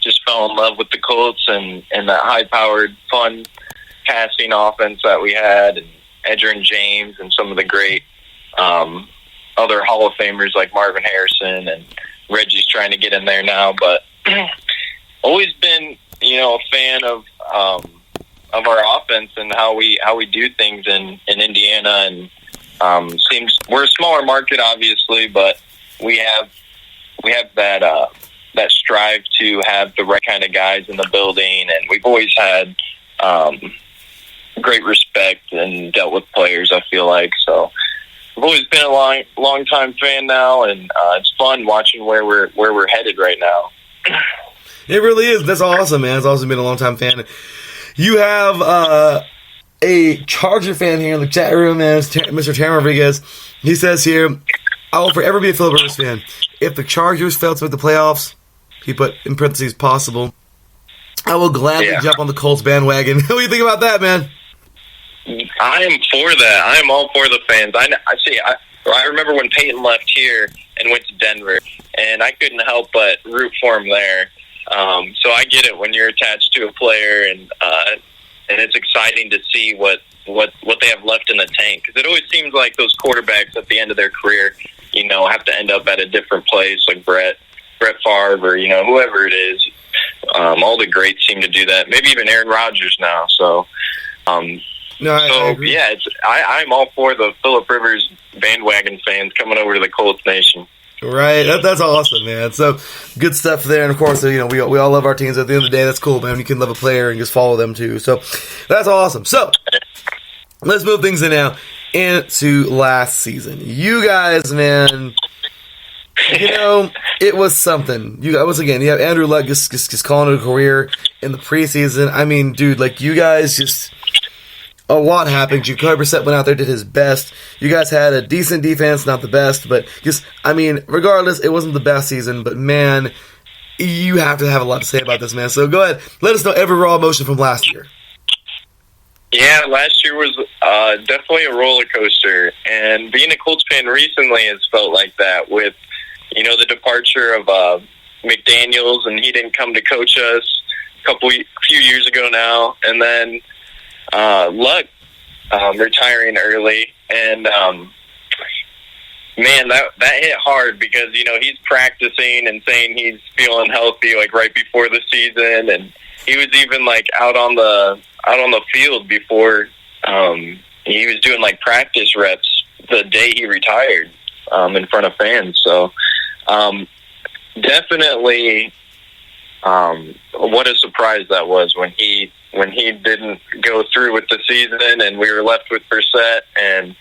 just fell in love with the Colts and that high-powered, fun passing offense that we had, and Edgerrin James and some of the great other Hall of Famers like Marvin Harrison, and Reggie's trying to get in there now. But always been, a fan of our offense and how we do things in Indiana. And seems we're a smaller market, obviously, but we have that strive to have the right kind of guys in the building, and we've always had great respect and dealt with players, I feel like. So I've always been a long time fan now, and it's fun watching where we're headed right now. It really is. That's awesome, man. It's also been a long time fan. You have a Charger fan here in the chat room, man, Mr. Tam Rodriguez. He says here, I will forever be a Phillip Rivers fan. If the Chargers fail to make the playoffs, he put in parentheses possible, I will gladly jump on the Colts bandwagon. What do you think about that, man? I am for that. I am all for the fans. I remember when Peyton left here and went to Denver, and I couldn't help but root for him there. So I get it when you're attached to a player, and it's exciting to see what they have left in the tank. Because it always seems like those quarterbacks at the end of their career, have to end up at a different place, like Brett Favre, or whoever it is. All the greats seem to do that. Maybe even Aaron Rodgers now. So, I agree. Yeah, I'm all for the Phillip Rivers bandwagon fans coming over to the Colts Nation. Right, that's awesome, man. So good stuff there, and of course, we all love our teams. At the end of the day, that's cool, man. You can love a player and just follow them too. So that's awesome. So let's move things in now into last season. You guys, man. It was something. Once again, you have Andrew Luck just calling it a career in the preseason. I mean, dude, like, you guys just, a lot happened. Jacoby Brissett went out there, did his best. You guys had a decent defense, not the best, but regardless, it wasn't the best season, but man, you have to have a lot to say about this, man. So go ahead, let us know every raw emotion from last year. Yeah, last year was definitely a roller coaster, and being a Colts fan recently has felt like that with, the departure of McDaniels, and he didn't come to coach us few years ago now. And then Luck retiring early, and man, that hit hard because, you know, he's practicing and saying he's feeling healthy like right before the season, and he was even like out on the field before he was doing like practice reps the day he retired in front of fans. So definitely what a surprise that was when he didn't go through with the season and we were left with Brissett, and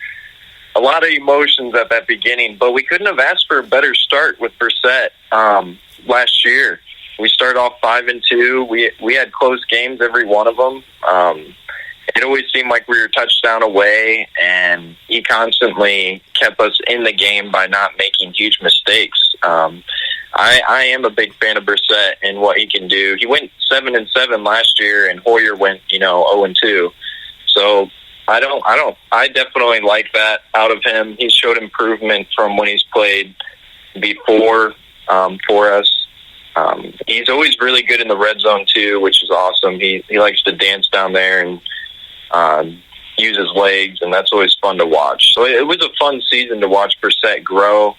a lot of emotions at that beginning, but we couldn't have asked for a better start with Brissett last year. We started off 5-2. We had close games, every one of them. It always seemed like we were touchdown away, and he constantly kept us in the game by not making huge mistakes. I am a big fan of Brissett and what he can do. He went 7-7 last year, and Hoyer went 0-2. So I definitely like that out of him. He's showed improvement from when he's played before for us. He's always really good in the red zone too, which is awesome. He likes to dance down there and use his legs, and that's always fun to watch. So it was a fun season to watch Brissett grow.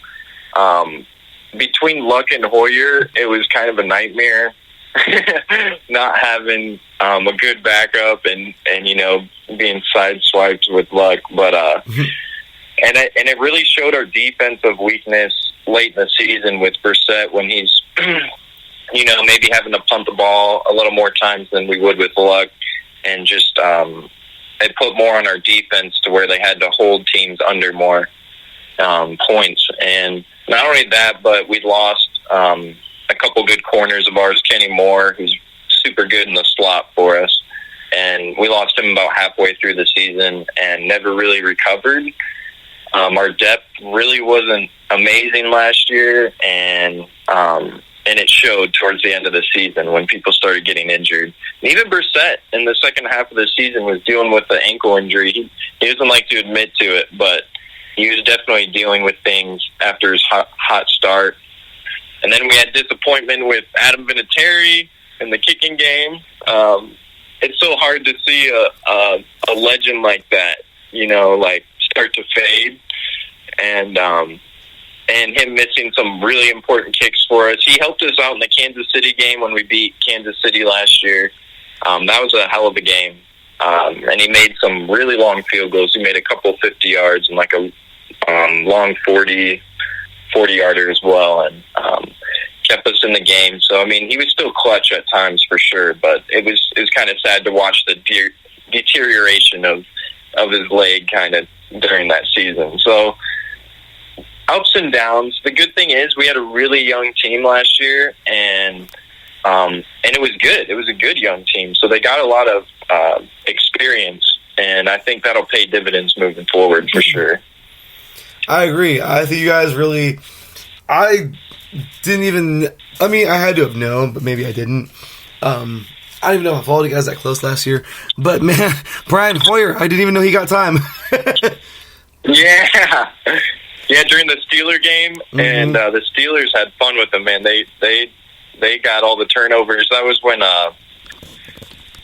Between Luck and Hoyer, it was kind of a nightmare not having a good backup and being sideswiped with Luck, but and it really showed our defensive weakness late in the season with Brissett when he's maybe having to punt the ball a little more times than we would with Luck, and just it put more on our defense to where they had to hold teams under more points. And not only that, but we lost a couple good corners of ours. Kenny Moore, who's super good in the slot for us, and we lost him about halfway through the season and never really recovered. Our depth really wasn't amazing last year, and it showed towards the end of the season when people started getting injured. And even Brissett in the second half of the season was dealing with the ankle injury. He doesn't like to admit to it, but he was definitely dealing with things after his hot start. And then we had disappointment with Adam Vinatieri in the kicking game. It's so hard to see a legend like that, start to fade. And him missing some really important kicks for us. He helped us out in the Kansas City game when we beat Kansas City last year. That was a hell of a game. And he made some really long field goals. He made a couple 50 yards and like a long 40-yarder as well, and kept us in the game. So, I mean, he was still clutch at times for sure, but it was kind of sad to watch the deterioration of his leg kind of during that season. So, ups and downs. The good thing is we had a really young team last year, and it was good. It was a good young team, so they got a lot of experience, and I think that'll pay dividends moving forward for sure. I agree. I think you guys really... I had to have known, but maybe I didn't. I don't even know if I followed you guys that close last year. But, man, Brian Hoyer, I didn't even know he got time. Yeah, during the Steeler game, and the Steelers had fun with him, man. They got all the turnovers. That was when,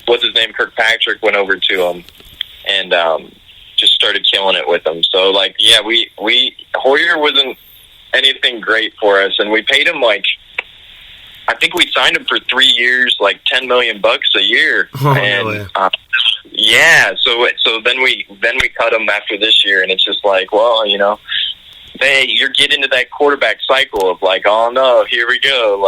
what's his name, Kirkpatrick went over to him and just started killing it with him. So, Hoyer wasn't anything great for us, and we paid him I think we signed him for 3 years, like $10 million a year. Oh, and really? yeah, so then we cut him after this year, and it's just like, well, hey, you're getting into that quarterback cycle of oh no, here we go,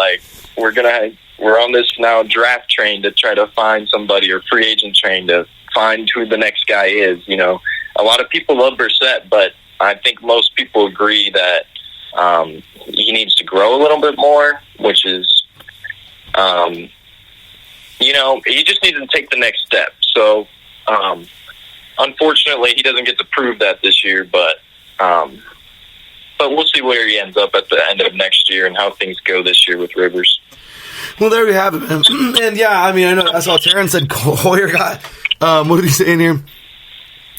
we're on this now draft train to try to find somebody, or free agent train to find who the next guy is. A lot of people love Brissett, but I think most people agree that he needs to grow a little bit more, which is, he just needs to take the next step. So, unfortunately, he doesn't get to prove that this year, but we'll see where he ends up at the end of next year and how things go this year with Rivers. Well, there we have it, man. And yeah, I know I saw Taryn said Hoyer got, what did he say in here?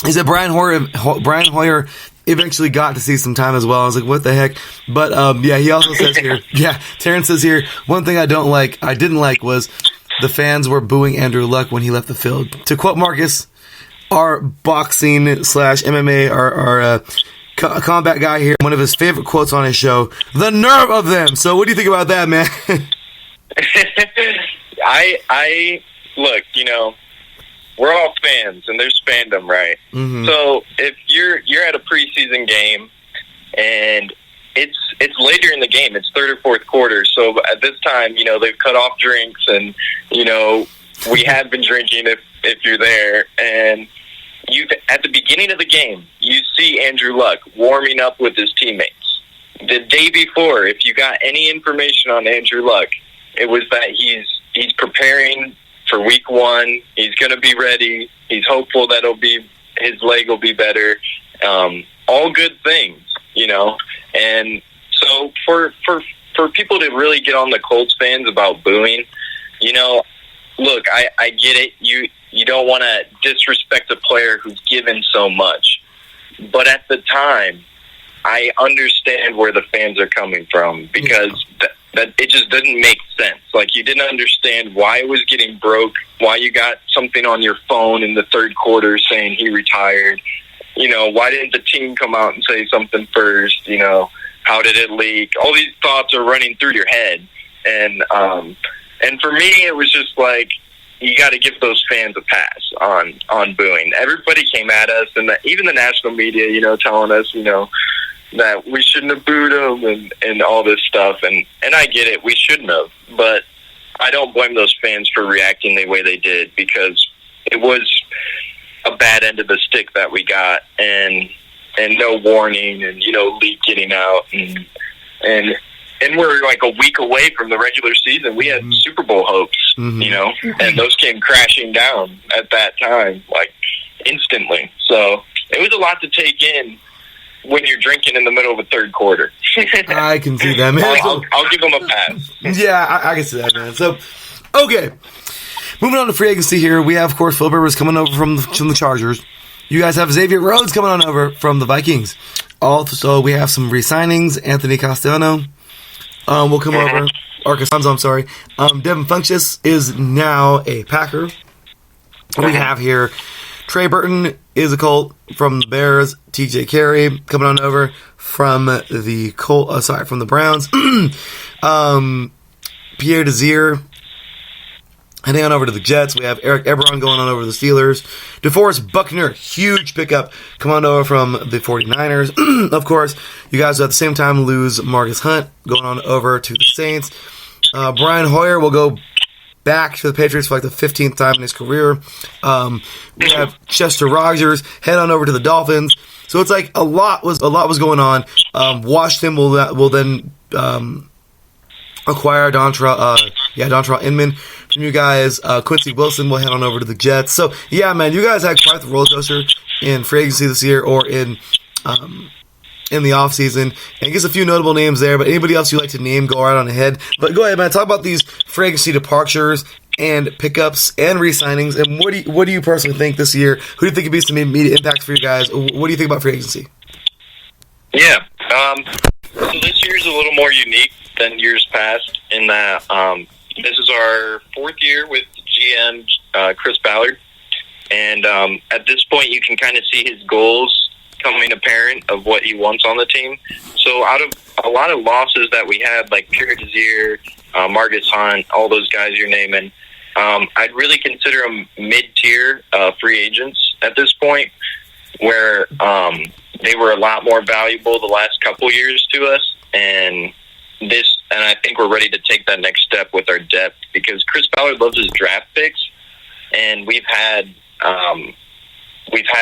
He said Brian Hoyer eventually got to see some time as well. I was like, what the heck? But he also says here, Terrence says here, one thing I didn't like was the fans were booing Andrew Luck when he left the field. To quote Marcus, our boxing / MMA, our combat guy here, one of his favorite quotes on his show, the nerve of them. So what do you think about that, man? I look, we're all fans, and there's fandom, right? Mm-hmm. So if you're at a preseason game, and it's later in the game, it's third or fourth quarter. So at this time, they've cut off drinks, and we have been drinking if you're there, and at the beginning of the game, you see Andrew Luck warming up with his teammates. The day before, if you got any information on Andrew Luck, it was that he's preparing for week 1. He's going to be ready. He's hopeful that his leg will be better. All good things, And so for people to really get on the Colts fans about booing, look, I get it. You don't want to disrespect a player who's given so much. But at the time, I understand where the fans are coming from, because that it just didn't make sense. Like, you didn't understand why it was getting broke, why you got something on your phone in the third quarter saying he retired. Why didn't the team come out and say something first? How did it leak? All these thoughts are running through your head. And for me, it was just like, you got to give those fans a pass on booing. Everybody came at us, and even the national media, telling us, that we shouldn't have booed them and all this stuff. And I get it, we shouldn't have. But I don't blame those fans for reacting the way they did, because it was a bad end of the stick that we got, and no warning, and leak getting out, and we're like a week away from the regular season. We had Super Bowl hopes, and those came crashing down at that time, like instantly. So it was a lot to take in when you're drinking in the middle of a third quarter. I can see that, man. I'll give them a pass. Yeah, I can see that, man. So, okay. Moving on to free agency here, we have, of course, Philip Rivers coming over from the Chargers. You guys have Xavier Rhodes coming on over from the Vikings. Also, we have some re-signings. Anthony Castellano will come over. Or Costanzo, I'm sorry. Devin Funchess is now a Packer. We have here Trey Burton is a Colt from the Bears. TJ Carey coming on over from the Browns. Pierre Desir heading on over to the Jets. We have Eric Ebron going on over to the Steelers. DeForest Buckner, huge pickup, come on over from the 49ers. Of course, you guys will at the same time lose Marcus Hunt going on over to the Saints. Brian Hoyer will go back to the Patriots for like the 15th time in his career. We have Chester Rogers head on over to the Dolphins. So it's like a lot was going on. Washington will then acquire Dontrell Inman from you guys. Quincy Wilson will head on over to the Jets. So yeah, man, you guys had quite the roller coaster in free agency this year, or in the offseason. And I guess a few notable names there, but anybody else you like to name, go right on ahead. But go ahead, man. Talk about these free agency departures and pickups and re-signings, and what do you personally think this year? Who do you think could be some immediate impacts for you guys? What do you think about free agency? Yeah. So this year's a little more unique than years past in that this is our 4th year with GM Chris Ballard. And at this point, you can kind of see his goals coming apparent of what he wants on the team. So out of a lot of losses that we had, like Pierre Desir, Marcus Hunt, all those guys you're naming, I'd really consider them mid-tier free agents at this point, where they were a lot more valuable the last couple years to us, and I think we're ready to take that next step with our depth, because Chris Ballard loves his draft picks, and we've had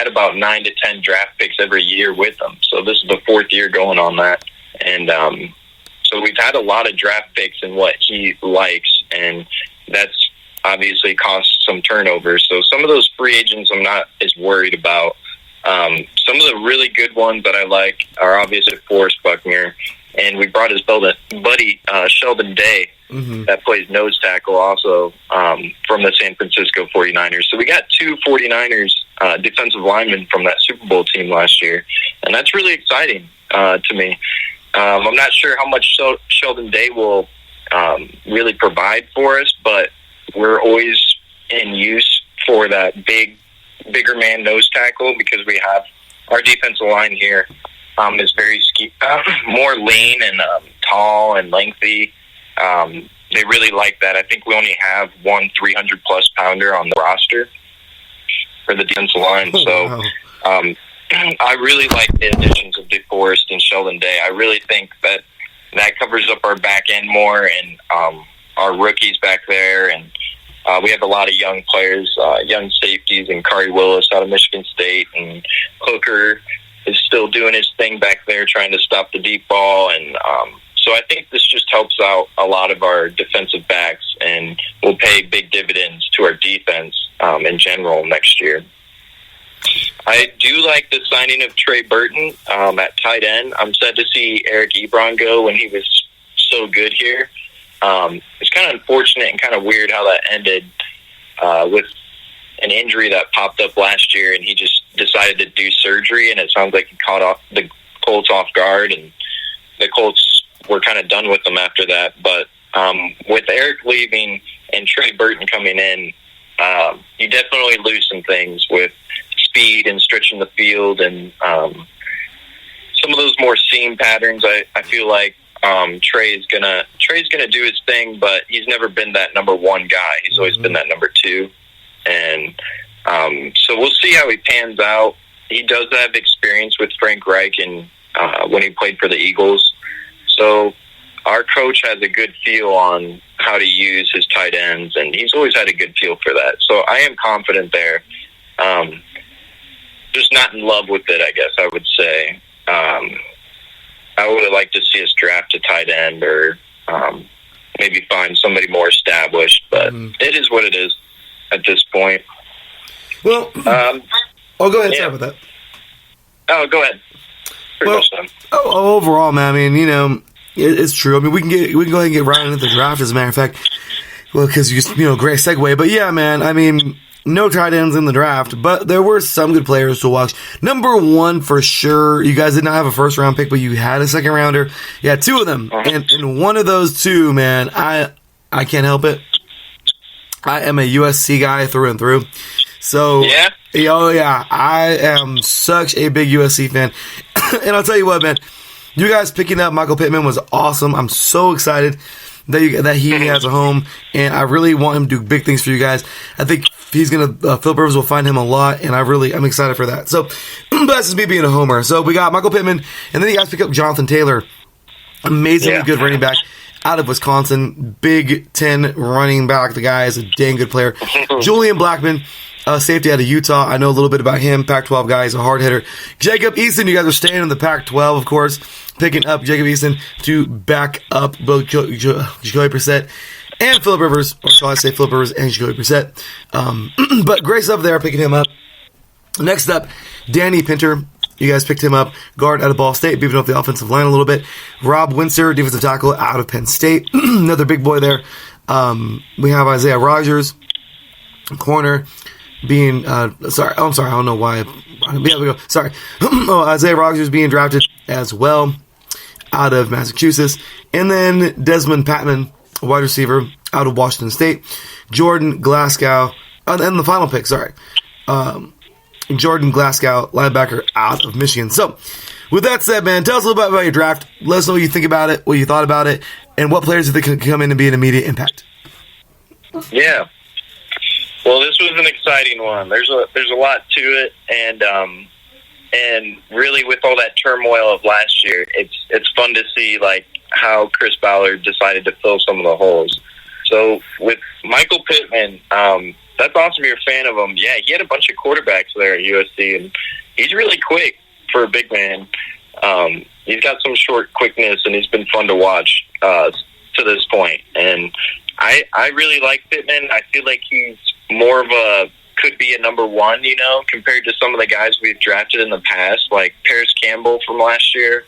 about 9 to 10 draft picks every year with them. So this is the 4th year going on that, and so we've had a lot of draft picks in what he likes, and that's obviously caused some turnover. So some of those free agents I'm not as worried about. Some of the really good ones that I like are obviously Forrest Buckner, and we brought his buddy Sheldon Day, that plays nose tackle also, from the San Francisco 49ers. So we got 2 49ers defensive linemen from that Super Bowl team last year. And that's really exciting to me. I'm not sure how much Sheldon Day will really provide for us, but we're always in use for that bigger man nose tackle because we have our defensive line here is very more lean and tall and lengthy. They really like that. I think we only have one 300-plus pounder on the roster for the defensive line. So I really like the additions of DeForest and Sheldon Day. I really think that covers up our back end more and our rookies back there. And we have a lot of young players, young safeties, and Kari Willis out of Michigan State. And Hooker is still doing his thing back there trying to stop the deep ball. And so I think this just helps out a lot of our defensive backs and will pay big dividends to our defense in general next year. I do like the signing of Trey Burton at tight end. I'm sad to see Eric Ebron go when he was so good here. It's kind of unfortunate and kind of weird how that ended with an injury that popped up last year, and he just decided to do surgery, and it sounds like he caught off the Colts off guard, and the Colts were kind of done with them after that. But with Eric leaving and Trey Burton coming in, you definitely lose some things with speed and stretching the field and some of those more seam patterns. I feel like Trey's gonna do his thing, but he's never been that number one guy. He's always been that number two, and so we'll see how he pans out. He does have experience with Frank Reich and when he played for the Eagles, so our coach has a good feel on how to use his tight ends, and he's always had a good feel for that. So I am confident there. Just not in love with it, I guess I would say. I would like to see us draft a tight end or maybe find somebody more established, but it is what it is at this point. Well, go ahead. Sorry about that. Oh, go ahead. Overall, man, I mean, you know, it's true. I mean, we can go ahead and get right into the draft, as a matter of fact. Well, because great segue. But yeah, man, I mean, no tight ends in the draft, but there were some good players to watch. Number one, for sure, you guys did not have a first round pick, but you had a second rounder. You had two of them, and one of those two, man, I can't help it. I am a USC guy through and through. So yeah, I am such a big USC fan, and I'll tell you what, man, you guys picking up Michael Pittman was awesome. I'm so excited that he has a home, and I really want him to do big things for you guys. I think he's going to, Philip Rivers will find him a lot, and I'm excited for that. So, that's just me being a homer. So, we got Michael Pittman, and then you guys pick up Jonathan Taylor, amazingly good running back out of Wisconsin, Big Ten running back. The guy is a dang good player. Julian Blackman, safety out of Utah. I know a little bit about him. Pac-12 guy. He's a hard hitter. Jacob Eason, you guys are staying in the Pac-12, of course. Picking up Jacob Eason to back up both Jacoby Brissett and Philip Rivers, or shall I say Philip Rivers and Jacoby Brissett. But great stuff there, picking him up. Next up, Danny Pinter. You guys picked him up, guard out of Ball State, beefing up the offensive line a little bit. Rob Windsor, defensive tackle out of Penn State. Another big boy there. We have Isaiah Rogers, corner, being, I don't know why. Yeah, we go. Sorry. Isaiah Rogers being drafted as well out of Massachusetts. And then Desmond Patman, wide receiver out of Washington State. Jordan Glasgow, and the final pick, Jordan Glasgow, linebacker out of Michigan. So, with that said, man, tell us a little bit about your draft. Let us know what you think about it, what you thought about it, and what players you think can come in and be an immediate impact. Yeah. Well, this was an exciting one. There's a lot to it, and really with all that turmoil of last year, it's fun to see like how Chris Ballard decided to fill some of the holes. So with Michael Pittman, that's awesome. You're a fan of him. Yeah, he had a bunch of quarterbacks there at USC, and he's really quick for a big man. He's got some short quickness, and he's been fun to watch to this point. And I really like Pittman. I feel like he's more of could be a number one, compared to some of the guys we've drafted in the past, like Paris Campbell from last year.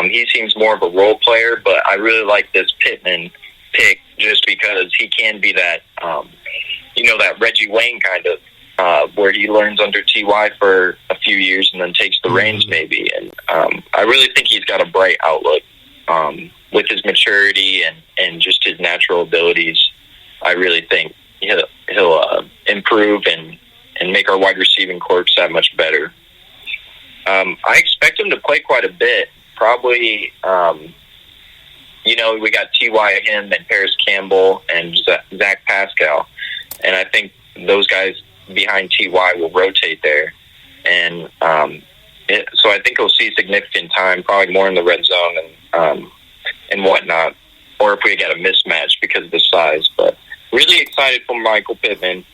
He seems more of a role player, but I really like this Pittman pick just because he can be that, that Reggie Wayne kind of where he learns under T.Y. for a few years and then takes the reins maybe. And I really think he's got a bright outlook with his maturity and just his natural abilities. I really think he'll improve and make our wide receiving corps that much better. I expect him to play quite a bit. Probably, we got T.Y., him, and Paris Campbell, and Zach Pascal. And I think those guys behind T.Y. will rotate there. And so I think he'll see significant time, probably more in the red zone and whatnot, or if we get a mismatch because of the size. But really excited for Michael Pittman.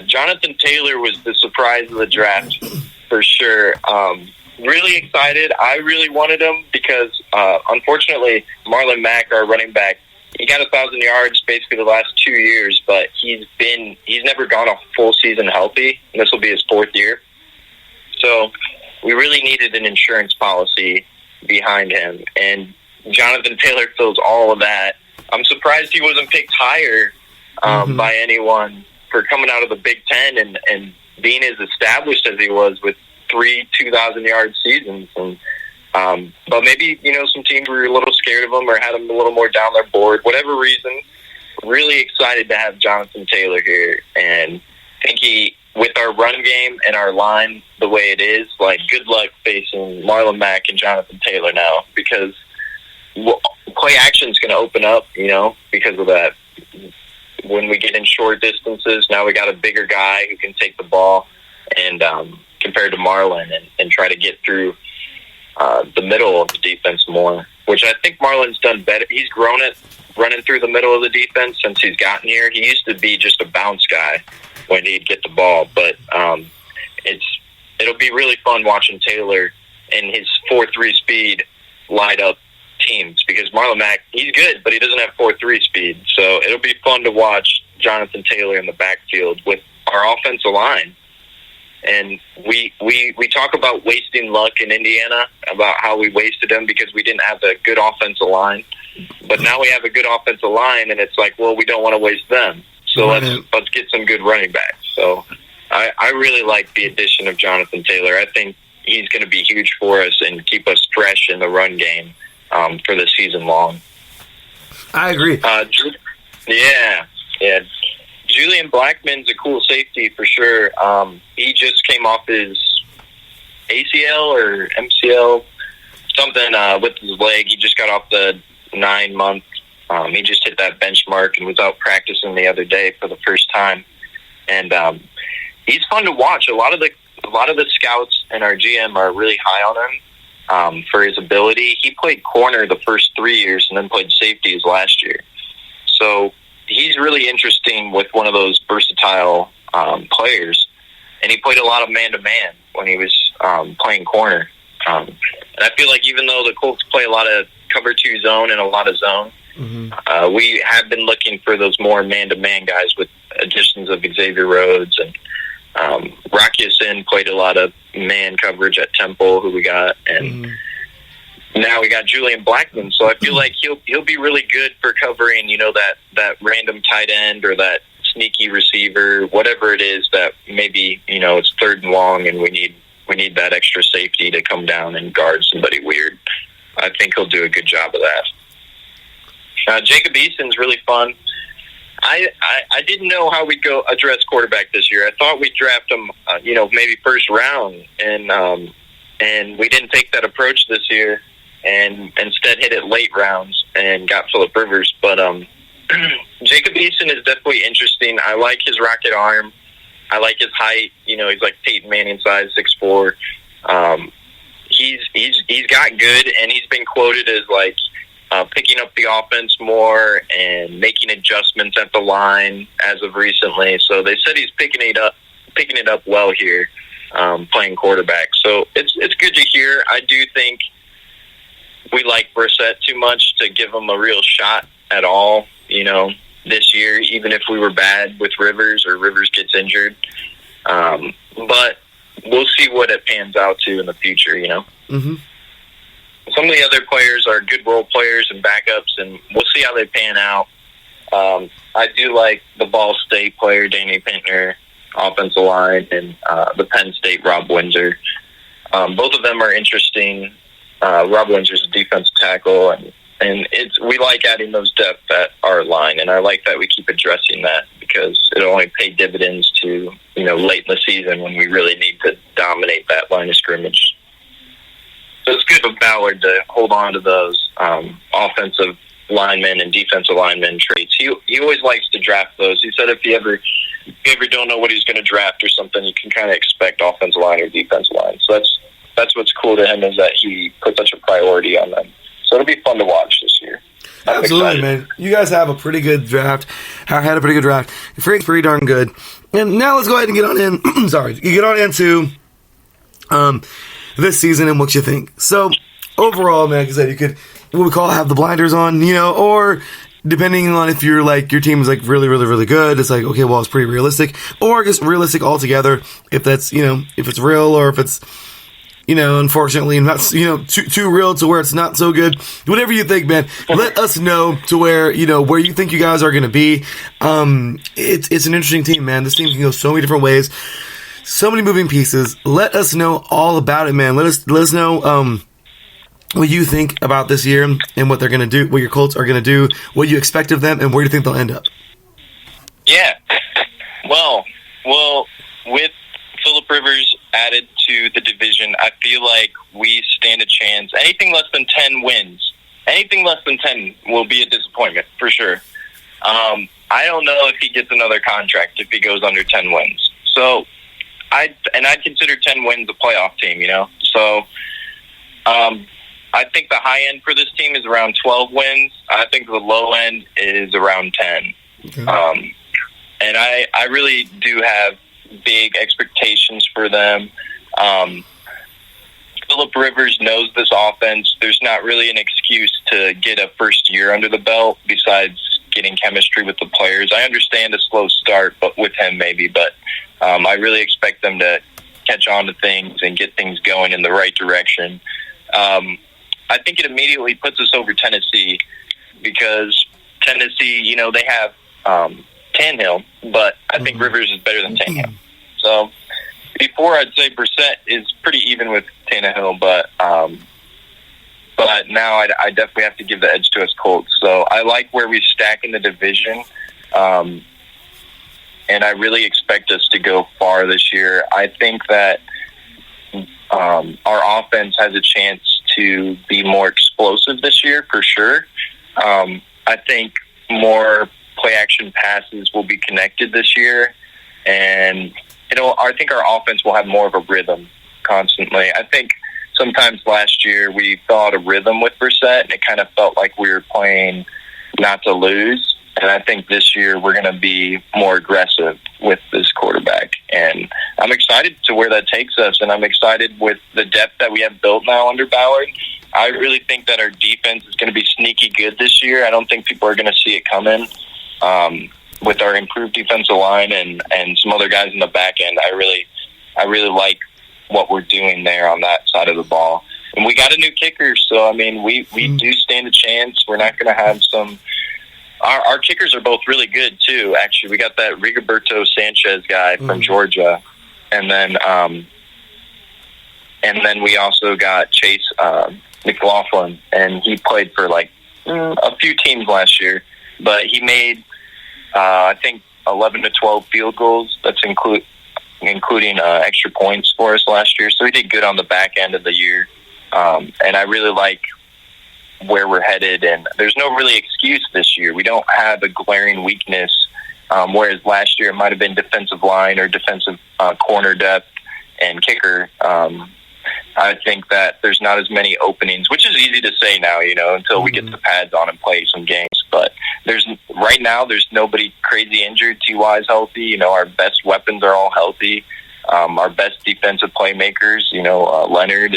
Jonathan Taylor was the surprise of the draft for sure. Really excited. I really wanted him because, unfortunately, Marlon Mack, our running back, he got 1,000 yards basically the last 2 years, but he's never gone a full season healthy, and this will be his 4th year. So we really needed an insurance policy behind him, and Jonathan Taylor fills all of that. I'm surprised he wasn't picked higher by anyone for coming out of the Big Ten and being as established as he was with 3 2,000-yard seasons. And but maybe, some teams were a little scared of him or had him a little more down their board. Whatever reason, really excited to have Jonathan Taylor here. And I think with our run game and our line the way it is, good luck facing Marlon Mack and Jonathan Taylor now, because play action is going to open up, because of that. When we get in short distances, now we got a bigger guy who can take the ball and compared to Marlon and try to get through the middle of the defense more, which I think Marlon's done better. He's grown it running through the middle of the defense since he's gotten here. He used to be just a bounce guy when he'd get the ball, but it'll be really fun watching Taylor and his 4.3 speed light up teams, because Marlon Mack, he's good, but he doesn't have 4.3 speed. So it'll be fun to watch Jonathan Taylor in the backfield with our offensive line. And we talk about wasting luck in Indiana, about how we wasted them because we didn't have a good offensive line. But now we have a good offensive line, and it's like, well, we don't want to waste them. So let's get some good running backs. So I really like the addition of Jonathan Taylor. I think he's going to be huge for us and keep us fresh in the run game for the season long. I agree. Yeah. Julian Blackmon's a cool safety for sure. He just came off his ACL or MCL, something with his leg. He just got off the 9-month. He just hit that benchmark and was out practicing the other day for the first time. And he's fun to watch. A lot of the scouts and our GM are really high on him for his ability. He played corner the first 3 years and then played safety his last year. So he's really interesting with one of those versatile players. And he played a lot of man-to-man when he was playing corner. And I feel like even though the Colts play a lot of cover 2 zone and a lot of zone, we have been looking for those more man-to-man guys with additions of Xavier Rhodes. And Rocky Sin played a lot of man coverage at Temple, who we got. And now we got Julian Blackmon. So I feel like he'll be really good for covering, that random tight end or that sneaky receiver, whatever it is that maybe, it's 3rd and long and we need that extra safety to come down and guard somebody weird. I think he'll do a good job of that. Jacob Eason's really fun. I didn't know how we'd go address quarterback this year. I thought we'd draft him, maybe first round, and we didn't take that approach this year, and instead hit it late rounds and got Phillip Rivers. But Jacob Eason is definitely interesting. I like his rocket arm. I like his height. He's like Peyton Manning size, 6'4". He's got good, and he's been quoted as like picking up the offense more and making adjustments at the line as of recently. So they said he's picking it up well here, playing quarterback. So it's good to hear. I do think we like Brissett too much to give him a real shot at all, this year, even if we were bad with Rivers or Rivers gets injured. But we'll see what it pans out to in the future, Some of the other players are good role players and backups, and we'll see how they pan out. I do like the Ball State player, Danny Pintner. offensive line, and the Penn State Rob Windsor. Both of them are interesting. Rob Windsor's a defensive tackle, and we like adding those depth at our line, and I like that we keep addressing that because it'll only pay dividends to, late in the season when we really need to dominate that line of scrimmage. So it's good of Ballard to hold on to those offensive linemen and defensive linemen traits. He always likes to draft those. He said if you ever don't know what he's going to draft or something, you can kind of expect offensive line or defensive line. So that's what's cool to him, is that he put such a priority on them. So it'll be fun to watch this year. Absolutely, man. You guys have a pretty good draft. Had a pretty good draft. Frank's pretty darn good. And now let's go ahead and get on in. Sorry, get on into this season and what you think. So overall, man, like I said, you could what we call have the blinders on, or depending on if you're like your team is like really, really, really good, it's like okay, well, it's pretty realistic, or just realistic altogether. If that's if it's real or if it's unfortunately not too real to where it's not so good. Whatever you think, man, let us know to where where you think you guys are going to be. It's an interesting team, man. This team can go so many different ways, so many moving pieces. Let us know all about it, man. Let us know what you think about this year and what they're going to do, what your Colts are going to do, what you expect of them, and where you think they'll end up. Yeah. Well, with Phillip Rivers added to the division, I feel like we stand a chance. Anything less than 10 wins, anything less than 10 will be a disappointment for sure. I don't know if he gets another contract if he goes under 10 wins. So I'd consider 10 wins a playoff team, So I think the high end for this team is around 12 wins. I think the low end is around 10. Okay. And I really do have big expectations for them. Phillip Rivers knows this offense. There's not really an excuse to get a first year under the belt besides getting chemistry with the players. I understand a slow start, but with him maybe. But I really expect them to catch on to things and get things going in the right direction. I think it immediately puts us over Tennessee because Tennessee, they have Tannehill, but I think Rivers is better than Tannehill. So before I'd say Brissett is pretty even with Tannehill, but now I definitely have to give the edge to us Colts. So I like where we stack in the division, and I really expect us to go far this year. I think that our offense has a chance to be more explosive this year for sure. I think more play-action passes will be connected this year, and I think our offense will have more of a rhythm constantly. I think sometimes last year we fell out of rhythm with Brissett, and it kind of felt like we were playing not to lose. And I think this year we're going to be more aggressive with this quarterback. And I'm excited to where that takes us, and I'm excited with the depth that we have built now under Ballard. I really think that our defense is going to be sneaky good this year. I don't think people are going to see it coming. With our improved defensive line and some other guys in the back end, I really like what we're doing there on that side of the ball. And we got a new kicker, so, we do stand a chance. We're not going to have some... Our kickers are both really good, too, actually. We got that Rigoberto Sanchez guy from Georgia. And then we also got Chase McLaughlin, and he played for, a few teams last year. But he made... I think 11 to 12 field goals. That's including extra points for us last year. So he did good on the back end of the year. And I really like where we're headed. And there's no really excuse this year. We don't have a glaring weakness. Whereas last year it might have been defensive line or defensive corner depth and kicker. I think that there's not as many openings, which is easy to say now, until we get the pads on and play some games. But right now there's nobody crazy injured. T.Y.'s healthy. Our best weapons are all healthy. Our best defensive playmakers, Leonard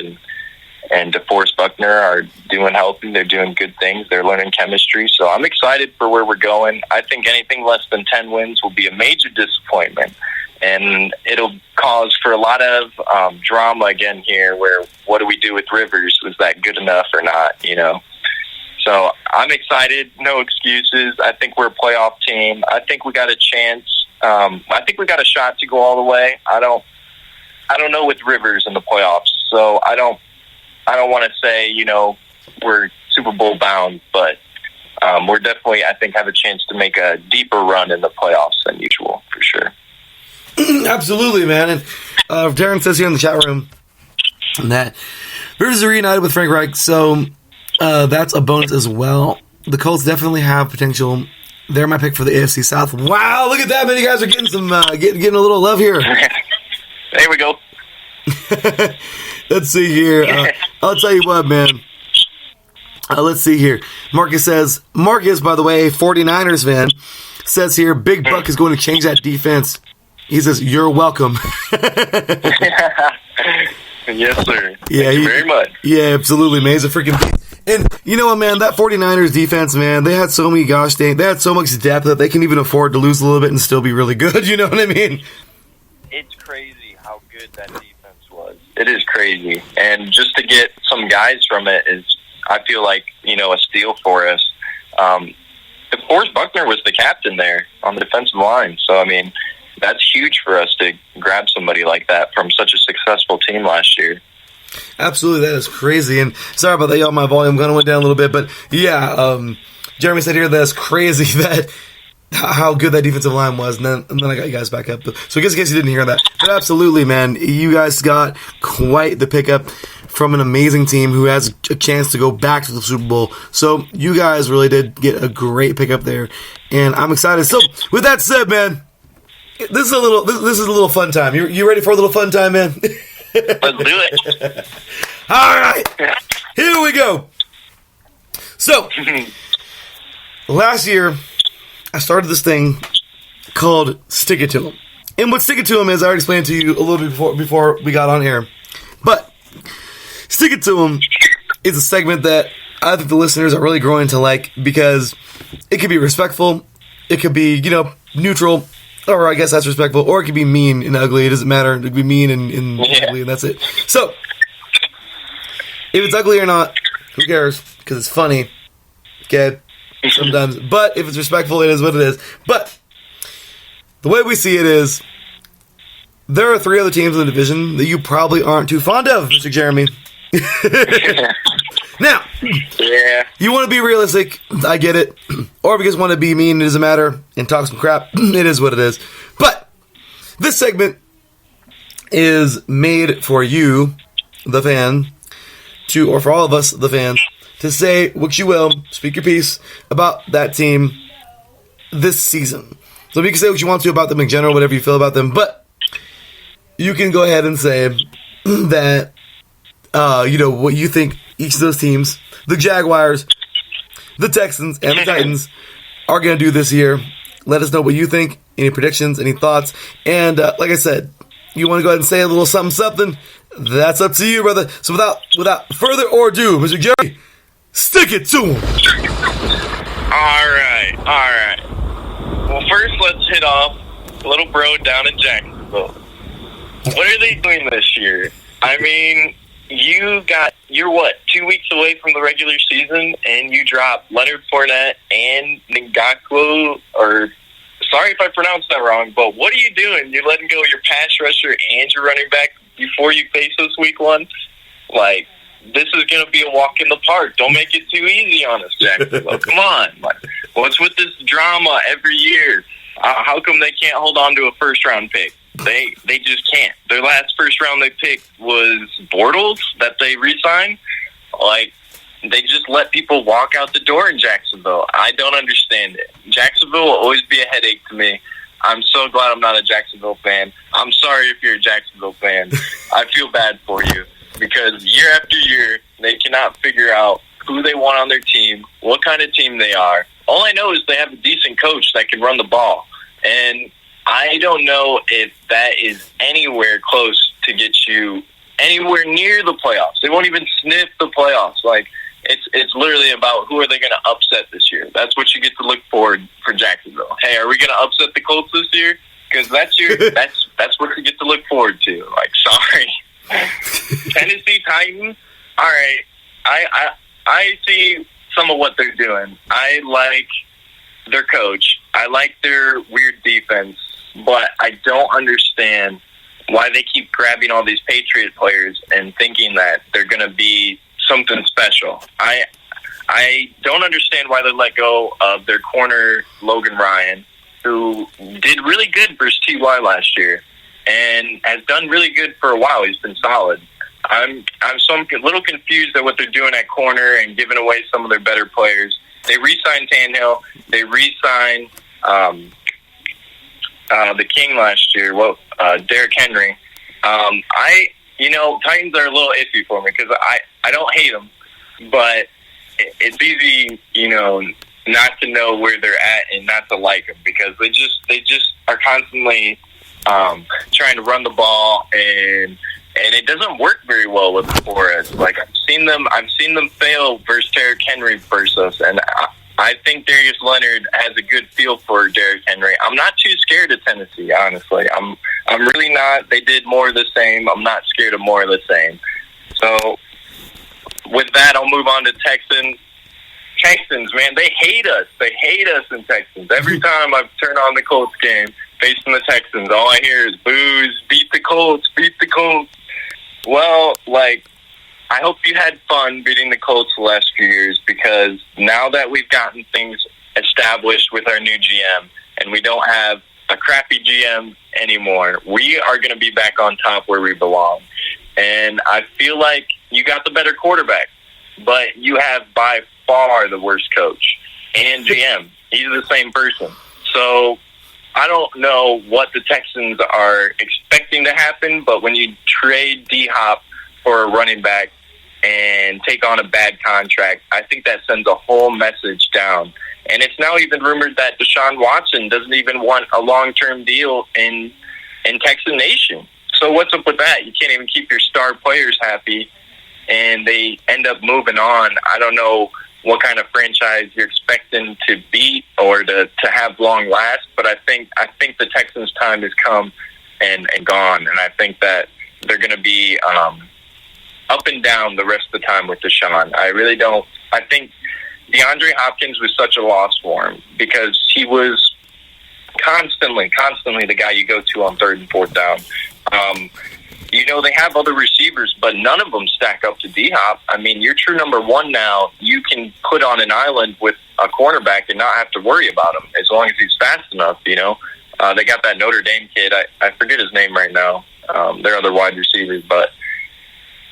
and DeForest Buckner are doing healthy. They're doing good things. They're learning chemistry. So I'm excited for where we're going. I think anything less than 10 wins will be a major disappointment. And it'll cause for a lot of drama again here where what do we do with Rivers? Was that good enough or not, So I'm excited. No excuses. I think we're a playoff team. I think we got a chance I think we got a shot to go all the way. I don't know with Rivers in the playoffs, so I don't want to say, we're Super Bowl bound, but we're definitely, I think, have a chance to make a deeper run in the playoffs than usual, for sure. Absolutely, man. And Darren says here in the chat room that Rivers are reunited with Frank Reich, so that's a bonus as well. The Colts definitely have potential. They're my pick for the AFC South. Wow, look at that, man. You guys are getting some getting a little love here. There we go. Let's see here. I'll tell you what, man. Let's see here. Marcus, by the way, 49ers fan, says here, Big Buck is going to change that defense. He says, you're welcome. Yes, sir. Yeah, Thank you very much. Yeah, absolutely, man. He's a freaking beast. And you know what, man? That 49ers defense, man, they had so much depth that they can even afford to lose a little bit and still be really good. You know what I mean? It's crazy how good that defense was. It is crazy. And just to get some guys from it is, I feel like, a steal for us. Forrest Buckner was the captain there on the defensive line. So, I mean, that's huge for us to grab somebody like that from such a successful team last year. Absolutely, that is crazy. And sorry about that, y'all. My volume kind of went down a little bit. But, yeah, Jeremy said here that's crazy that how good that defensive line was. And then I got you guys back up. So just in case you didn't hear that. But absolutely, man, you guys got quite the pickup from an amazing team who has a chance to go back to the Super Bowl. So you guys really did get a great pickup there. And I'm excited. So with that said, man, this is a little fun time. You ready for a little fun time, man? Let's do it. All right. Here we go. So, last year, I started this thing called Stick It To 'Em. And what Stick It To 'Em is, I already explained to you a little bit before we got on air. But Stick It To 'Em is a segment that I think the listeners are really growing to like because it could be respectful, it could be, neutral, or I guess that's respectful, or it could be mean and ugly. It doesn't matter. It could be mean and ugly, and that's it. So, if it's ugly or not, who cares? Because it's funny. Okay? Sometimes. But if it's respectful, it is what it is. But the way we see it is there are 3 other teams in the division that you probably aren't too fond of, Mr. Jeremy. Now, you want to be realistic, I get it. Or if you just want to be mean, it doesn't matter, and talk some crap, it is what it is. But this segment is made for you, the fan, or for all of us, the fans, to say what you will, speak your piece about that team this season. So you can say what you want to about them in general, whatever you feel about them, but you can go ahead and say that, what you think each of those teams, the Jaguars, the Texans, and the Titans, are going to do this year. Let us know what you think, any predictions, any thoughts, and like I said, you want to go ahead and say a little something, that's up to you, brother. So without further ado, Mr. Jerry, stick it to him. All right. Well, first, let's hit off little bro down in Jacksonville. What are they doing this year? I mean, you're what, 2 weeks away from the regular season, and you drop Leonard Fournette and Ngakoue, or sorry if I pronounced that wrong, but what are you doing? You're letting go of your pass rusher and your running back before you face us week 1? Like, this is going to be a walk in the park. Don't make it too easy on us, Jacksonville. Come on. Like, what's with this drama every year? How come they can't hold on to a first-round pick? They just can't. Their last first-round they picked was Bortles that they re-signed. Like, they just let people walk out the door in Jacksonville. I don't understand it. Jacksonville will always be a headache to me. I'm so glad I'm not a Jacksonville fan. I'm sorry if you're a Jacksonville fan. I feel bad for you because year after year, they cannot figure out who they want on their team, what kind of team they are. All I know is they have a decent coach that can run the ball. And I don't know if that is anywhere close to get you anywhere near the playoffs. They won't even sniff the playoffs. Like, it's literally about who are they going to upset this year. That's what you get to look forward for Jacksonville. Hey, are we going to upset the Colts this year? Because that's what you get to look forward to. Like, sorry. Tennessee Titans, all right. I see some of what they're doing. I like their coach. I like their weird defense. but I don't understand why they keep grabbing all these Patriot players and thinking that they're going to be something special. I don't understand why they let go of their corner, Logan Ryan, who did really good versus TY last year and has done really good for a while. He's been solid. I'm a little confused at what they're doing at corner and giving away some of their better players. They re-signed Tannehill. They re-signed the King last year. Derrick Henry. Titans are a little iffy for me because I don't hate them, but it's easy, not to know where they're at and not to like them because they just are constantly trying to run the ball and it doesn't work very well with Flores. Like I've seen them fail versus Derrick Henry versus us, and I think Darius Leonard has a good feel for Derrick Henry. I'm not too scared of Tennessee, honestly. I'm really not. They did more of the same. I'm not scared of more of the same. So with that, I'll move on to Texans. Texans, man, they hate us. They hate us in Texans. Every time I turn on the Colts game, facing the Texans, all I hear is boos, beat the Colts, beat the Colts. Well, I hope you had fun beating the Colts the last few years because now that we've gotten things established with our new GM and we don't have a crappy GM anymore, we are going to be back on top where we belong. And I feel like you got the better quarterback, but you have by far the worst coach and GM. He's the same person. So I don't know what the Texans are expecting to happen, but when you trade D-Hop for a running back and take on a bad contract, I think that sends a whole message down. And it's now even rumored that Deshaun Watson doesn't even want a long-term deal in Texan Nation. So what's up with that? You can't even keep your star players happy, and they end up moving on. I don't know what kind of franchise you're expecting to beat or to have long last, but I think the Texans' time has come and gone, and I think that they're going to be up and down the rest of the time with Deshaun. I really don't. I think DeAndre Hopkins was such a loss for him because he was constantly the guy you go to on third and fourth down. They have other receivers, but none of them stack up to D-Hop. I mean, your true number one now, you can put on an island with a cornerback and not have to worry about him as long as he's fast enough, They got that Notre Dame kid. I forget his name right now. Their other wide receivers, but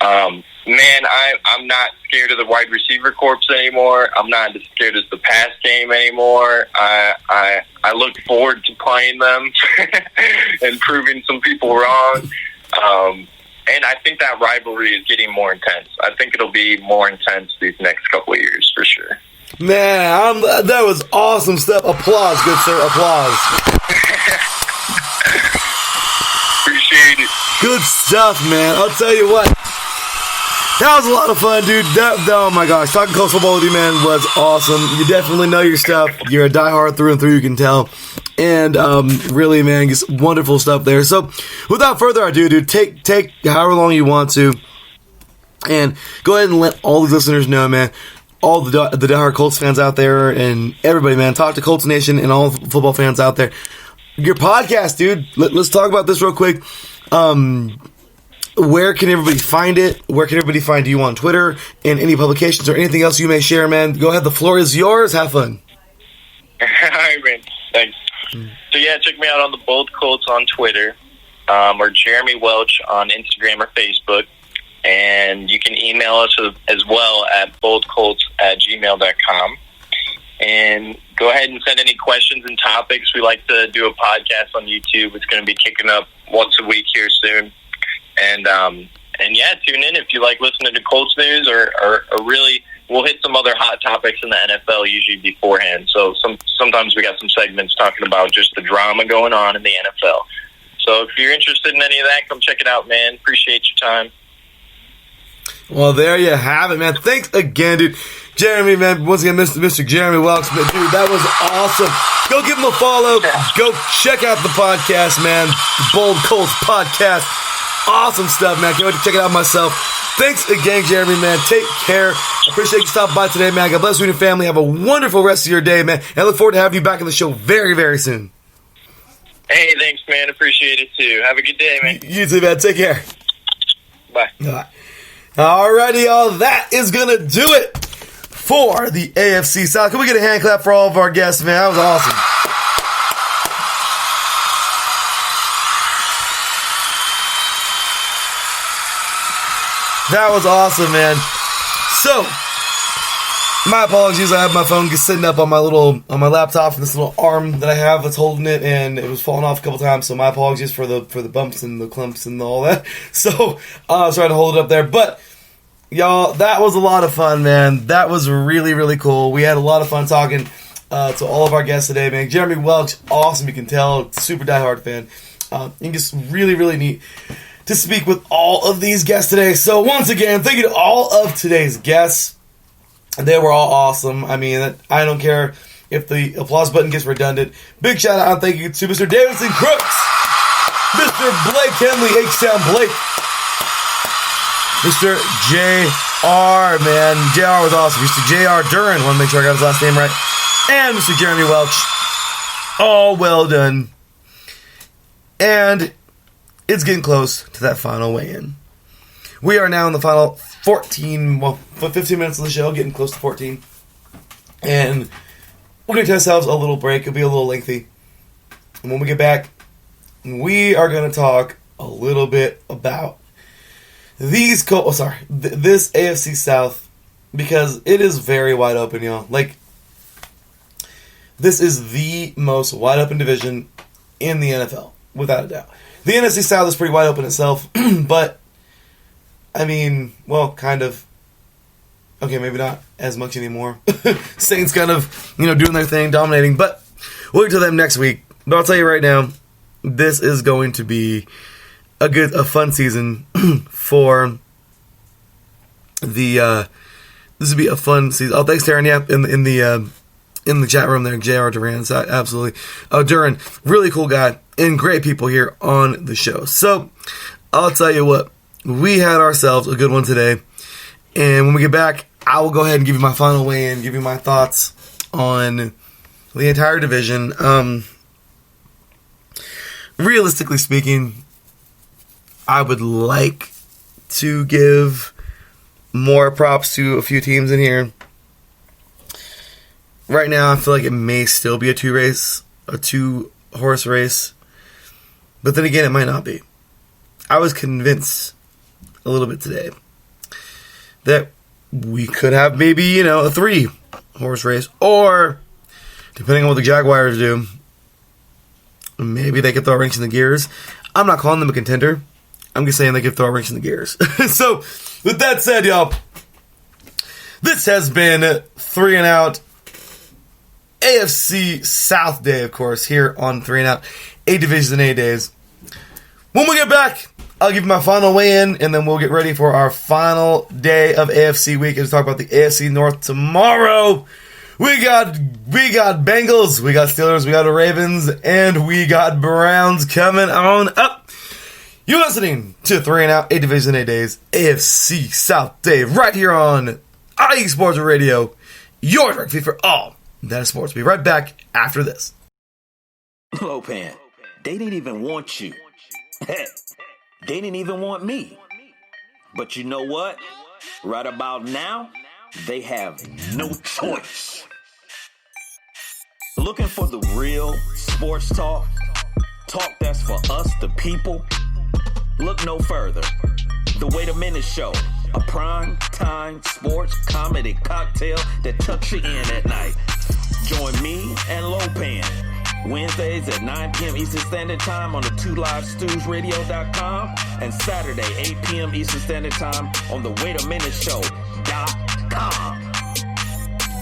man, I'm not scared of the wide receiver corps anymore. I'm not as scared as the pass game anymore. I look forward to playing them and proving some people wrong. And I think that rivalry is getting more intense. I think it'll be more intense these next couple of years for sure. Man, that was awesome stuff. Applause, good sir. Applause. Appreciate it. Good stuff, man. I'll tell you what. That was a lot of fun, dude. Oh my gosh, talking Colts football with you, man, was awesome. You definitely know your stuff. You're a diehard through and through, you can tell. And really, man, just wonderful stuff there. So, without further ado, dude, take however long you want to, and go ahead and let all the listeners know, man, all the diehard Colts fans out there, and everybody, man, talk to Colts Nation and all football fans out there. Your podcast, dude. Let's talk about this real quick. Where can everybody find it? Where can everybody find you on Twitter and any publications or anything else you may share, man? Go ahead. The floor is yours. Have fun. All right, man. Thanks. So, yeah, check me out on the Bold Colts on Twitter or Jeremy Welch on Instagram or Facebook. And you can email us as well at boldcolts@gmail.com. And go ahead and send any questions and topics. We like to do a podcast on YouTube. It's going to be kicking up once a week here soon. And yeah, tune in if you like listening to Colts news or really, we'll hit some other hot topics in the NFL usually beforehand. So sometimes we got some segments talking about just the drama going on in the NFL. So if you're interested in any of that, come check it out, man. Appreciate your time. Well, there you have it, man. Thanks again, dude. Jeremy, man, once again, Mr. Jeremy Welks, dude, that was awesome. Go give him a follow. Go check out the podcast, man. The Bold Colts podcast. Awesome stuff, man. Can't wait to check it out myself. Thanks again, Jeremy, man. Take care. Appreciate you stopping by today, man. God bless you and your family. Have a wonderful rest of your day, man. And I look forward to having you back on the show very, very soon. Hey, thanks, man. Appreciate it, too. Have a good day, man. You too, man. Take care. Bye. Alrighty, y'all. That is going to do it for the AFC South. Can we get a hand clap for all of our guests, man? That was awesome. That was awesome, man. So, my apologies. I have my phone sitting up on my laptop, and this little arm that I have that's holding it, and it was falling off a couple times. So my apologies for the bumps and the clumps and all that. So I was trying to hold it up there, but y'all, that was a lot of fun, man. That was really, really cool. We had a lot of fun talking to all of our guests today, man. Jeremy Welch, awesome. You can tell, super diehard fan. And just really, really neat to speak with all of these guests today. So once again, thank you to all of today's guests. They were all awesome. I mean, I don't care if the applause button gets redundant. Big shout out and thank you to Mr. Davidson Crooks, Mr. Blake Henley, H-Town Blake, Mr. J.R., man. J.R. was awesome. Mr. J.R. Duran, want to make sure I got his last name right. And Mr. Jeremy Welch. All well done. And it's getting close to that final weigh-in. We are now in the final 15 minutes of the show, getting close to 14. And we're going to take ourselves a little break. It'll be a little lengthy. And when we get back, we are going to talk a little bit about this AFC South, because it is very wide open, y'all. Like, this is the most wide open division in the NFL, without a doubt. The NFC South is pretty wide open itself, but I mean, well, kind of. Okay, maybe not as much anymore. Saints kind of, doing their thing, dominating. But we'll get to them next week. But I'll tell you right now, this is going to be a fun season for the. This would be a fun season. Oh, thanks, Taryn. Yeah, in the chat room there, J.R. Duran, absolutely. Duran, really cool guy and great people here on the show. So I'll tell you what. We had ourselves a good one today, and when we get back, I will go ahead and give you my final weigh-in, give you my thoughts on the entire division. Realistically speaking, I would like to give more props to a few teams in here. Right now, I feel like it may still be a two-horse race, but then again, it might not be. I was convinced a little bit today that we could have maybe, a 3-horse race, or depending on what the Jaguars do, maybe they could throw a wrench in the gears. I'm not calling them a contender. I'm just saying they could throw a wrench in the gears. So, with that said, y'all, this has been 3 and Out AFC South Day, of course, here on 3 and Out, 8 divisions in 8 days. When we get back, I'll give you my final weigh-in, and then we'll get ready for our final day of AFC week and talk about the AFC North tomorrow. We got Bengals, we got Steelers, we got the Ravens, and we got Browns coming on up. You're listening to 3 and Out, 8 divisions in 8 days, AFC South Day, right here on IE Sports Radio, your direct feed for all that is sports. We'll be right back after this. Lopan, they didn't even want you. Heck, they didn't even want me. But you know what? Right about now, they have no choice. Looking for the real sports talk? Talk that's for us, the people? Look no further. The Wait a Minute Show, a prime-time sports comedy cocktail that tucks you in at night. Join me and Lopan Wednesdays at 9 p.m. Eastern Standard Time on the 2livestewsradio.com and Saturday, 8 p.m. Eastern Standard Time on the waitaminuteShow.com.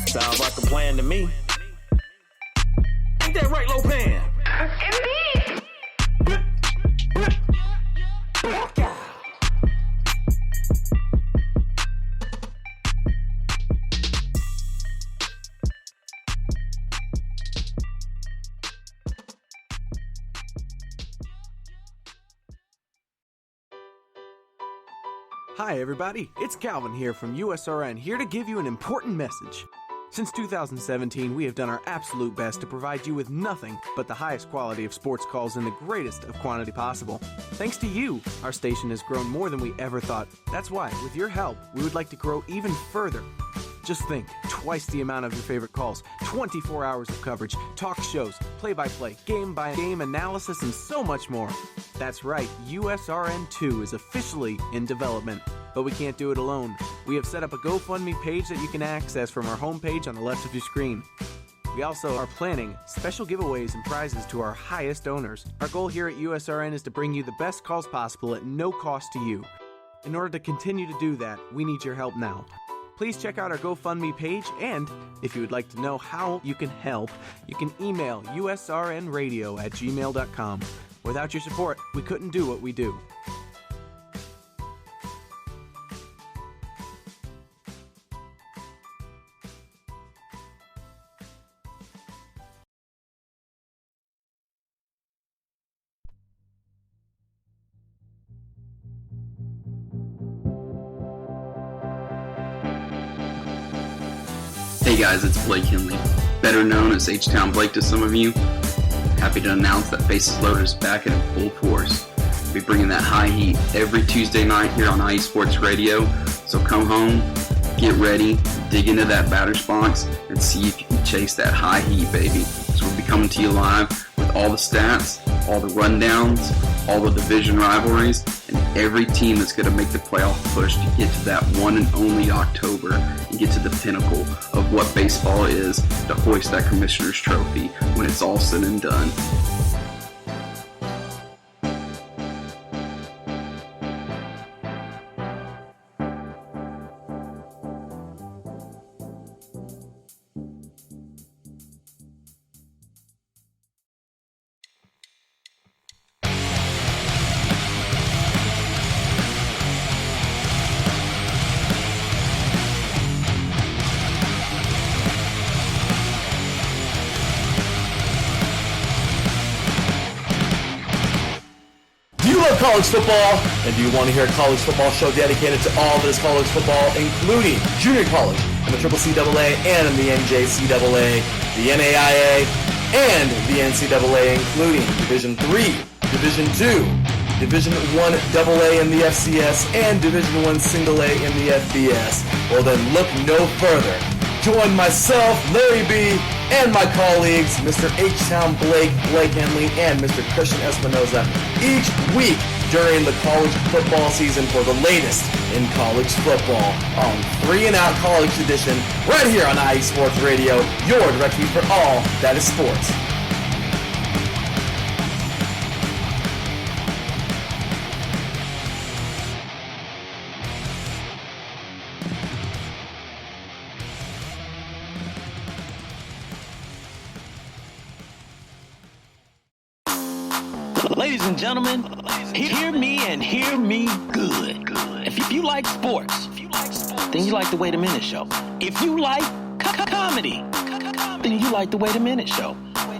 Sounds like a plan to me. Ain't that right, Lopan? Indeed. Hi everybody, it's Calvin here from USRN, here to give you an important message. Since 2017, we have done our absolute best to provide you with nothing but the highest quality of sports calls in the greatest of quantity possible. Thanks to you, our station has grown more than we ever thought. That's why, with your help, we would like to grow even further. Just think, twice the amount of your favorite calls, 24 hours of coverage, talk shows, play-by-play, game-by-game analysis, and so much more. That's right, USRN2 is officially in development. But we can't do it alone. We have set up a GoFundMe page that you can access from our homepage on the left of your screen. We also are planning special giveaways and prizes to our highest donors. Our goal here at USRN is to bring you the best calls possible at no cost to you. In order to continue to do that, we need your help now. Please check out our GoFundMe page, and if you would like to know how you can help, you can email usrnradio@gmail.com. Without your support, we couldn't do what we do. Hey guys, it's Blake Henley, better known as H-Town Blake to some of you. Happy to announce that Bases Loaded is back in full force. We'll be bringing that high heat every Tuesday night here on IE Sports Radio. So come home, get ready, dig into that batter's box, and see if you can chase that high heat, baby. So we'll be coming to you live with all the stats, all the rundowns, all the division rivalries, and every team that's going to make the playoff push to get to that one and only October and get to the pinnacle of what baseball is, to hoist that Commissioner's Trophy when it's all said and done. College football, and do you want to hear a college football show dedicated to all that is college football, including junior college and the CCCAA and the NJCAA, the NAIA, and the NCAA, including Division III, Division II, Division I AA in the FCS, and Division I Single A in the FBS? Well then look no further. Join myself, Larry B., and my colleagues, Mr. H-Town Blake, Blake Henley, and Mr. Christian Espinoza, each week during the college football season for the latest in college football on 3 and Out College Edition, right here on IE Sports Radio, your direct feed for all that is sports. Ladies and gentlemen, hear me and hear me good. If you like sports, then you like the Wait a Minute Show. If you like comedy, then you like the Wait a Minute Show.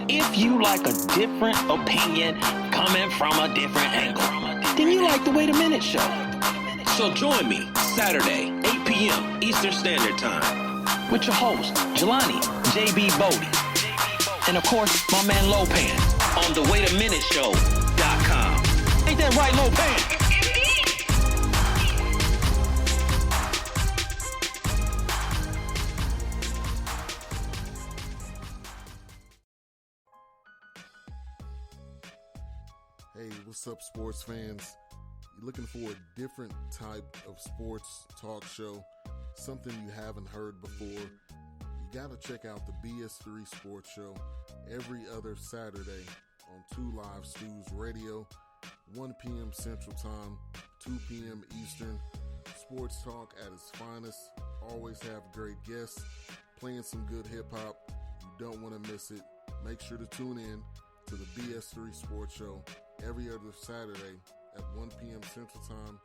If you like a different opinion coming from a different angle, then you like the Wait a Minute Show. So join me Saturday, 8 p.m. Eastern Standard Time with your host, Jelani J.B. Bodie. And of course, my man Lopan on the WaitAMinuteShow.com. Ain't that right, Lopan? Hey, what's up, sports fans? You're looking for a different type of sports talk show, something you haven't heard before? You gotta check out the BS3 Sports Show every other Saturday on 2 Live Stews Radio, 1 p.m. Central Time, 2 p.m. Eastern. Sports talk at its finest. Always have great guests, playing some good hip-hop. You don't want to miss it. Make sure to tune in to the BS3 Sports Show every other Saturday at 1 p.m. Central Time,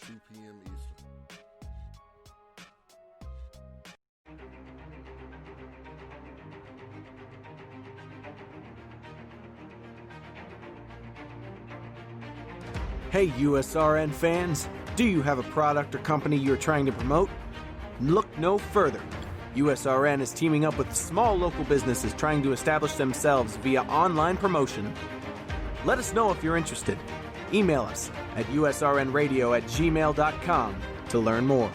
2 p.m. Eastern. Hey USRN fans, do you have a product or company you're trying to promote? Look no further. USRN is teaming up with small local businesses trying to establish themselves via online promotion. Let us know if you're interested. Email us at usrnradio@gmail.com to learn more.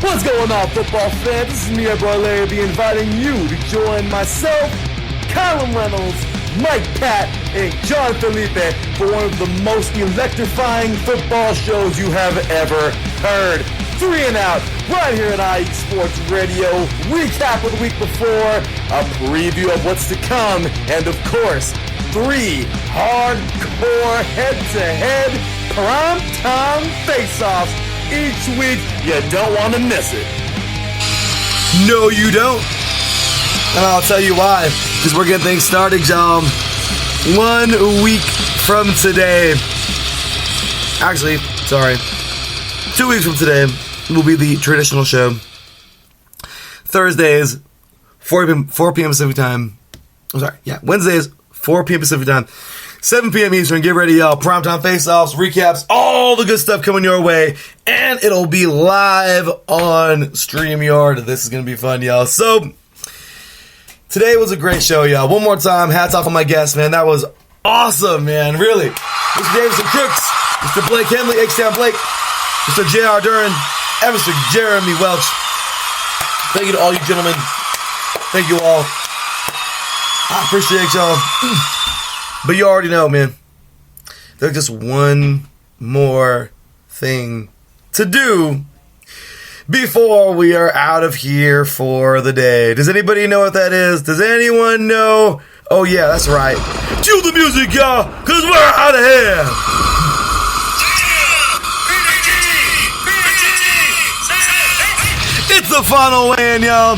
What's going on, football fans? This is me, your boy Larry B, inviting you to join myself, Colin Reynolds, Mike Pat, and John Felipe for one of the most electrifying football shows you have ever heard. 3 and Out, right here at IE Sports Radio. Recap of the week before, a preview of what's to come, and of course, 3 hardcore head-to-head prime-time face-offs each week. You don't want to miss it. No, you don't. And I'll tell you why. Because we're getting things started, y'all. 1 week from today. Actually, sorry. 2 weeks from today will be the traditional show. Thursdays, 4 p.m. Pacific time. I'm sorry. Yeah, Wednesdays, 4 p.m. Pacific time. 7 p.m. Eastern, get ready, y'all. Primetime face-offs, recaps, all the good stuff coming your way. And it'll be live on StreamYard. This is going to be fun, y'all. So, today was a great show, y'all. One more time, hats off on my guests, man. That was awesome, man. Really. Mr. Davison Crooks, Mr. Blake Henley, H-Town Blake, Mr. J.R. Duran, and Mr. Jeremy Welch. Thank you to all you gentlemen. Thank you all. I appreciate y'all. But you already know, man, there's just one more thing to do before we are out of here for the day. Does anybody know what that is? Does anyone know? Oh, yeah, that's right. Cue the music, y'all, because we're out of here. It's the final win, y'all.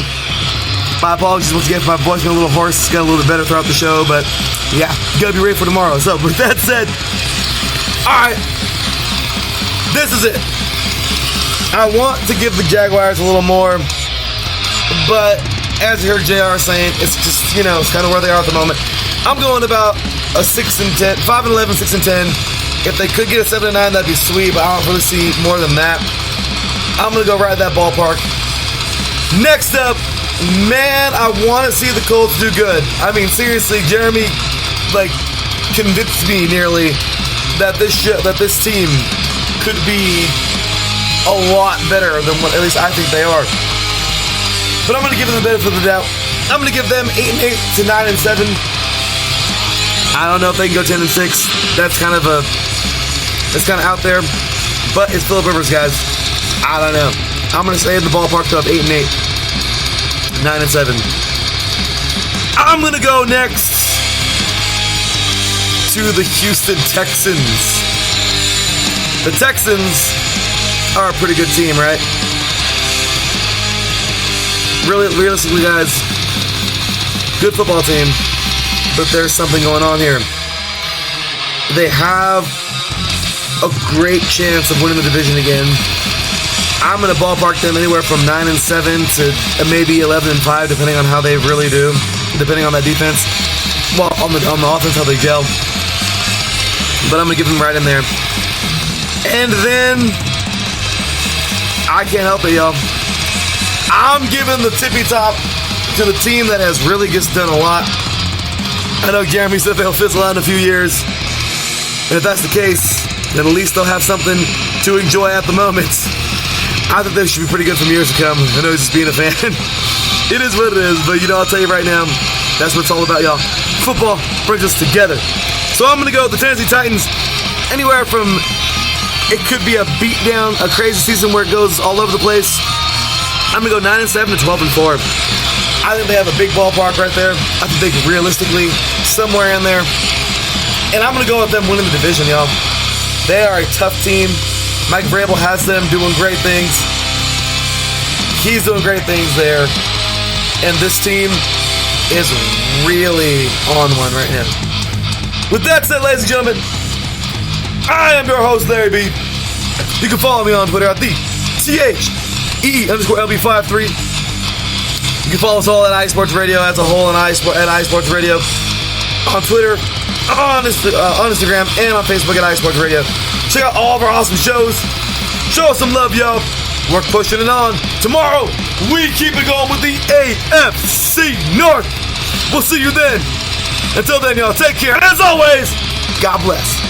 My apologies once again if my voice got a little hoarse. It's got a little bit better throughout the show, but yeah, you gotta be ready for tomorrow. So, with that said, alright, this is it. I want to give the Jaguars a little more, but as you heard JR saying, it's just, you know, it's kind of where they are at the moment. I'm going about a 6-10, 5-11, 6-10. If they could get a 7-9, that'd be sweet, but I don't really see more than that. I'm gonna go right at that ballpark. Next up, man, I want to see the Colts do good. I mean, seriously, Jeremy, convinced me nearly that this team could be a lot better than what at least I think they are. But I'm going to give them the benefit of the doubt. I'm going to give them 8-8 to 9-7. I don't know if they can go 10-6. That's kind of out there. But it's Phillip Rivers, guys. I don't know. I'm going to say in the ballpark of 8-8. 9-7. I'm going to go next to the Houston Texans. The Texans are a pretty good team, right? Really, realistically, guys, good football team, but there's something going on here. They have a great chance of winning the division again. I'm going to ballpark them anywhere from 9-7 to maybe 11-5, depending on how they really do, depending on that defense. Well, on the offense, how they gel. But I'm going to give them right in there. And then, I can't help it, y'all. I'm giving the tippy top to the team that has really just done a lot. I know Jeremy said they'll fizzle out in a few years. And if that's the case, then at least they'll have something to enjoy at the moment. I think they should be pretty good for years to come. I know he's just being a fan. It is what it is, but I'll tell you right now, that's what it's all about, y'all. Football brings us together. So I'm going to go with the Tennessee Titans. Anywhere from, it could be a beatdown, a crazy season where it goes all over the place. I'm going to go 9-7 to 12-4. I think they have a big ballpark right there. I think they can realistically, somewhere in there. And I'm going to go with them winning the division, y'all. They are a tough team. Mike Vrabel has them doing great things. He's doing great things there. And this team is really on one right now. With that said, ladies and gentlemen, I am your host, Larry B. You can follow me on Twitter at the THEE_LB53. You can follow us all at iSports Radio as a whole and at iSports Radio on Twitter, on Instagram, and on Facebook at iSports Radio. Check out all of our awesome shows. Show us some love, y'all. We're pushing it on. Tomorrow, we keep it going with the AFC North. We'll see you then. Until then, y'all, take care. As always, God bless.